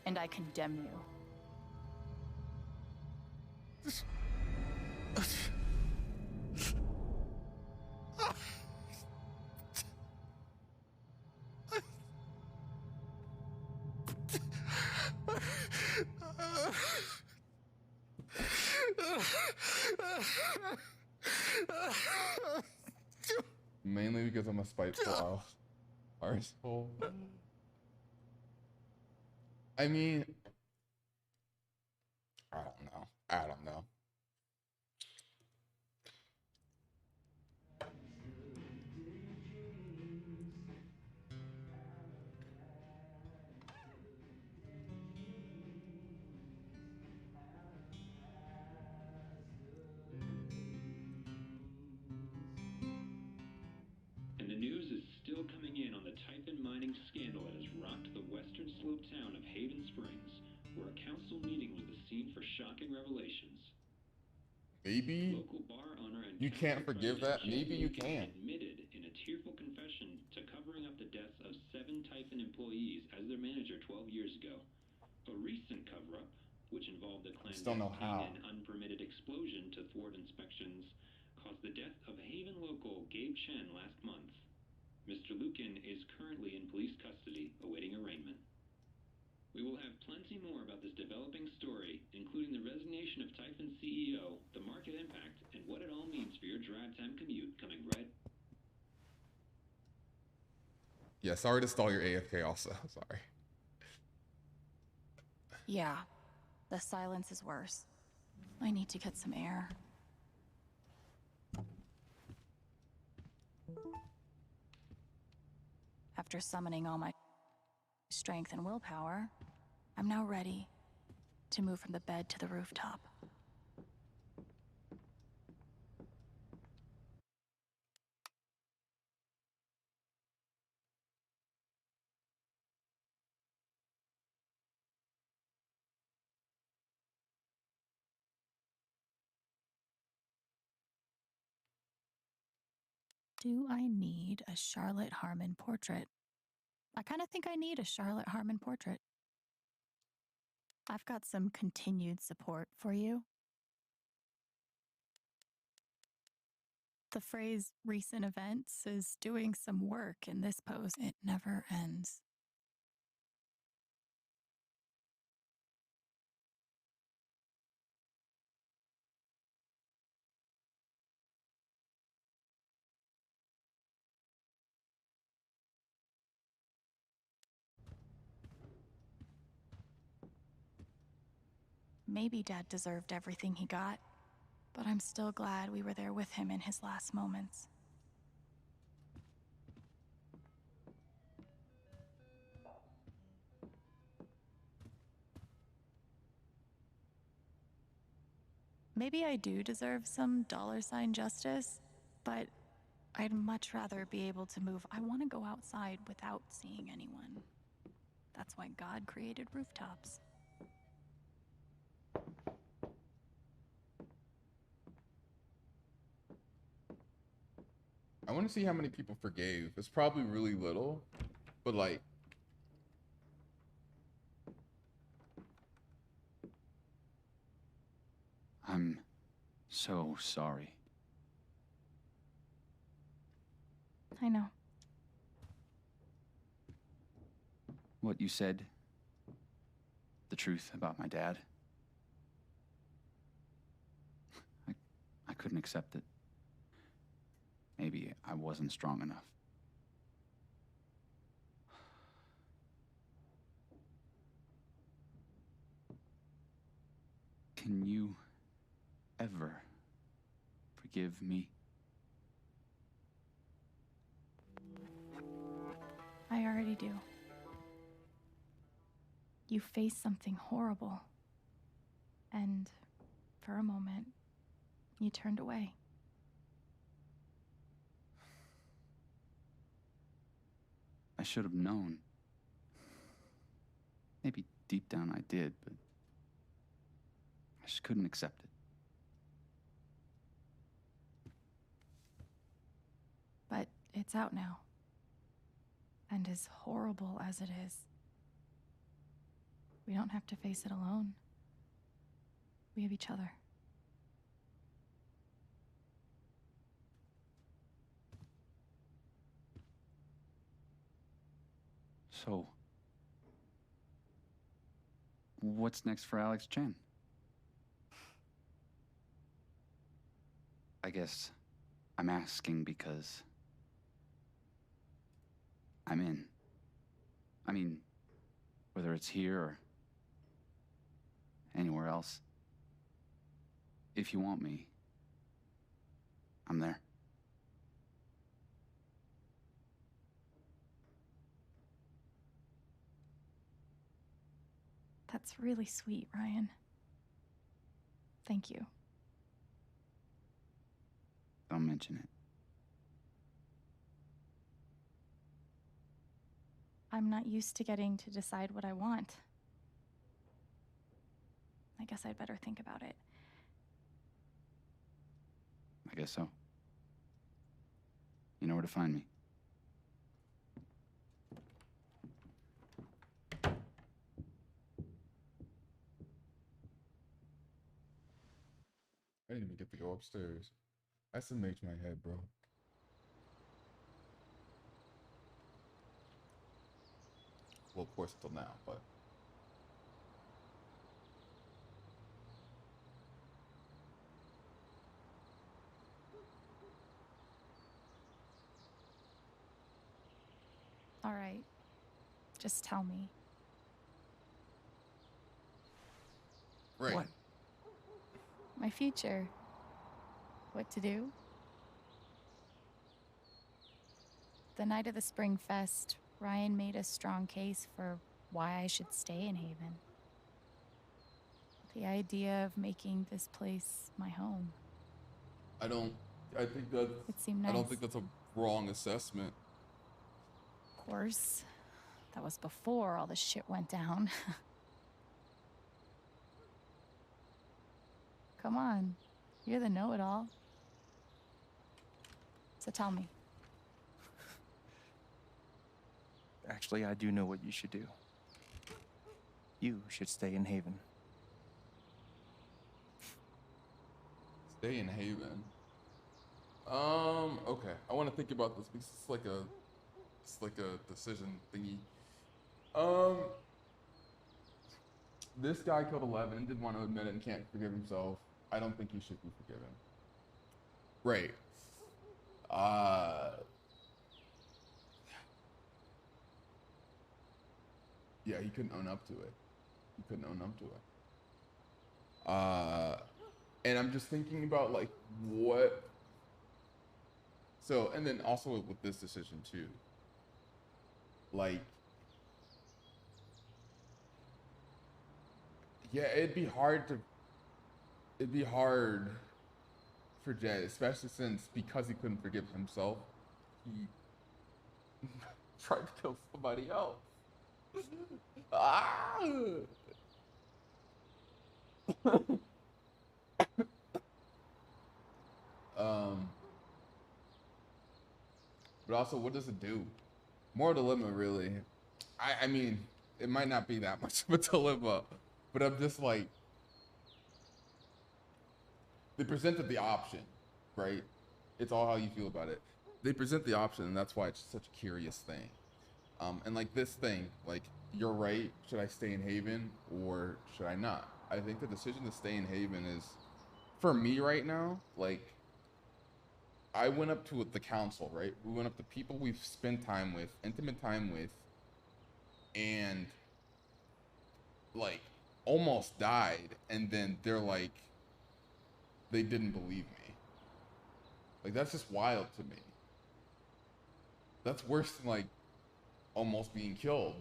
Speaker 2: And I condemn you.
Speaker 1: Mainly because I'm a spiteful arsehole. I mean, I don't know.
Speaker 12: And the news is still coming in on the Typhon mining scandal that has rocked the western slope town of Haven Springs, where a council meeting was the scene for shocking revelations.
Speaker 1: Maybe
Speaker 12: Local bar owner and
Speaker 1: you can't forgive that. Maybe you can.
Speaker 12: Admitted in a tearful confession to covering up the deaths of 7 Typhon employees as their manager 12 years ago. A recent cover-up which involved a
Speaker 1: Just don't know
Speaker 12: clandestine
Speaker 1: how.
Speaker 12: and unpermitted explosion to thwart inspections, caused the death of Haven local Gabe Chen last month. Mr. Lukin is currently in police custody, awaiting arraignment. We will have plenty more about this developing story, including the resignation of Typhon CEO, the market impact, and what it all means for your drive time commute coming right.
Speaker 1: Yeah, sorry to stall your AFK also. Sorry.
Speaker 2: Yeah, the silence is worse. I need to get some air. After summoning all my strength and willpower, I'm now ready to move from the bed to the rooftop. Do I need a Charlotte Harmon portrait? I kind of think I need a Charlotte Harmon portrait. I've got some continued support for you. The phrase recent events is doing some work in this pose. It never ends. Maybe Dad deserved everything he got, but I'm still glad we were there with him in his last moments. Maybe I do deserve some $ justice, but I'd much rather be able to move. I want to go outside without seeing anyone. That's why God created rooftops.
Speaker 1: I want to see how many people forgave. It's probably really little, but like,
Speaker 11: I'm so sorry.
Speaker 2: I know.
Speaker 11: What you said, the truth about my dad, I couldn't accept it. Maybe I wasn't strong enough. Can you ever forgive me?
Speaker 2: I already do. You faced something horrible, and for a moment, you turned away.
Speaker 11: I should have known. Maybe deep down I did, but I just couldn't accept it.
Speaker 2: But it's out now. And as horrible as it is, we don't have to face it alone. We have each other.
Speaker 11: So, what's next for Alex Chen? I guess I'm asking because I'm in. I mean, whether it's here or anywhere else, if you want me, I'm there.
Speaker 2: That's really sweet, Ryan. Thank you.
Speaker 11: Don't mention it.
Speaker 2: I'm not used to getting to decide what I want. I guess I'd better think about it.
Speaker 11: I guess so. You know where to find me.
Speaker 1: didn't even get to go upstairs. I SMH my head, bro. Well, of course, until now, but.
Speaker 2: All right. Just tell me.
Speaker 1: Right.
Speaker 2: What? My future. What to do? The night of the Spring Fest, Ryan made a strong case for why I should stay in Haven. The idea of making this place my home.
Speaker 1: I think that's.
Speaker 2: It seemed nice.
Speaker 1: I don't think that's a wrong assessment.
Speaker 2: Of course. That was before all the shit went down. Come on. You're the know-it-all. So tell me.
Speaker 13: Actually, I do know what you should do. You should stay in Haven.
Speaker 1: Stay in Haven. Okay. I want to think about this because it's like a decision thingy. This guy killed 11, didn't want to admit it and can't forgive himself. I don't think he should be forgiven. Right. Yeah, he couldn't own up to it. And I'm just thinking about like what. So, and then also with this decision too. Like, yeah, it'd be hard for Jay, especially since because he couldn't forgive himself, he tried to kill somebody else. Ah! But also, what does it do? More dilemma, really. I mean, it might not be that much of a dilemma, but I'm just like, they presented the option, right? It's all how you feel about it. They present the option, and that's why it's such a curious thing. And like this thing, like, you're right, should I stay in Haven or should I not? I think the decision to stay in Haven is, for me right now, like, I went up to the council, right? We went up to people we've spent time with, intimate time with, and like almost died. And then they're like, they didn't believe me. Like, that's just wild to me. That's worse than like almost being killed.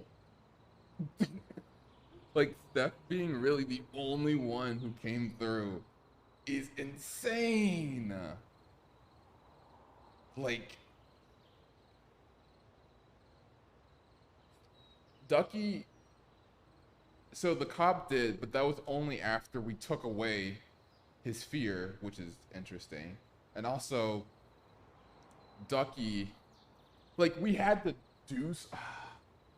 Speaker 1: Like, Steph being really the only one who came through is insane. Like, Ducky, so the cop did, but that was only after we took away his fear, which is interesting. And also, Ducky, like, we had to do,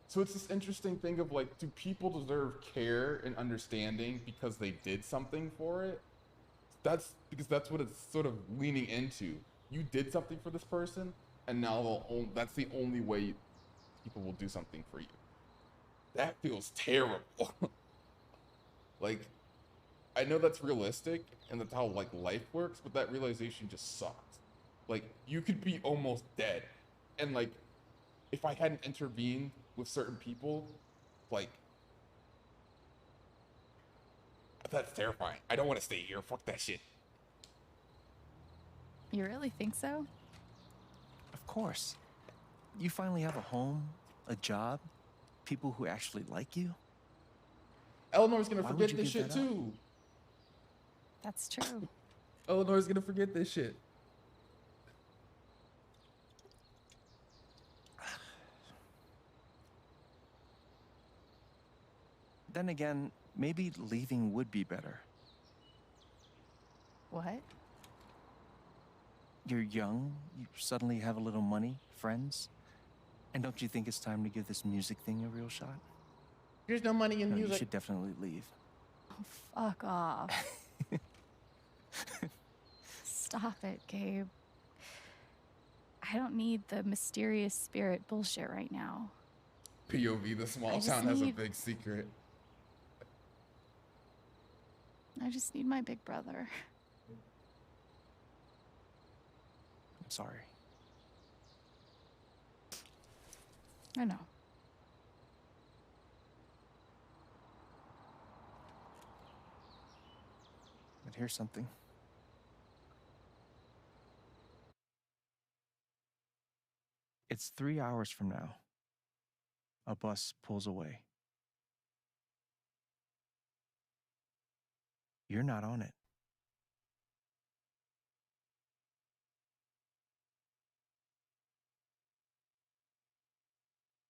Speaker 1: so it's this interesting thing of like, do people deserve care and understanding because they did something for it? That's because that's what it's sort of leaning into. You did something for this person, and now that's the only way people will do something for you. That feels terrible. Like, I know that's realistic, and that's how like life works, but that realization just sucks. Like, you could be almost dead, and like, if I hadn't intervened with certain people, like, that's terrifying. I don't want to stay here. Fuck that shit.
Speaker 2: You really think so?
Speaker 13: Of course. You finally have a home, a job, people who actually like you.
Speaker 1: Eleanor's gonna forget this shit too.
Speaker 2: That's true.
Speaker 1: Eleanor's gonna forget this shit.
Speaker 13: Then again, maybe leaving would be better.
Speaker 2: What?
Speaker 13: You're young, you suddenly have a little money, friends. And don't you think it's time to give this music thing a real shot?
Speaker 1: There's no money in
Speaker 13: No,
Speaker 1: music.
Speaker 13: you should definitely leave.
Speaker 2: Oh, fuck off. Stop it, Gabe. I don't need the mysterious spirit bullshit right now.
Speaker 1: POV, the small town has a big secret.
Speaker 2: I just need my big brother.
Speaker 13: I'm sorry.
Speaker 2: I know.
Speaker 13: But here's something. It's 3 hours from now. A bus pulls away. You're not on it.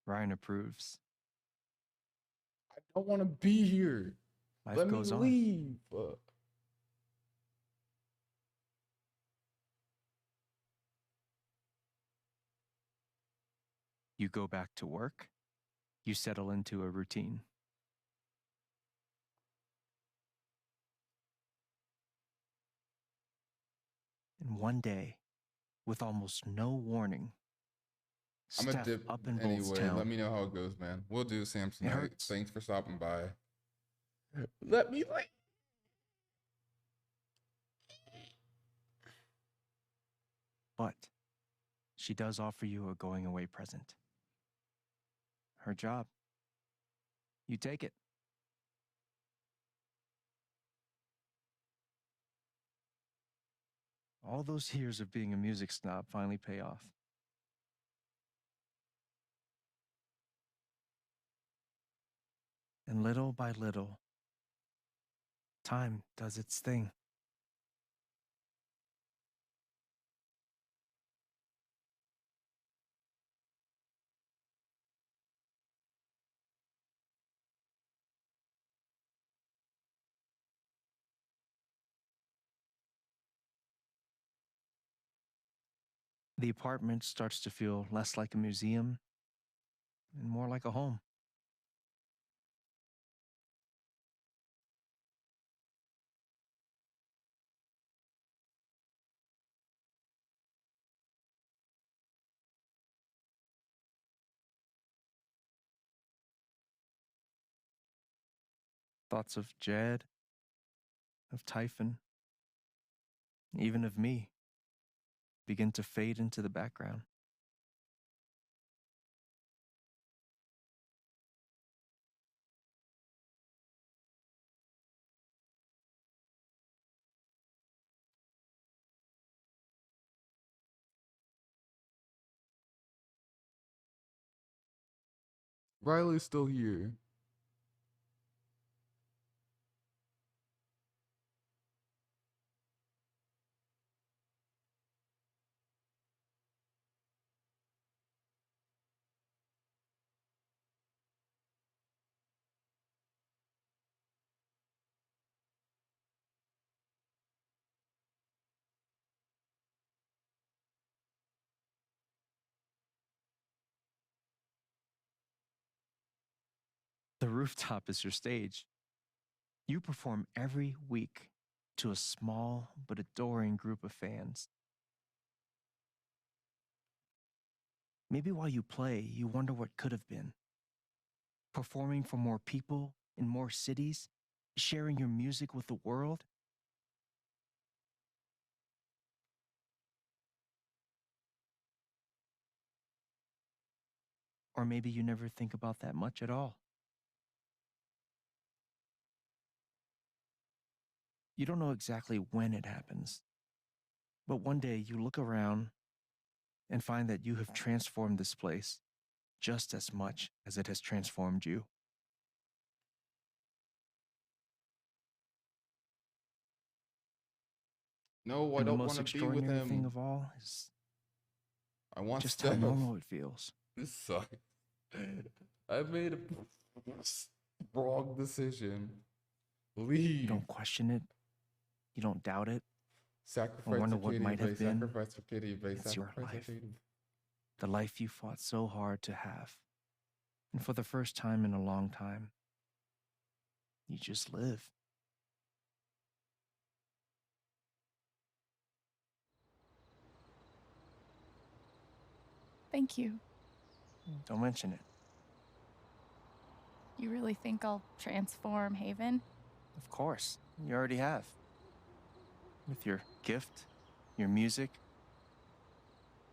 Speaker 13: Ryan approves.
Speaker 1: I don't want to be here.
Speaker 13: Life
Speaker 1: Let me
Speaker 13: goes on.
Speaker 1: leave.
Speaker 13: You go back to work. You settle into a routine. And one day, with almost no warning,
Speaker 1: I'm gonna
Speaker 13: Steph
Speaker 1: dip
Speaker 13: up in
Speaker 1: anyway.
Speaker 13: Boltstown.
Speaker 1: Let me know how it goes, man. We'll do Samsonite.
Speaker 13: hurts.
Speaker 1: Thanks for stopping by. Let me leave.
Speaker 13: But she does offer you a going away present. Her job. You take it. All those years of being a music snob finally pay off. And little by little, time does its thing. The apartment starts to feel less like a museum and more like a home. Thoughts of Jed, of Typhon, even of me, begin to fade into the background.
Speaker 1: Riley's still here.
Speaker 13: The rooftop is your stage. You perform every week to a small but adoring group of fans. Maybe while you play, you wonder what could have been. Performing for more people in more cities, sharing your music with the world. Or maybe you never think about that much at all. You don't know exactly when it happens, but one day you look around and find that you have transformed this place just as much as it has transformed you.
Speaker 1: No, I
Speaker 13: And the
Speaker 1: don't
Speaker 13: most
Speaker 1: want to be with
Speaker 13: extraordinary thing
Speaker 1: him.
Speaker 13: of all is
Speaker 1: I want
Speaker 13: just
Speaker 1: Steph.
Speaker 13: how normal it feels.
Speaker 1: This sucks. I made a wrong decision. Leave.
Speaker 13: You don't question it. You don't doubt it.
Speaker 1: Sacrifice
Speaker 13: or wonder
Speaker 1: for
Speaker 13: what
Speaker 1: Katie
Speaker 13: might
Speaker 1: Bay,
Speaker 13: have been.
Speaker 1: sacrifice for Katie Bay,
Speaker 13: It's your
Speaker 1: sacrifice
Speaker 13: life.
Speaker 1: for Katie Bay.
Speaker 13: The life you fought so hard to have. And for the first time in a long time, you just live.
Speaker 2: Thank you.
Speaker 13: Don't mention it.
Speaker 2: You really think I'll transform Haven?
Speaker 13: Of course. You already have. With your gift, your music,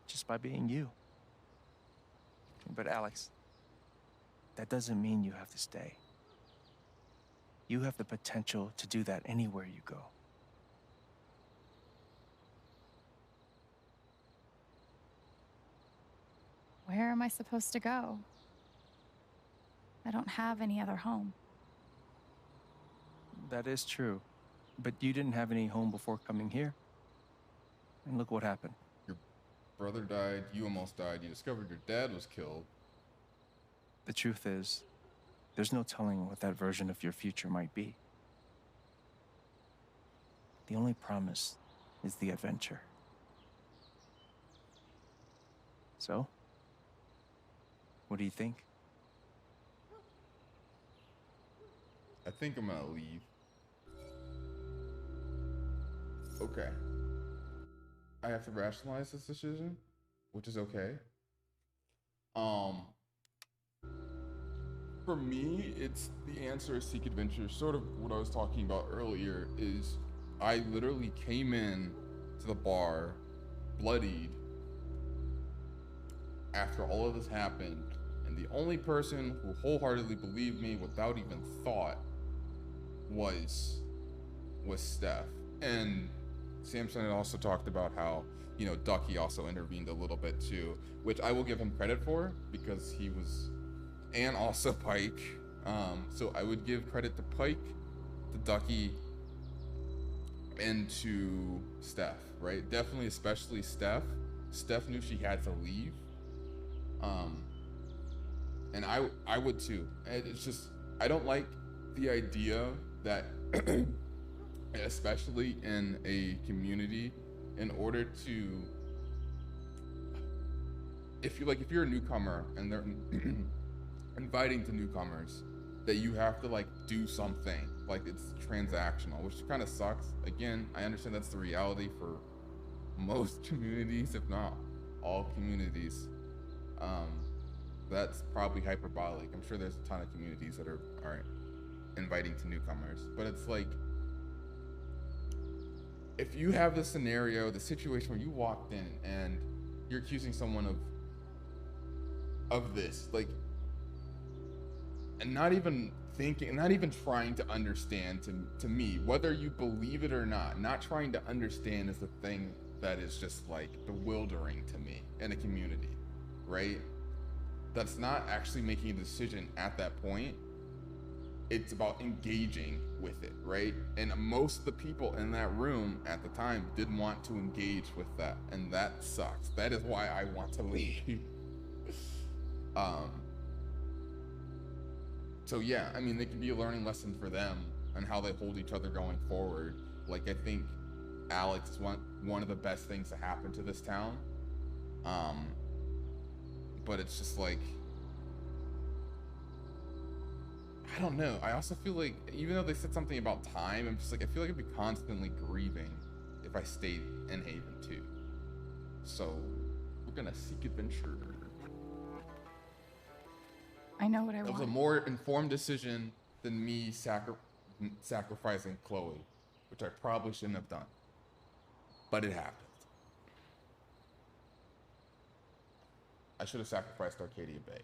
Speaker 13: just by being you. But Alex, that doesn't mean you have to stay. You have the potential to do that anywhere you go.
Speaker 2: Where am I supposed to go? I don't have any other home.
Speaker 13: That is true. But you didn't have any home before coming here. And look what happened.
Speaker 1: Your brother died, you almost died, you discovered your dad was killed.
Speaker 13: The truth is, there's no telling what that version of your future might be. The only promise is the adventure. So, what do you think?
Speaker 1: I think I'm gonna leave. Okay. I have to rationalize this decision, which is okay. For me, it's the answer is seek adventure. Sort of what I was talking about earlier is I literally came in to the bar bloodied after all of this happened, and the only person who wholeheartedly believed me without even thought was Steph. And Samson had also talked about how, you know, Ducky also intervened a little bit too, which I will give him credit for because he was, and also Pike. So I would give credit to Pike, to Ducky, and to Steph, right? Definitely, especially Steph. Steph knew she had to leave. And I would too. And it's just, I don't like the idea that especially in a community, in order to, if you're a newcomer and they're inviting to newcomers, that you have to like do something, like it's transactional, which kind of sucks. Again, I understand that's the reality for most communities, if not all communities. That's probably hyperbolic. I'm sure there's a ton of communities that are inviting to newcomers, but it's like, if you have the scenario, the situation where you walked in and you're accusing someone of this, like, and not even thinking, not even trying to understand, to me, whether you believe it or not trying to understand is the thing that is just like bewildering to me in a community, right? That's not actually making a decision at that point. It's about engaging with it, right? And most of the people in that room at the time didn't want to engage with that, and that sucks. That is why I want to leave. So yeah, I mean, it can be a learning lesson for them and how they hold each other going forward. Like, I think Alex is one of the best things to happen to this town. But it's just like, I don't know. I also feel like, even though they said something about time, I'm just like, I feel like I'd be constantly grieving if I stayed in Haven too. So we're gonna seek adventure.
Speaker 2: I know what I
Speaker 1: It
Speaker 2: want.
Speaker 1: was a more informed decision than me sacrificing Chloe, which I probably shouldn't have done. But it happened. I should have sacrificed Arcadia Bay.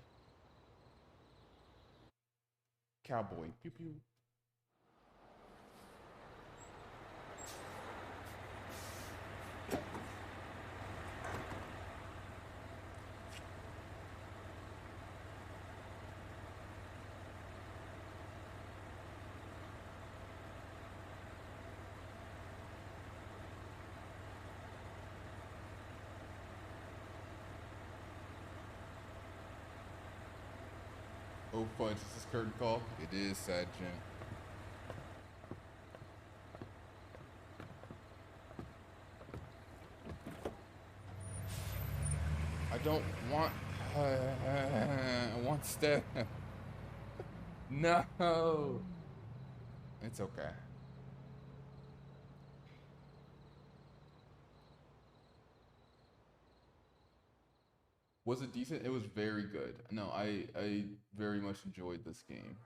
Speaker 1: Cowboy, pew pew. Oh fudge, is this curtain call? It is, Sad Jen. I don't want, I want Steph. No. It's okay. Was it decent? It was very good. No, I very much enjoyed this game.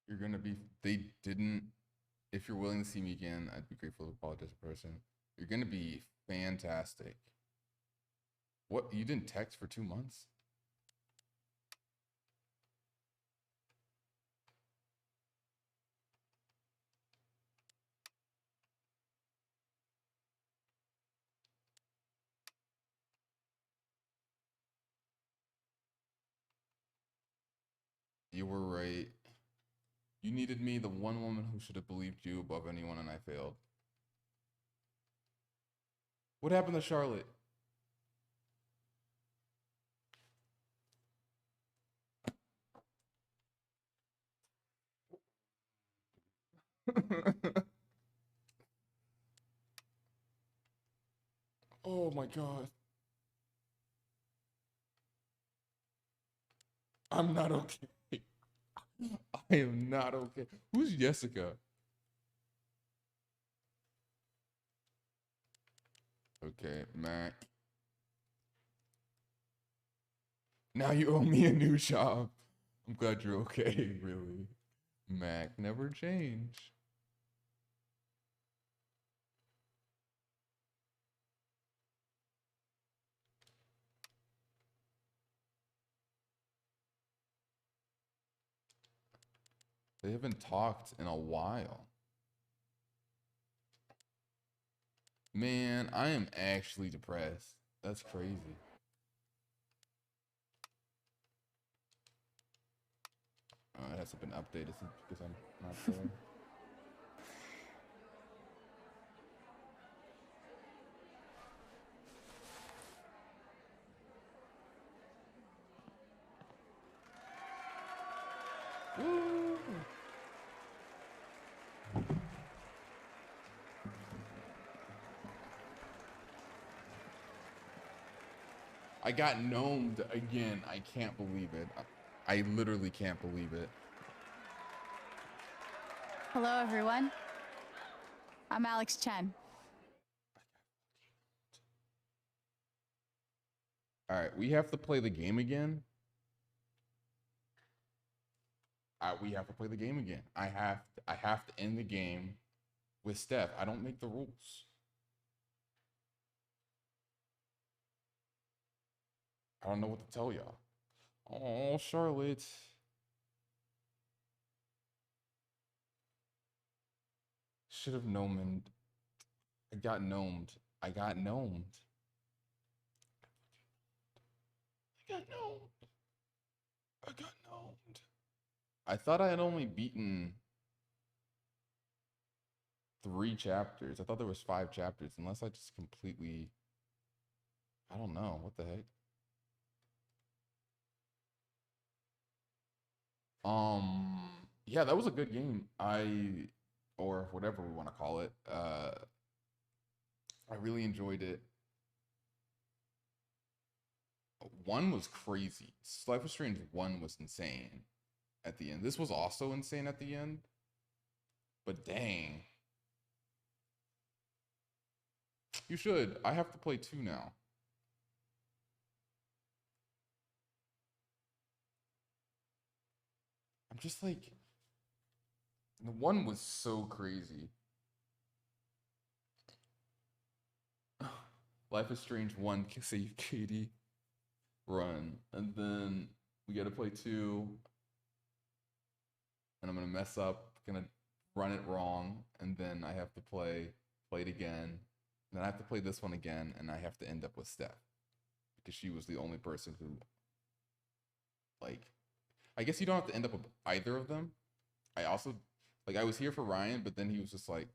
Speaker 1: You're gonna be, they didn't, if you're willing to see me again, I'd be grateful to apologize in person. You're gonna be fantastic. What, you didn't text for 2 months? You were right. You needed me, the one woman who should have believed you above anyone, and I failed. What happened to Charlotte? Oh my God. I'm not okay. I am not okay. Who's Jessica? Okay, Mac. Now you owe me a new job. I'm glad you're okay, really. Mac never change. They haven't talked in a while. Man, I am actually depressed. That's crazy. It hasn't been updated since because I'm not there. Woo! I got gnomed again. I can't believe it. I literally can't believe it.
Speaker 2: Hello, everyone. I'm Alex Chen.
Speaker 1: All right, we have to play the game again. We have to play the game again. I have to end the game with Steph. I don't make the rules. I don't know what to tell y'all. Oh, Charlotte. Should have gnomed. I got gnomed. I got gnomed. I got gnomed. I got gnomed. I thought I had only beaten 3 chapters. I thought there was 5 chapters, unless I just completely, I don't know, what the heck? Yeah, that was a good game. Or whatever we want to call it. I really enjoyed it. 1 was crazy. Life is Strange 1 was insane at the end. This was also insane at the end. But dang. You should. I have to play 2 now. I'm just like, the 1 was so crazy. Life is Strange 1, save Katie, run. And then we got to play 2. And I'm going to mess up, going to run it wrong. And then I have to play it again. And then I have to play this one again. And I have to end up with Steph. Because she was the only person who, like, I guess you don't have to end up with either of them. I also, like, I was here for Ryan, but then he was just like,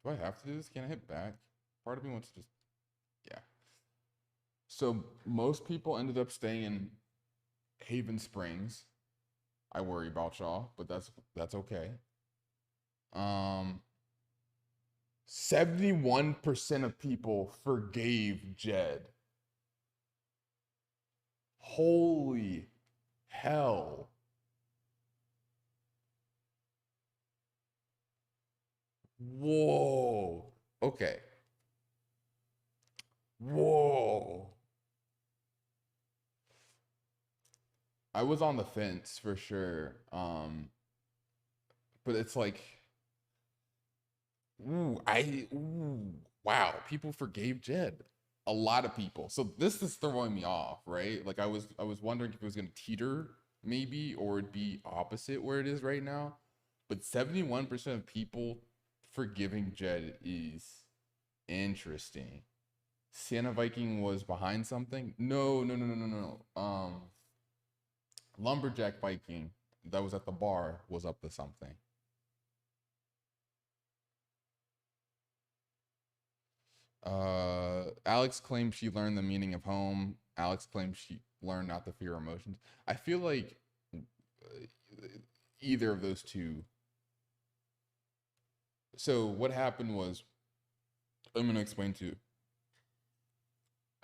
Speaker 1: Do I have to do this? Can I hit back? part of me wants to just, yeah. So most people ended up staying in Haven Springs. I worry about y'all, but that's okay. 71% of people forgave Jed. Holy hell. Whoa. Okay. Whoa. I was on the fence for sure. But it's like, wow, people forgave Jed. A lot of people. So this is throwing me off, right? Like I was wondering if it was gonna teeter maybe, or it'd be opposite where it is right now. But 71% of people forgiving Jed is interesting. Santa Viking was behind something? No. Lumberjack Viking that was at the bar was up to something. Alex claims she learned the meaning of home. Alex claims she learned not to fear emotions. I feel like either of those two. So what happened was, I'm going to explain to you.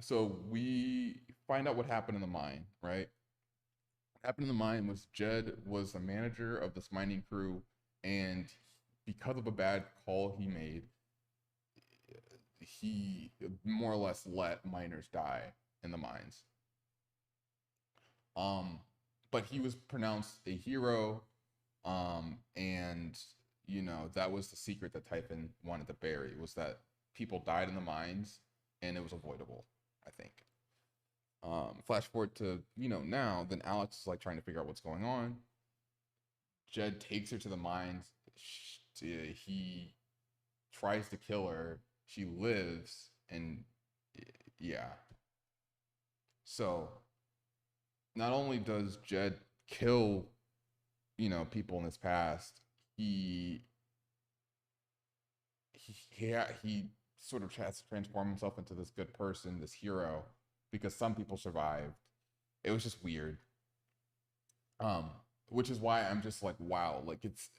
Speaker 1: So we find out what happened in the mine, right? What happened in the mine was Jed was the manager of this mining crew, and because of a bad call he made, he more or less let miners die in the mines. But he was pronounced a hero, and you know that was the secret that Typhon wanted to bury, was that people died in the mines and it was avoidable, I think. Flash forward to now, then Alex is like trying to figure out what's going on. Jed takes her to the mines. He tries to kill her. She lives, and yeah. So not only does Jed kill, people in his past, he sort of has to transform himself into this good person, this hero, because some people survived. It was just weird. Which is why I'm just like, wow, like it's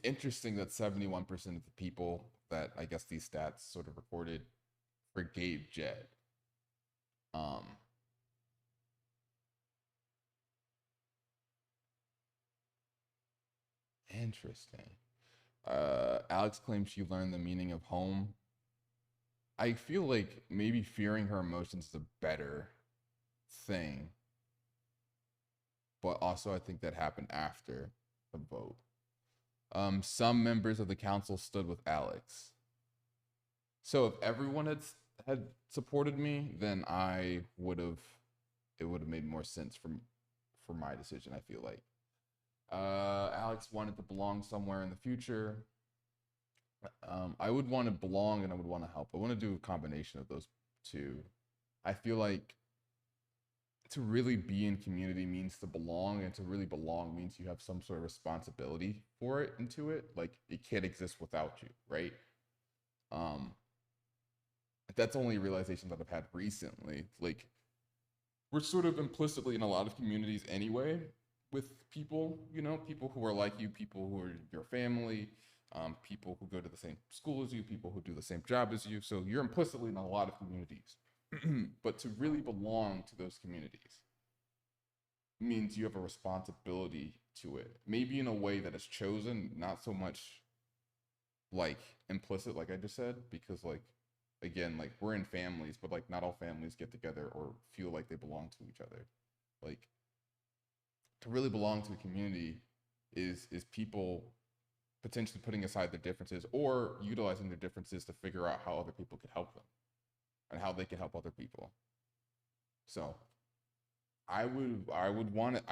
Speaker 1: interesting that 71% of the people that I guess these stats sort of recorded forgave Jed. Interesting. Alex claims she learned the meaning of home. I feel like maybe fearing her emotions is a better thing. But also I think that happened after the vote. Some members of the council stood with Alex. So if everyone had supported me, then it would have made more sense for my decision, I feel like. Alex wanted to belong somewhere in the future. I would want to belong and I would want to help. I want to do a combination of those two. I feel like to really be in community means to belong, and to really belong means you have some sort of responsibility for it into it. Like it can't exist without you, right? That's only a realization that I've had recently. Like we're sort of implicitly in a lot of communities anyway, with people, people who are like you, people who are your family, people who go to the same school as you, people who do the same job as you. So you're implicitly in a lot of communities. But to really belong to those communities means you have a responsibility to it. Maybe in a way that is chosen, not so much like implicit, like I just said, because like, again, like we're in families, but like not all families get together or feel like they belong to each other. Like to really belong to a community is people potentially putting aside their differences or utilizing their differences to figure out how other people could help them and how they can help other people. So I would want to,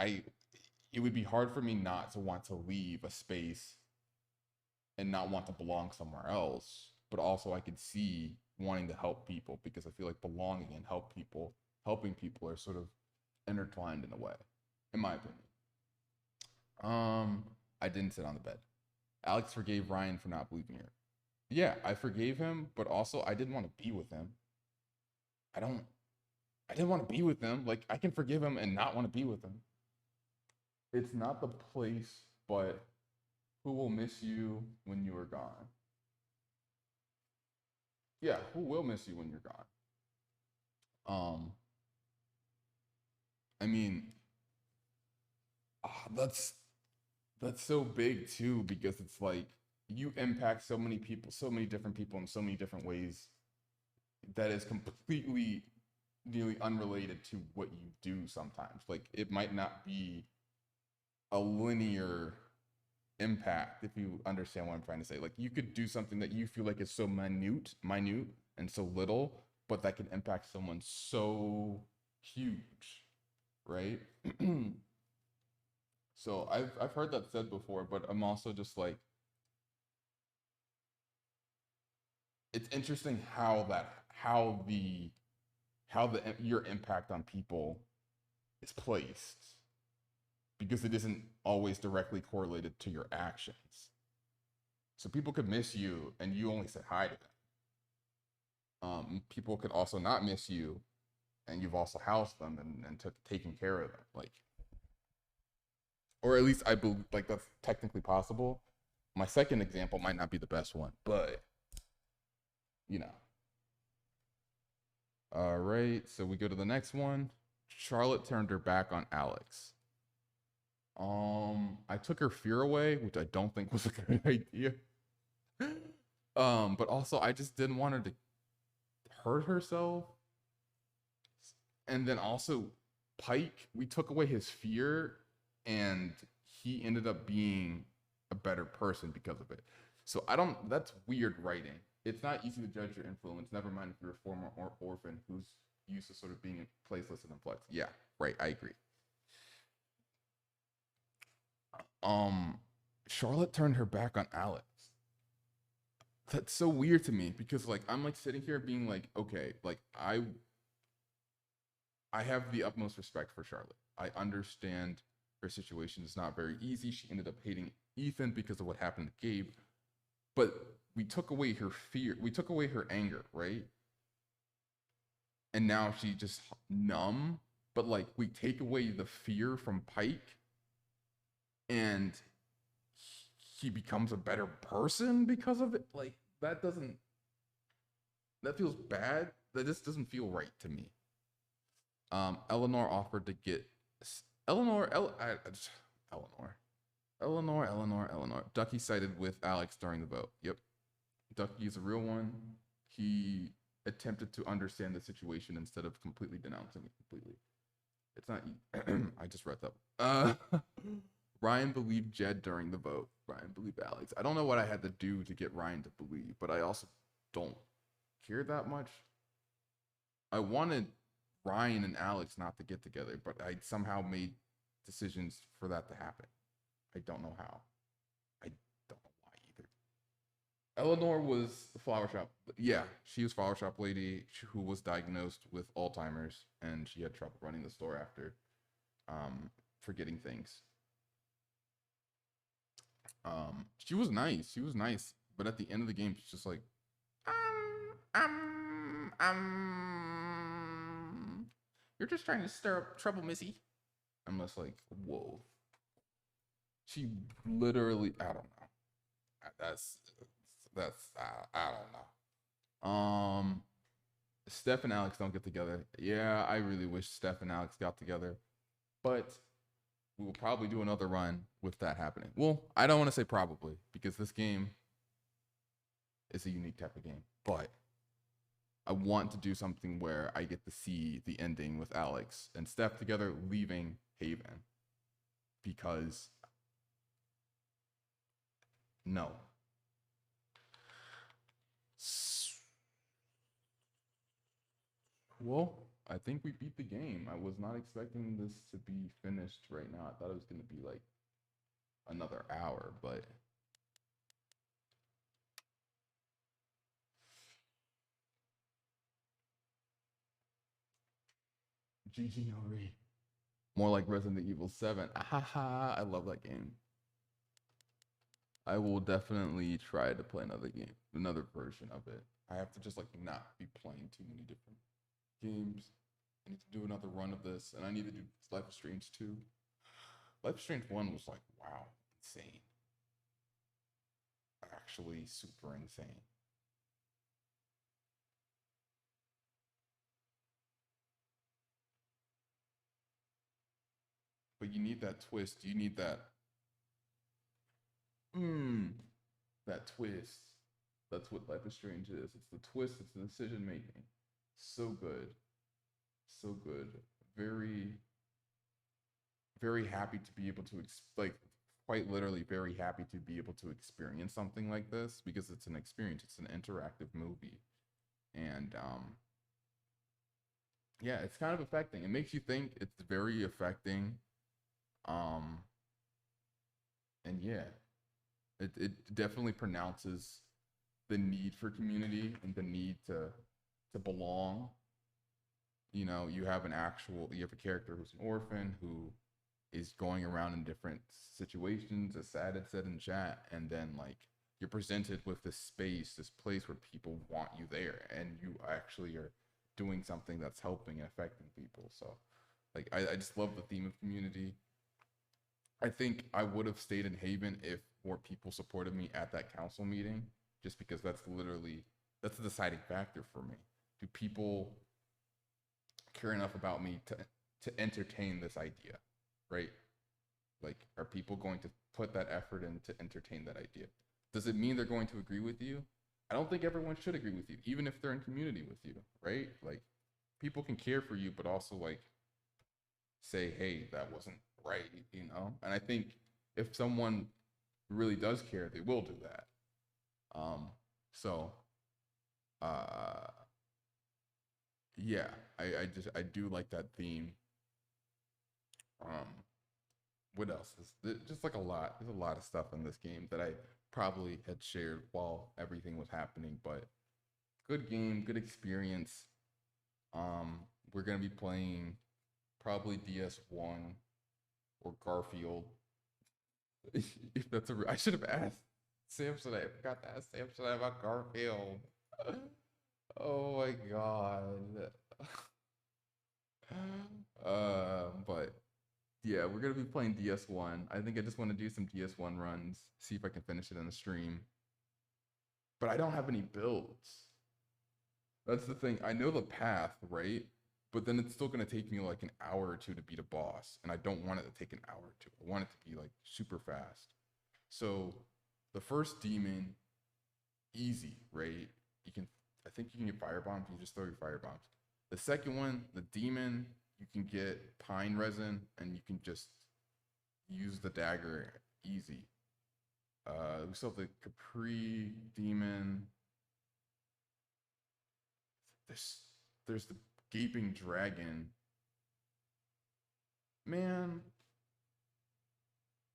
Speaker 1: it would be hard for me not to want to leave a space and not want to belong somewhere else, but also I could see wanting to help people, because I feel like belonging and helping people are sort of intertwined in a way, in my opinion. I didn't sit on the bed. Alex forgave Ryan for not believing her. Yeah, I forgave him, but also I didn't want to be with him. I didn't want to be with him. Like, I can forgive him and not want to be with him. It's not the place, but who will miss you when you are gone? Yeah, who will miss you when you're gone? I mean, that's so big too, because it's like you impact so many people, so many different people in so many different ways that is completely nearly unrelated to what you do sometimes. Like, it might not be a linear impact, if you understand what I'm trying to say. Like, you could do something that you feel like is so minute and so little, but that can impact someone so huge, right? So I've heard that said before, but I'm also just like, it's interesting how your impact on people is placed, because it isn't always directly correlated to your actions. So people could miss you and you only said hi to them. People could also not miss you and you've also housed them and taken care of them. Like, or at least I believe like that's technically possible. My second example might not be the best one, but you know. All right, so we go to the next one. Charlotte turned her back on Alex. I took her fear away, which I don't think was a good idea. But also I just didn't want her to hurt herself. And then also Pike, we took away his fear and he ended up being a better person because of it. So that's weird writing. It's not easy to judge your influence, never mind if you're a former orphan who's used to sort of being placeless and influx. Yeah, right, I agree. Charlotte turned her back on Alex. That's so weird to me, because like I'm like sitting here being like, okay, like I have the utmost respect for Charlotte. I understand her situation is not very easy. She ended up hating Ethan because of what happened to Gabe. But we took away her fear. We took away her anger, right? And now she's just numb. But like we take away the fear from Pike and he becomes a better person because of it. Like that feels bad. That just doesn't feel right to me. Eleanor offered to get Eleanor. Ducky sided with Alex during the vote. Yep, Ducky is a real one. He attempted to understand the situation instead of completely denouncing it completely. It's not. I just read that. Ryan believed Jed during the vote. Ryan believed Alex. I don't know what I had to do to get Ryan to believe, but I also don't care that much. I wanted Ryan and Alex not to get together, but I somehow made decisions for that to happen. I don't know how. I don't know why either. Eleanor was the flower shop. Yeah, she was flower shop lady who was diagnosed with Alzheimer's, and she had trouble running the store after forgetting things. She was nice. She was nice, but at the end of the game, she's just like, you're just trying to stir up trouble, Missy. I'm just like, whoa. She literally, I don't know. That's I don't know. Steph and Alex don't get together. Yeah, I really wish Steph and Alex got together, but we will probably do another run with that happening. Well, I don't want to say probably, because this game is a unique type of game, but I want to do something where I get to see the ending with Alex and Steph together leaving Haven, because no. Well, I think we beat the game. I was not expecting this to be finished right now. I thought it was going to be like another hour, but GG no read. More like Resident Evil 7. Ahaha, I love that game. I will definitely try to play another game, another version of it. I have to just like not be playing too many different games. I need to do another run of this, and I need to do Life is Strange 2. Life is Strange 1 was like, wow, insane. Actually super insane. But you need that twist. You need that that twist. That's what Life is Strange is. It's the twist, it's the decision making. So good. So good. Very, very happy to be able to like quite literally very happy to be able to experience something like this because it's an experience. It's an interactive movie. And yeah, it's kind of affecting. It makes you think. It's very affecting. And yeah, it definitely pronounces the need for community and the need to belong. You know, you have a character who's an orphan who is going around in different situations, as sad as said in chat, and then like you're presented with this space, this place where people want you there, and you actually are doing something that's helping and affecting people. So like I just love the theme of community. I think I would have stayed in Haven if more people supported me at that council meeting, just because that's the deciding factor for me. Do people care enough about me to entertain this idea, right? Like, are people going to put that effort in to entertain that idea? Does it mean they're going to agree with you? I don't think everyone should agree with you, even if they're in community with you, right? Like, people can care for you, but also like say, hey, that wasn't right, you know? And I think if someone really does care, they will do that. So yeah, I do like that theme. What else? There's just like a lot. There's a lot of stuff in this game that I probably had shared while everything was happening, but good game, good experience. We're gonna be playing probably DS1 or Garfield. If that's I should have asked Samson. I forgot to ask Samson about Garfield. Oh my god. But yeah, we're gonna be playing DS1. I think I just want to do some DS1 runs, see if I can finish it in the stream. But I don't have any builds. That's the thing. I know the path, right? But then it's still gonna take me like an hour or two to beat a boss, and I don't want it to take an hour or two. I want it to be like super fast. So the first demon, easy, right? I think you can get fire bombs. You just throw your fire bombs. The second one, the demon, you can get pine resin, and you can just use the dagger, easy. We still have the Capri demon. There's the gaping dragon. Man,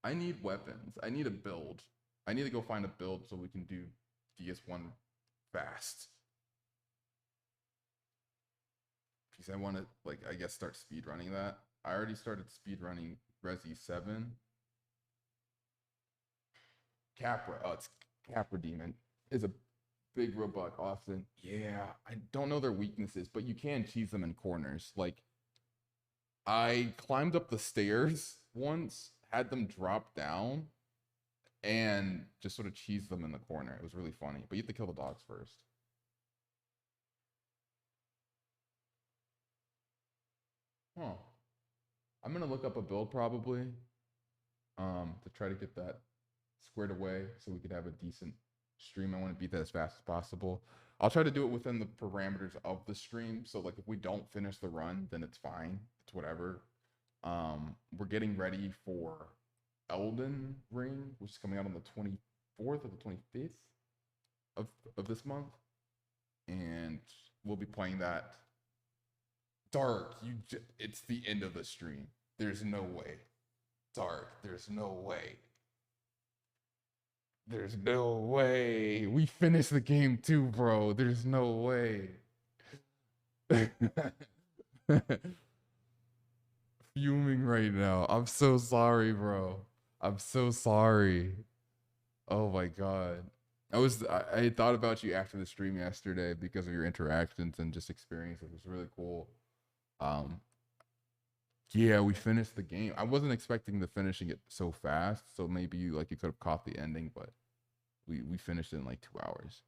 Speaker 1: I need weapons. I need a build. I need to go find a build so we can do DS1 fast. Because I want to, like, I guess start speed running that. I already started speed running Resi 7. Capra, it's Capra Demon is a big robot often. Yeah, I don't know their weaknesses, but you can cheese them in corners. Like, I climbed up the stairs once, had them drop down, and just sort of cheese them in the corner. It was really funny, but you have to kill the dogs first. Huh. I'm gonna look up a build probably, to try to get that squared away so we could have a decent stream. I want to beat that as fast as possible. I'll try to do it within the parameters of the stream. So like if we don't finish the run, then it's fine. It's whatever. We're getting ready for Elden Ring, which is coming out on the 24th or the 25th of this month. And we'll be playing that. Dark, it's the end of the stream. There's no way. Dark, there's no way. There's no way. We finished the game too, bro. There's no way. Fuming right now. I'm so sorry, bro. I'm so sorry. Oh my god. I had thought about you after the stream yesterday because of your interactions and just experience. It was really cool. Yeah, we finished the game. I wasn't expecting the finishing it so fast, so maybe you could have caught the ending, but we finished it in like 2 hours.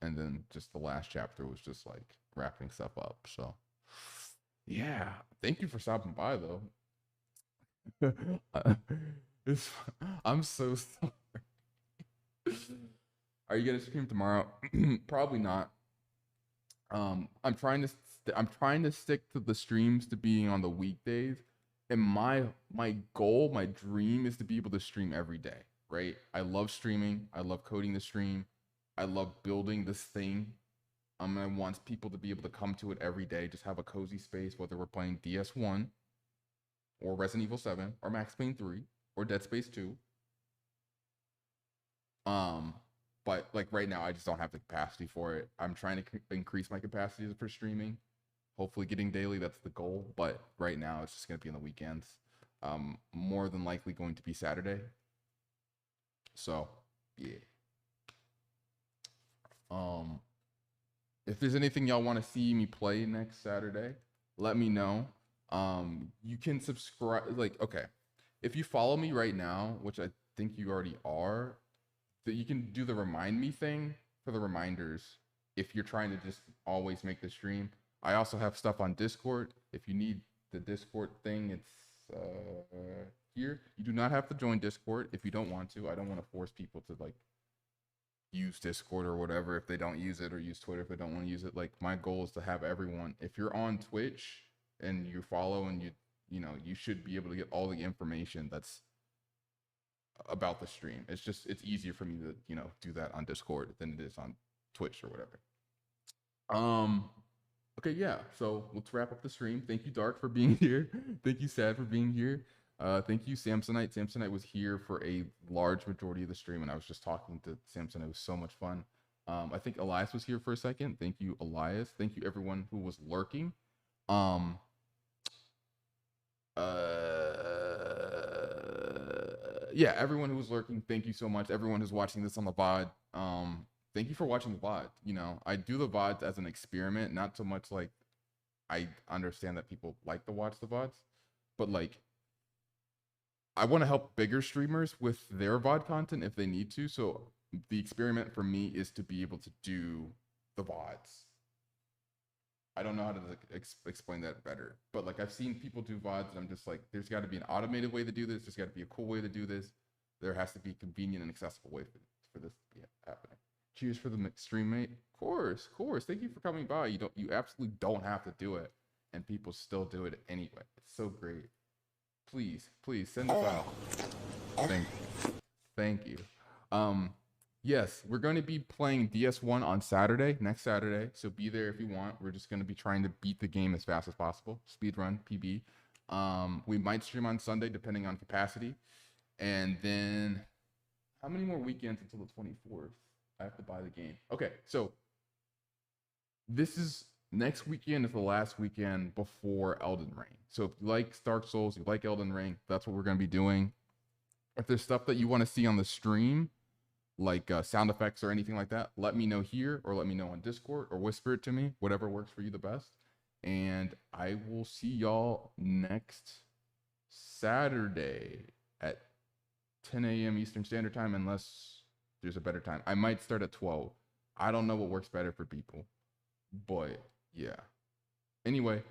Speaker 1: And then just the last chapter was just like wrapping stuff up. So yeah, thank you for stopping by though. I'm so sorry. Are you gonna stream tomorrow? Probably not. I'm trying to stick to the streams to being on the weekdays, and my goal, my dream is to be able to stream every day. Right? I love streaming. I love coding the stream. I love building this thing. I want people to be able to come to it every day. Just have a cozy space, whether we're playing DS1 or Resident Evil 7 or Max Payne 3 or Dead Space 2. But like right now, I just don't have the capacity for it. I'm trying to increase my capacity for streaming. Hopefully getting daily, that's the goal. But right now, it's just going to be on the weekends. More than likely going to be Saturday. So, yeah. If there's anything y'all want to see me play next Saturday, let me know. You can subscribe. Okay, if you follow me right now, which I think you already are, that you can do the remind me thing for the reminders if you're trying to just always make the stream. I also have stuff on Discord. If you need the Discord thing, it's here. You do not have to join Discord if you don't want to. I don't want to force people to use Discord or whatever if they don't use it, or use Twitter if they don't want to use it. My goal is to have everyone, if you're on Twitch and you follow and you should be able to get all the information that's about the stream. It's easier for me to do that on Discord than it is on Twitch or whatever. Okay, yeah, so let's wrap up the stream. Thank you, Dark, for being here. Thank you, Sad, for being here. Thank you, Samsonite. Samsonite was here for a large majority of the stream, and I was just talking to Samsonite. It was so much fun. I think Elias was here for a second. Thank you, Elias. Thank you, everyone who was lurking. Yeah, everyone who was lurking, thank you so much. Everyone who's watching this on the VOD, thank you for watching the VOD. I do the VODs as an experiment, not so much I understand that people like to watch the VODs, but I want to help bigger streamers with their VOD content if they need to. So the experiment for me is to be able to do the VODs. I don't know how to explain that better, but I've seen people do VODs, and I'm just there's got to be an automated way to do this. There's got to be a cool way to do this. There has to be a convenient and accessible way for this to be happening. Cheers for the stream, mate. Of course. Thank you for coming by. You absolutely don't have to do it, and people still do it anyway. It's so great. Please send us out. Thank you. Yes, we're going to be playing DS1 on next Saturday. So be there if you want. We're just going to be trying to beat the game as fast as possible. Speedrun, PB. We might stream on Sunday depending on capacity. And then how many more weekends until the 24th? I have to buy the game. Okay, so next weekend is the last weekend before Elden Ring. So if you like Dark Souls, you like Elden Ring, that's what we're going to be doing. If there's stuff that you want to see on the stream, sound effects or anything like that, let me know here, or let me know on Discord, or whisper it to me, whatever works for you the best. And I will see y'all next Saturday at 10 a.m. Eastern Standard Time, unless there's a better time. I might start at 12. I don't know what works better for people, but yeah. Anyway,